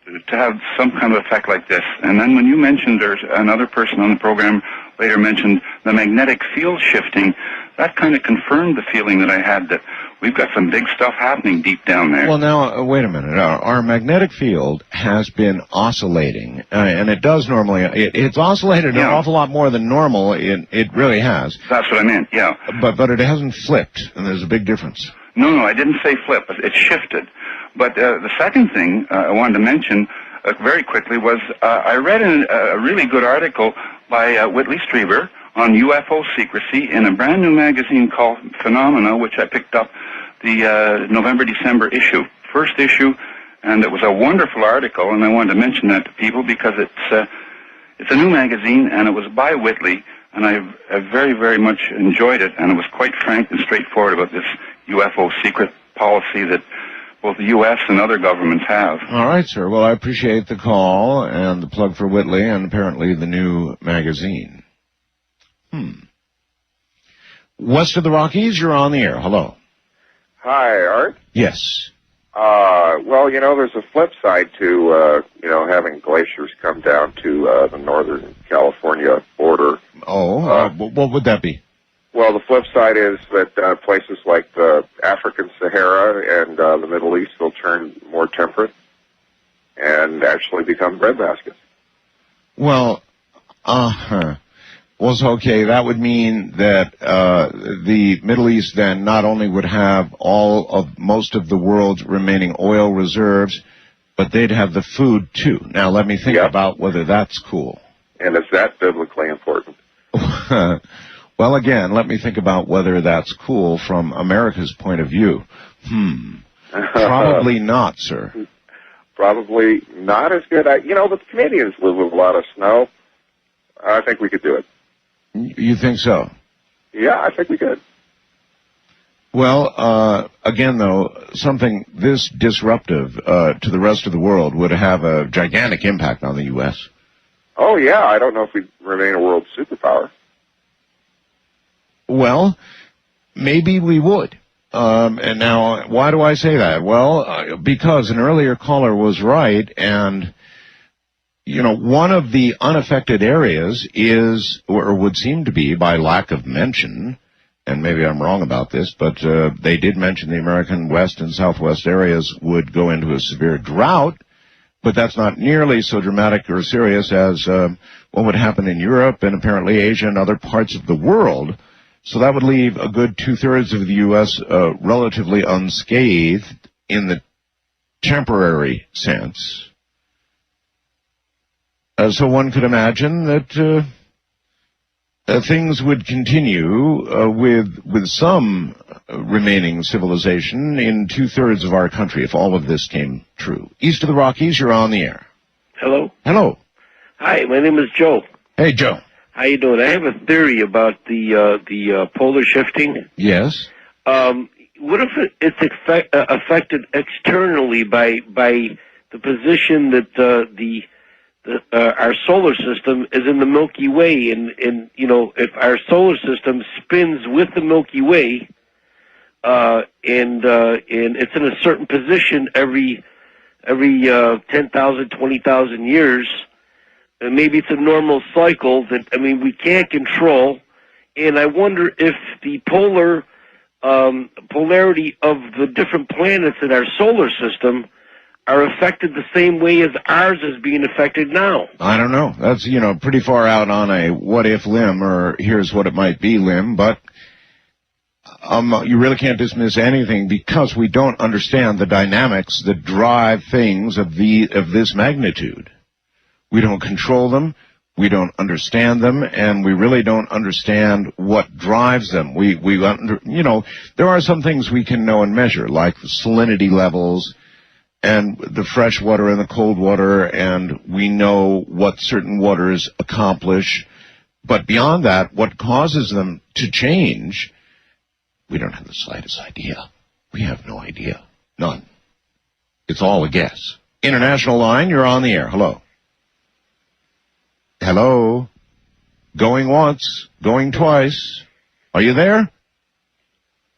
to have some kind of effect like this. And then when you mentioned, there's another person on the program later mentioned the magnetic field shifting, that kind of confirmed the feeling that I had that we've got some big stuff happening deep down there. Well, now, wait a minute. Our magnetic field has been oscillating, and it does normally. It's oscillated an awful lot more than normal. It really has. That's what I meant, yeah. But it hasn't flipped, and there's a big difference. No, I didn't say flip. It shifted. But the second thing I wanted to mention very quickly was I read a really good article by Whitley Strieber on UFO secrecy in a brand new magazine called Phenomena, which I picked up the November-December issue, first issue, and it was a wonderful article, and I wanted to mention that to people because it's a new magazine, and it was by Whitley, and I very, very much enjoyed it, and it was quite frank and straightforward about this UFO secret policy that both the U.S. and other governments have. All right, sir. Well, I appreciate the call and the plug for Whitley and apparently the new magazine. West of the Rockies, you're on the air. Hello. Hi, Art. Yes. Well, there's a flip side to, having glaciers come down to the northern California border. What would that be? Well, the flip side is that places like the African Sahara and the Middle East will turn more temperate and actually become breadbaskets. Well, Well, so, okay, that would mean that the Middle East then not only would have most of the world's remaining oil reserves, but they'd have the food too. Now, let me think about whether that's cool. And is that biblically important? Well, again, let me think about whether that's cool from America's point of view. Probably not, sir. Probably not as good. But the Canadians live with a lot of snow. I think we could do it. You think so? Yeah, I think we could. Well, again, though, something this disruptive to the rest of the world would have a gigantic impact on the U.S. Oh, yeah. I don't know if we'd remain a world superpower. Well, maybe we would. And now, why do I say that? Well, because an earlier caller was right, and, one of the unaffected areas is, or would seem to be, by lack of mention, and maybe I'm wrong about this, but they did mention the American West and Southwest areas would go into a severe drought, but that's not nearly so dramatic or serious as what would happen in Europe and apparently Asia and other parts of the world. So that would leave a good two-thirds of the U.S. Relatively unscathed in the temporary sense. So one could imagine that things would continue with some remaining civilization in two-thirds of our country if all of this came true. East of the Rockies, you're on the air. Hello? Hello. Hi, my name is Joe. Hey, Joe. How you doing? I have a theory about the polar shifting. Yes. What if it's affected externally by the position that our solar system is in the Milky Way, and if our solar system spins with the Milky Way, and it's in a certain position every 10,000, 20,000 years. And maybe it's a normal cycle that, we can't control. And I wonder if the polarity of the different planets in our solar system are affected the same way as ours is being affected now. I don't know. That's, pretty far out on a what-if limb, or here's what it might be limb, but you really can't dismiss anything because we don't understand the dynamics that drive things of this magnitude. We don't control them, we don't understand them, and we really don't understand what drives them. There are some things we can know and measure, like the salinity levels and the fresh water and the cold water, and we know what certain waters accomplish. But beyond that, what causes them to change, we don't have the slightest idea. We have no idea. None. It's all a guess. International line, you're on the air. Hello. Hello? Going once, going twice. Are you there?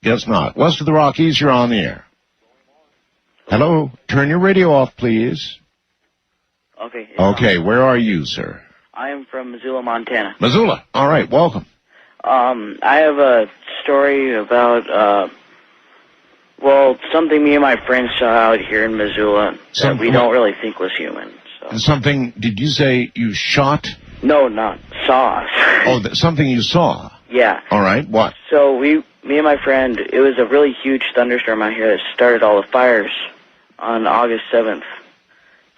Guess not. West of the Rockies, you're on the air. Hello? Turn your radio off, please. Okay. Okay, where are you, sir? I am from Missoula, Montana. Missoula. All right, welcome. I have a story about, something me and my friends saw out here in Missoula that we don't really think was human. Something, did you say you shot? No, not saw. Oh, something you saw. Yeah. All right, what? So me and my friend, it was a really huge thunderstorm out here that started all the fires on August 7th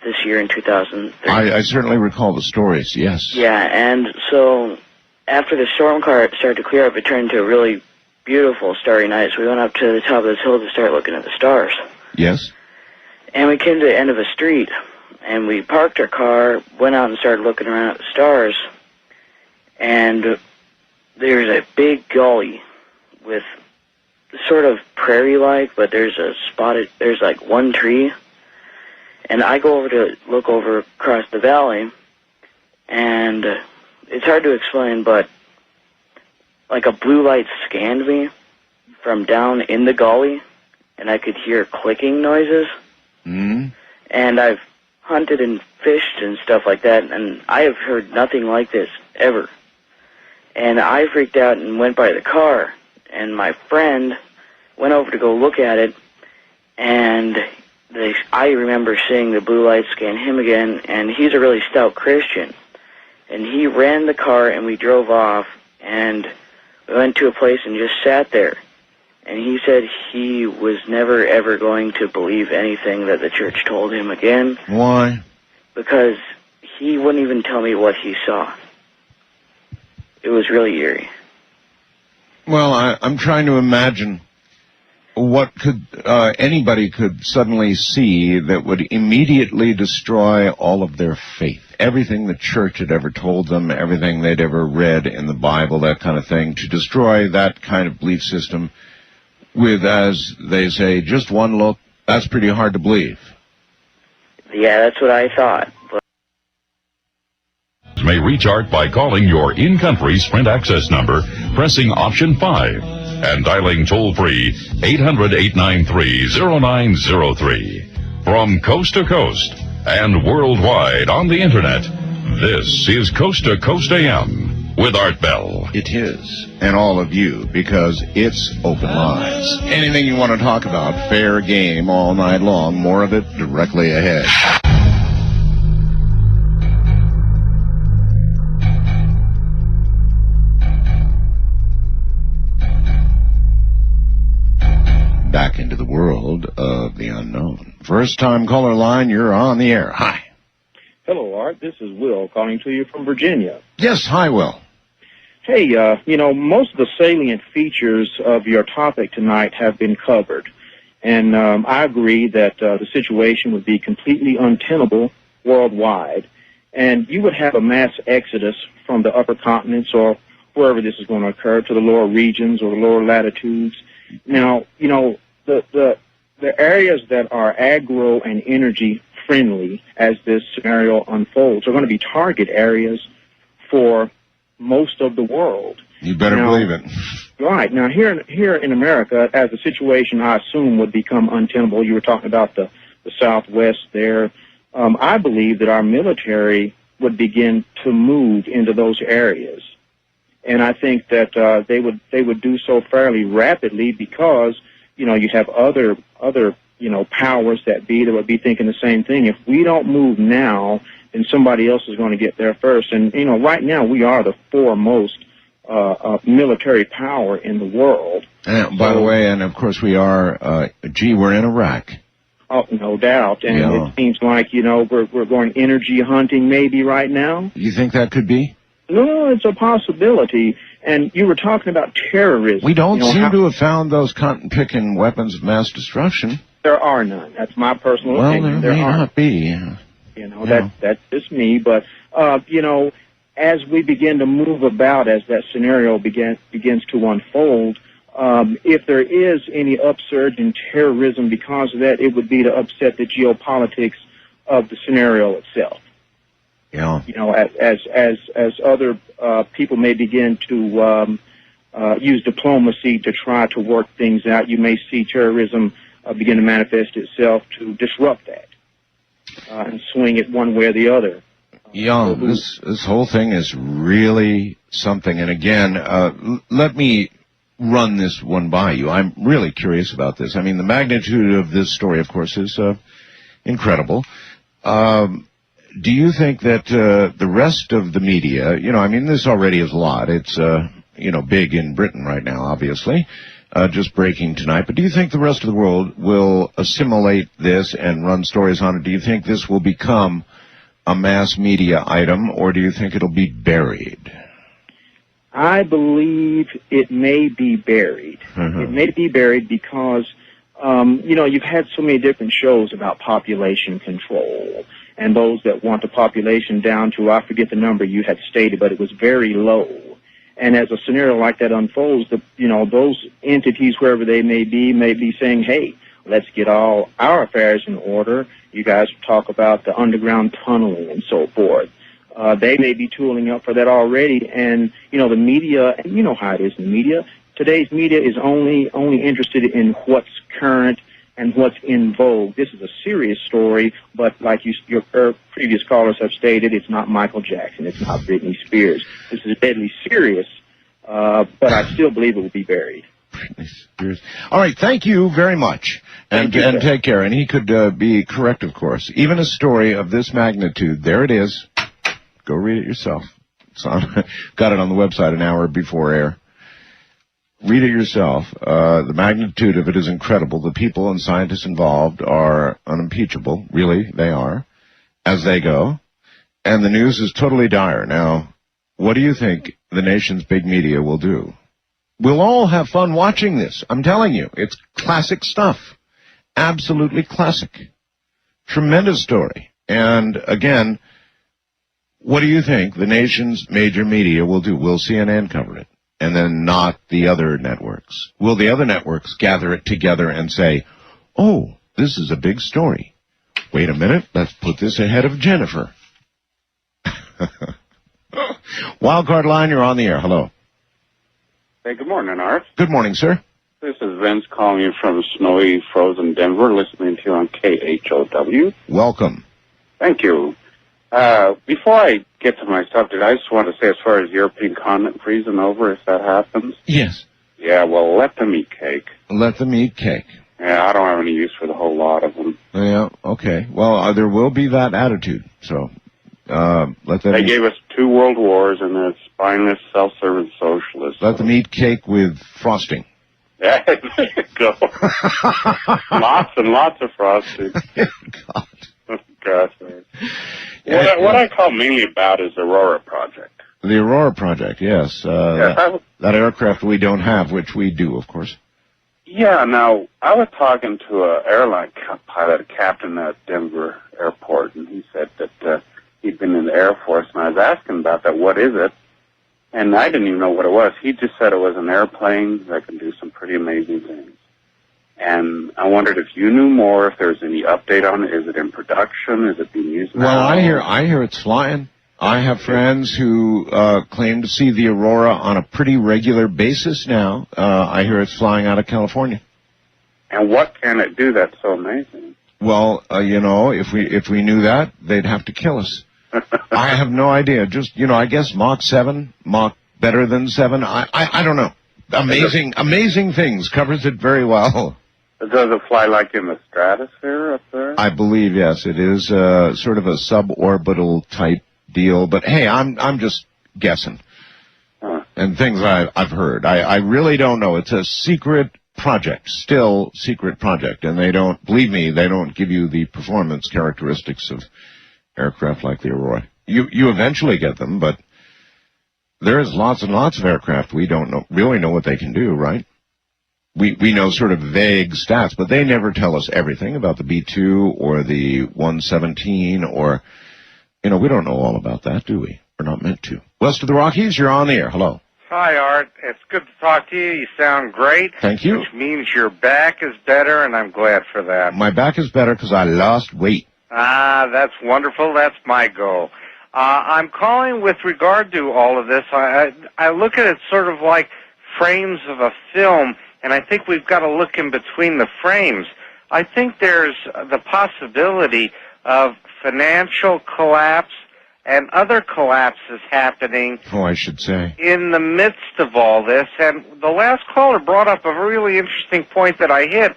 this year in 2003. I certainly recall the stories, yes. Yeah, and so after the storm started to clear up, it turned into a really beautiful starry night. So we went up to the top of this hill to start looking at the stars. Yes. And we came to the end of a street, and we parked our car, went out and started looking around at the stars, and there's a big gully with sort of prairie-like, but there's like one tree, and I go over to look over across the valley, and it's hard to explain, but like a blue light scanned me from down in the gully, and I could hear clicking noises. Mm. And I've hunted and fished and stuff like that, and I have heard nothing like this ever. And I freaked out and went by the car, and my friend went over to go look at it, and I remember seeing the blue light scan him again, and he's a really stout Christian. And he ran the car, and we drove off, and we went to a place and just sat there. And he said he was never, ever going to believe anything that the church told him again. Why? Because he wouldn't even tell me what he saw. It was really eerie. Well, I'm trying to imagine what anybody could suddenly see that would immediately destroy all of their faith. Everything the church had ever told them, everything they'd ever read in the Bible, that kind of thing, to destroy that kind of belief system with, as they say, just one look, that's pretty hard to believe. Yeah, that's what I thought. But may reach Art by calling your in-country Sprint access number, pressing option 5, and dialing toll-free 800-893-0903. From coast to coast and worldwide on the Internet, this is Coast to Coast AM with Art Bell. It is, and all of you, because it's open lines. Anything you want to talk about, fair game all night long, more of it directly ahead. Back into the world of the unknown. First time caller line, you're on the air. Hi. Hello, Art. This is Will calling to you from Virginia. Yes, hi, Will. Hey, most of the salient features of your topic tonight have been covered. And I agree that the situation would be completely untenable worldwide. And you would have a mass exodus from the upper continents or wherever this is going to occur to the lower regions or the lower latitudes. Now, the areas that are agro and energy friendly as this scenario unfolds are going to be target areas for most of the world. You better believe it. Right. Now, here in America, as the situation, I assume, would become untenable, you were talking about the Southwest there, I believe that our military would begin to move into those areas. And I think that they would do so fairly rapidly because, you have other powers that would be thinking the same thing. If we don't move now, then somebody else is going to get there first. And, right now we are the foremost military power in the world. And, by the way, and of course we are, we're in Iraq. Oh, no doubt. And it seems like, we're going energy hunting maybe right now. You think that could be? No, it's a possibility. And you were talking about terrorism. We don't seem to have found those cotton-picking weapons of mass destruction. There are none. That's my personal opinion. There may not be. That's just me. But, as we begin to move about, as that scenario begins to unfold, if there is any upsurge in terrorism because of that, it would be to upset the geopolitics of the scenario itself. Yeah. As other people may begin to use diplomacy to try to work things out, you may see terrorism begin to manifest itself to disrupt that. and swing it one way or the other. Young, this whole thing is really something. And again, let me run this one by you. I'm really curious about this. I mean, the magnitude of this story, of course, is incredible. Do you think that the rest of the media, I mean, this already is a lot. It's, big in Britain right now, obviously, just breaking tonight. But do you think the rest of the world will assimilate this and run stories on it? Do you think this will become a mass media item, or do you think it'll be buried? I believe it may be buried. It may be buried because, you've had so many different shows about population control and those that want the population down to, I forget the number you had stated, but it was very low. And as a scenario like that unfolds, those entities, wherever they may be saying, hey, let's get all our affairs in order. You guys talk about the underground tunneling and so forth. They may be tooling up for that already. And, the media, and you know how it is in the media, today's media is only interested in what's current and what's in vogue. This is a serious story, but like your previous callers have stated, it's not Michael Jackson, it's not Britney Spears. This is deadly serious, but I still believe it will be buried. All right, thank you very much, and take care. And he could be correct, of course. Even a story of this magnitude, there it is. Go read it yourself. It's on, got it on the website an hour before air. Read it yourself. The magnitude of it is incredible. The people and scientists involved are unimpeachable. Really, they are, as they go. And the news is totally dire. Now, what do you think the nation's big media will do? We'll all have fun watching this. I'm telling you, it's classic stuff. Absolutely classic. Tremendous story. And again, what do you think the nation's major media will do? Will CNN cover it? And then not the other networks? Will the other networks gather it together and say, oh, this is a big story. Wait a minute, let's put this ahead of Jennifer. Wildcard line, you're on the air. Hello. Hey, good morning, Art. Good morning, sir. This is Vince calling you from snowy, frozen Denver, listening to you on KHOW. Welcome. Thank you. Before I get to my subject, I just want to say, as far as European continent freezing over, if that happens. Yes. Yeah, well, let them eat cake. Let them eat cake. Yeah, I don't have any use for the whole lot of them. Yeah, okay. Well, there will be that attitude, so let them... They gave us 2 world wars, and they're spineless, self-serving socialists. Let them eat cake with frosting. Yeah, there you go. Lots and lots of frosting. God. Gosh, man. What I call mainly about is the Aurora Project. The Aurora Project, yes. Yes, that aircraft we don't have, which we do, of course. Yeah, now, I was talking to an airline pilot, a captain at Denver Airport, and he said that he'd been in the Air Force, and I was asking about that, what is it? And I didn't even know what it was. He just said it was an airplane that can do some pretty amazing things. And I wondered if you knew more, if there's any update on it. Is it in production? Is it being used now? Well, I hear it's flying. I have friends who claim to see the Aurora on a pretty regular basis now. I hear it's flying out of California. And what can it do that's so amazing? Well, if we knew that, they'd have to kill us. I have no idea. Just, I guess Mach 7, Mach better than 7. I don't know. Amazing things. Covers it very well. Does it fly like in the stratosphere up there? I believe, yes. It is sort of a suborbital type deal. But hey, I'm just guessing. And things I've heard. I really don't know. It's a secret project, still secret project. And they don't, believe me, they don't give you the performance characteristics of aircraft like the Aurora. You eventually get them, but there's lots and lots of aircraft we don't really know what they can do, right? We know sort of vague stats, but they never tell us everything about the B-2 or the 117 or, we don't know all about that, do we? We're not meant to. West of the Rockies, you're on the air. Hello. Hi, Art. It's good to talk to you. You sound great. Thank you. Which means your back is better, and I'm glad for that. My back is better because I lost weight. Ah, that's wonderful. That's my goal. I'm calling with regard to all of this. I look at it sort of like frames of a film, and I think we've got to look in between the frames. I think there's the possibility of financial collapse and other collapses happening Oh, I should say. in the midst of all this. And the last caller brought up a really interesting point that I hit,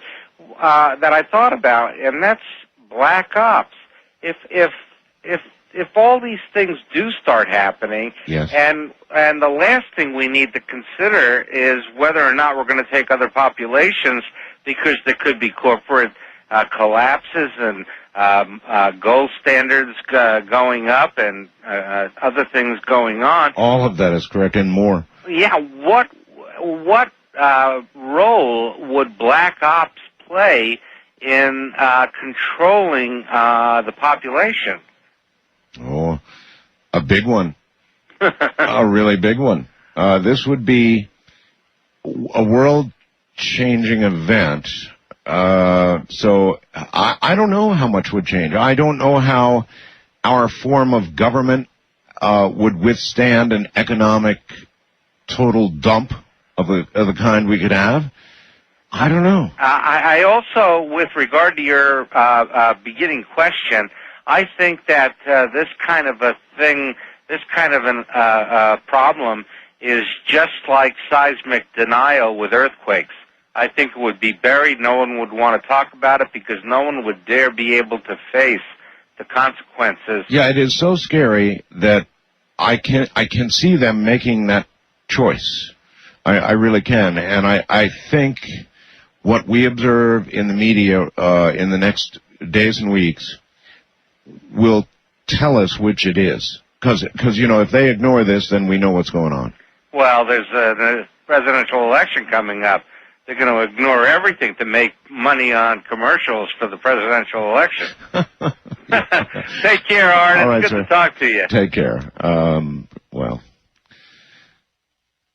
that I thought about, and that's black ops. If all these things do start happening, Yes. and the last thing we need to consider is whether or not we're going to take other populations, because there could be corporate collapses and gold standards going up and other things going on. All of that is correct and more. Yeah, what role would black ops play in controlling the population? Oh, a big one. A really big one. This would be a world-changing event. So I don't know how much would change. I don't know how our form of government would withstand an economic total dump of the kind we could have. I don't know. I also, with regard to your beginning question, I think that this kind of a thing, this kind of a problem is just like seismic denial with earthquakes. I think it would be buried. No one would want to talk about it because no one would dare be able to face the consequences. Yeah, it is so scary that I can see them making that choice. I really can. And I think what we observe in the media in the next days and weeks will tell us which it is. Because you know, if they ignore this, then we know what's going on. Well, there's a presidential election coming up. They're going to ignore everything to make money on commercials for the presidential election. Take care, Art. All right, It's good sir. to talk to you. Take care. Well,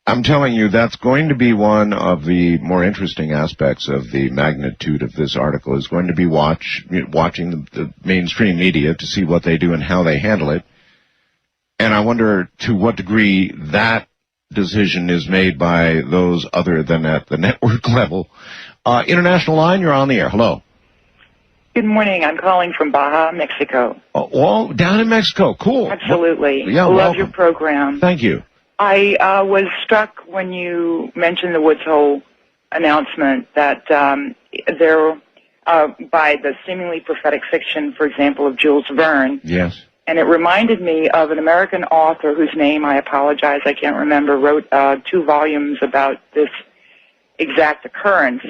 I'm telling you, that's going to be one of the more interesting aspects of the magnitude of this article, is going to be watching the mainstream media to see what they do and how they handle it. And I wonder to what degree that decision is made by those other than at the network level. International line, you're on the air. Hello. Good morning. I'm calling from Baja, Mexico. Oh, down in Mexico. Cool. Absolutely. Yeah, Love welcome. your program. Thank you. I was struck when you mentioned the Woods Hole announcement that there, by the seemingly prophetic fiction, for example, of Jules Verne. Yes. And it reminded me of an American author whose name, I apologize, I can't remember, wrote 2 volumes about this exact occurrence,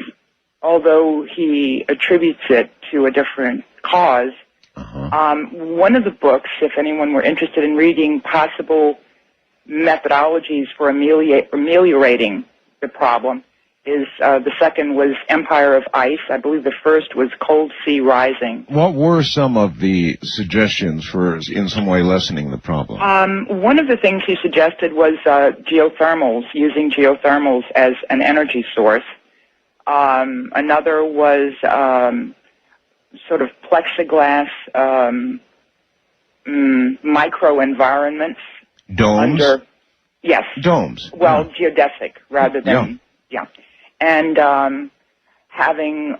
although he attributes it to a different cause. One of the books, if anyone were interested in reading possible methodologies for ameliorating the problem, is the second was Empire of Ice. I believe the first was Cold Sea Rising. What were some of the suggestions for in some way lessening the problem? One of the things he suggested was geothermals, using geothermals as an energy source. Another was sort of plexiglass microenvironments. Domes? Yes. Domes. Well, geodesic rather than, yeah. And having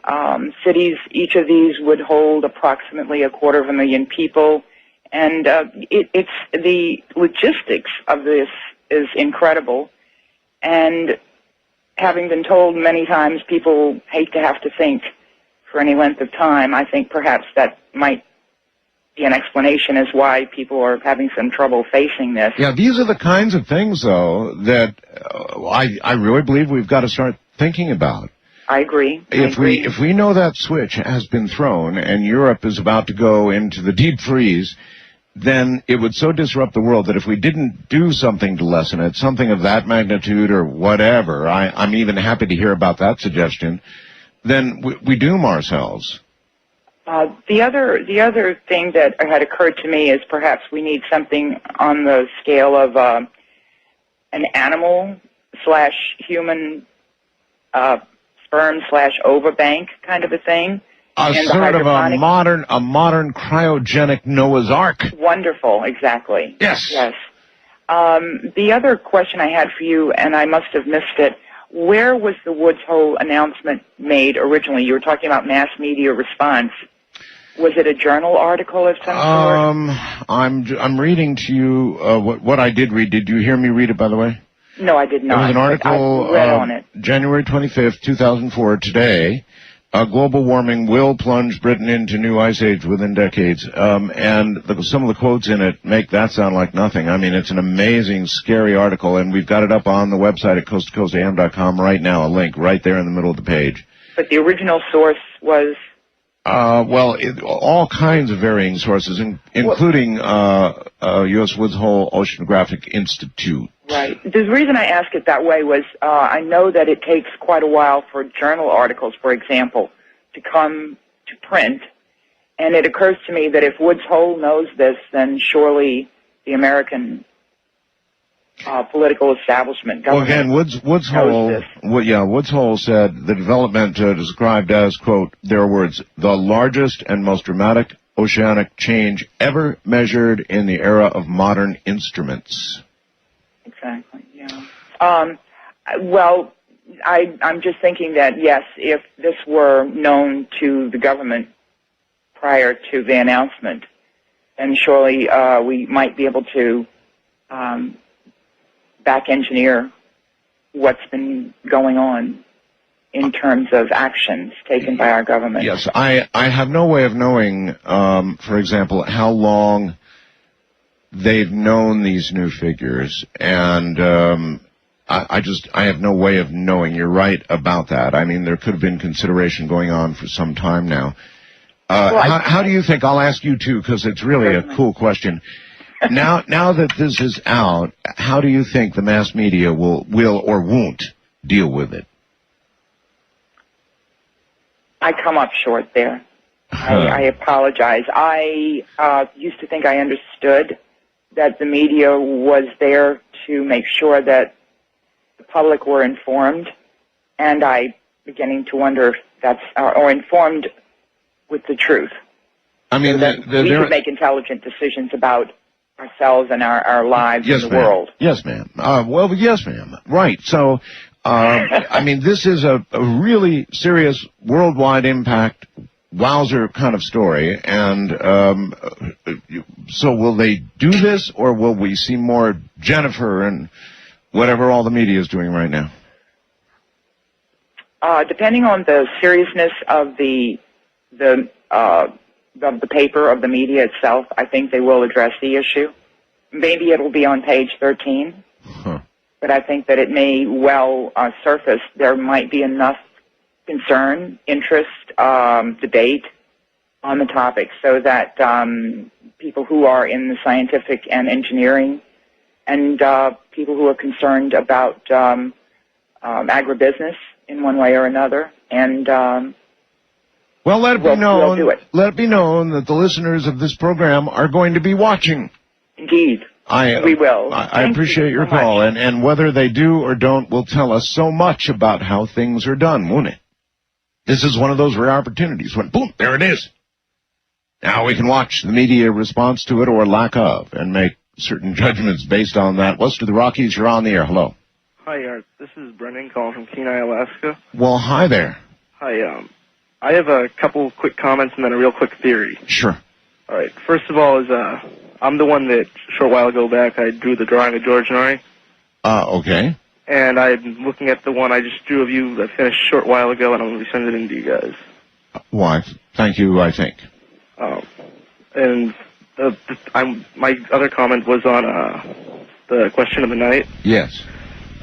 cities, each of these would hold approximately 250,000 people. And it's the logistics of this is incredible. And having been told many times people hate to have to think for any length of time, I think perhaps that might be an explanation as why people are having some trouble facing this. Yeah, these are the kinds of things, though, that I really believe we've got to start thinking about. I agree. If we know that switch has been thrown and Europe is about to go into the deep freeze, then it would so disrupt the world that if we didn't do something to lessen it, something of that magnitude or whatever, I'm even happy to hear about that suggestion, then we doom ourselves. The other thing that had occurred to me is perhaps we need something on the scale of an animal/human sperm/ova bank kind of a thing. Sort of a modern cryogenic Noah's Ark. Wonderful, exactly. Yes. Yes. The other question I had for you, and I must have missed it, where was the Woods Hole announcement made originally? You were talking about mass media response. Was it a journal article of some sort? I'm reading to you what I did read. Did you hear me read it, by the way? No, I did not. It was an article I read on it. January 25th, 2004, today. Global warming will plunge Britain into new ice age within decades. And some of the quotes in it make that sound like nothing. I mean, it's an amazing, scary article, and we've got it up on the website at coasttocoastam.com right now, a link right there in the middle of the page. But the original source was... all kinds of varying sources, including U.S. Woods Hole Oceanographic Institute. Right. The reason I ask it that way was I know that it takes quite a while for journal articles, for example, to come to print, and it occurs to me that if Woods Hole knows this, then surely the American political establishment, government... Well, again, Woods Hole, Woods Hole said the development described as, quote, their words, the largest and most dramatic oceanic change ever measured in the era of modern instruments. Exactly, yeah. Well, I'm just thinking that, yes, if this were known to the government prior to the announcement, then surely we might be able to back engineer what's been going on in terms of actions taken by our government. Yes, I have no way of knowing, for example, how long they've known these new figures, and I have no way of knowing. You're right about that. I mean, there could have been consideration going on for some time now. How do you think, I'll ask you too, because it's really a cool question. Now that this is out, how do you think the mass media will or won't deal with it? I come up short there. I apologize. I used to think I understood that the media was there to make sure that the public were informed, and I'm beginning to wonder if that's, or informed with the truth. I mean, so we could make intelligent decisions about ourselves and our lives in the world. Yes, ma'am. Yes, ma'am. Right. So, I mean, this is a really serious worldwide impact, wowzer kind of story. And so will they do this, or will we see more Jennifer and whatever all the media is doing right now? Depending on the seriousness of the paper, of the media itself, I think they will address the issue. Maybe it'll be on page 13, but I think that it may well surface. There might be enough concern, interest, debate on the topic so that people who are in the scientific and engineering and people who are concerned about agribusiness in one way or another and well, let it be known that the listeners of this program are going to be watching. Indeed. We will. I appreciate your call, and whether they do or don't will tell us so much about how things are done, won't it? This is one of those rare opportunities when, boom, there it is. Now we can watch the media response to it or lack of and make certain judgments based on that. West of the Rockies, you're on the air. Hello. Hi, Art. This is Brendan calling from Kenai, Alaska. Well, hi there. Hi, I have a couple quick comments and then a real quick theory. Sure. All right. First of all, I'm the one that a short while ago back I drew the drawing of George Norrie. Okay. And I'm looking at the one I just drew of you that finished a short while ago, and I'm going to be sending it in to you guys. Why? Thank you, I think. And my other comment was on the question of the night. Yes.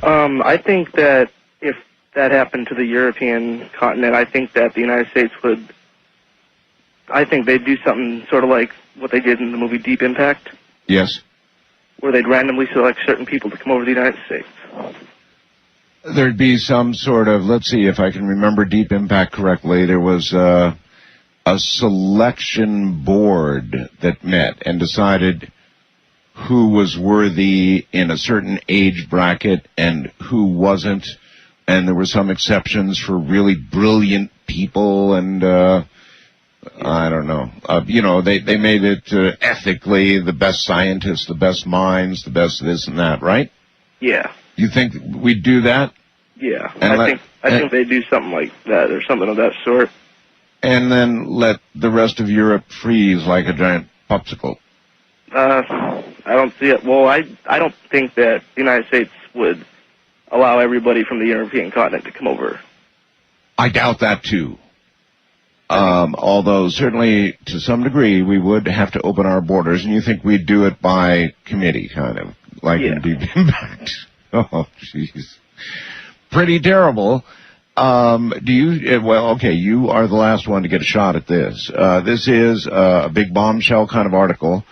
I think that if that happened to the European continent, I think that the United States would, I think they'd do something sort of like what they did in the movie Deep Impact. Yes. Where they'd randomly select certain people to come over to the United States. There'd be some sort of, let's see if I can remember Deep Impact correctly, there was a selection board that met and decided who was worthy in a certain age bracket and who wasn't. And there were some exceptions for really brilliant people, and I don't know. They made it ethically the best scientists, the best minds, the best this and that, right? Yeah. You think we'd do that? Yeah. I think they'd do something like that or something of that sort. and then let the rest of Europe freeze like a giant popsicle? I don't see it. Well, I don't think that the United States would allow everybody from the European continent to come over. I doubt that, too. Although, certainly, to some degree, we would have to open our borders, and you think we'd do it by committee, kind of, like in Deep Impact. Oh, jeez. Pretty terrible. Do you, well, okay, you are the last one to get a shot at this. This is a big bombshell kind of article.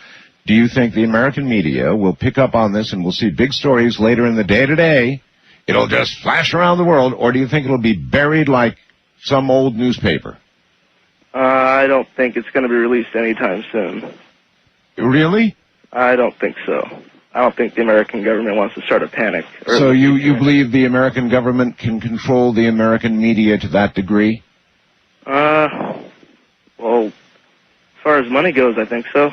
Do you think the American media will pick up on this and we'll see big stories later in the day today? It'll just flash around the world, or do you think it'll be buried like some old newspaper? I don't think it's going to be released anytime soon. Really? I don't think so. I don't think the American government wants to start a panic. So you believe the American government can control the American media to that degree? Well, as far as money goes, I think so.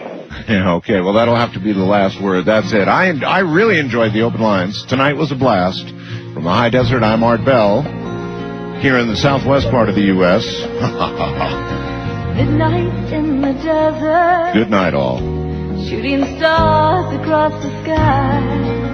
Yeah, okay. Well, that'll have to be the last word. That's it. I really enjoyed the open lines. Tonight was a blast. From the high desert, I'm Art Bell. Here in the southwest part of the U.S. Midnight in the desert. Good night, all. Shooting stars across the sky.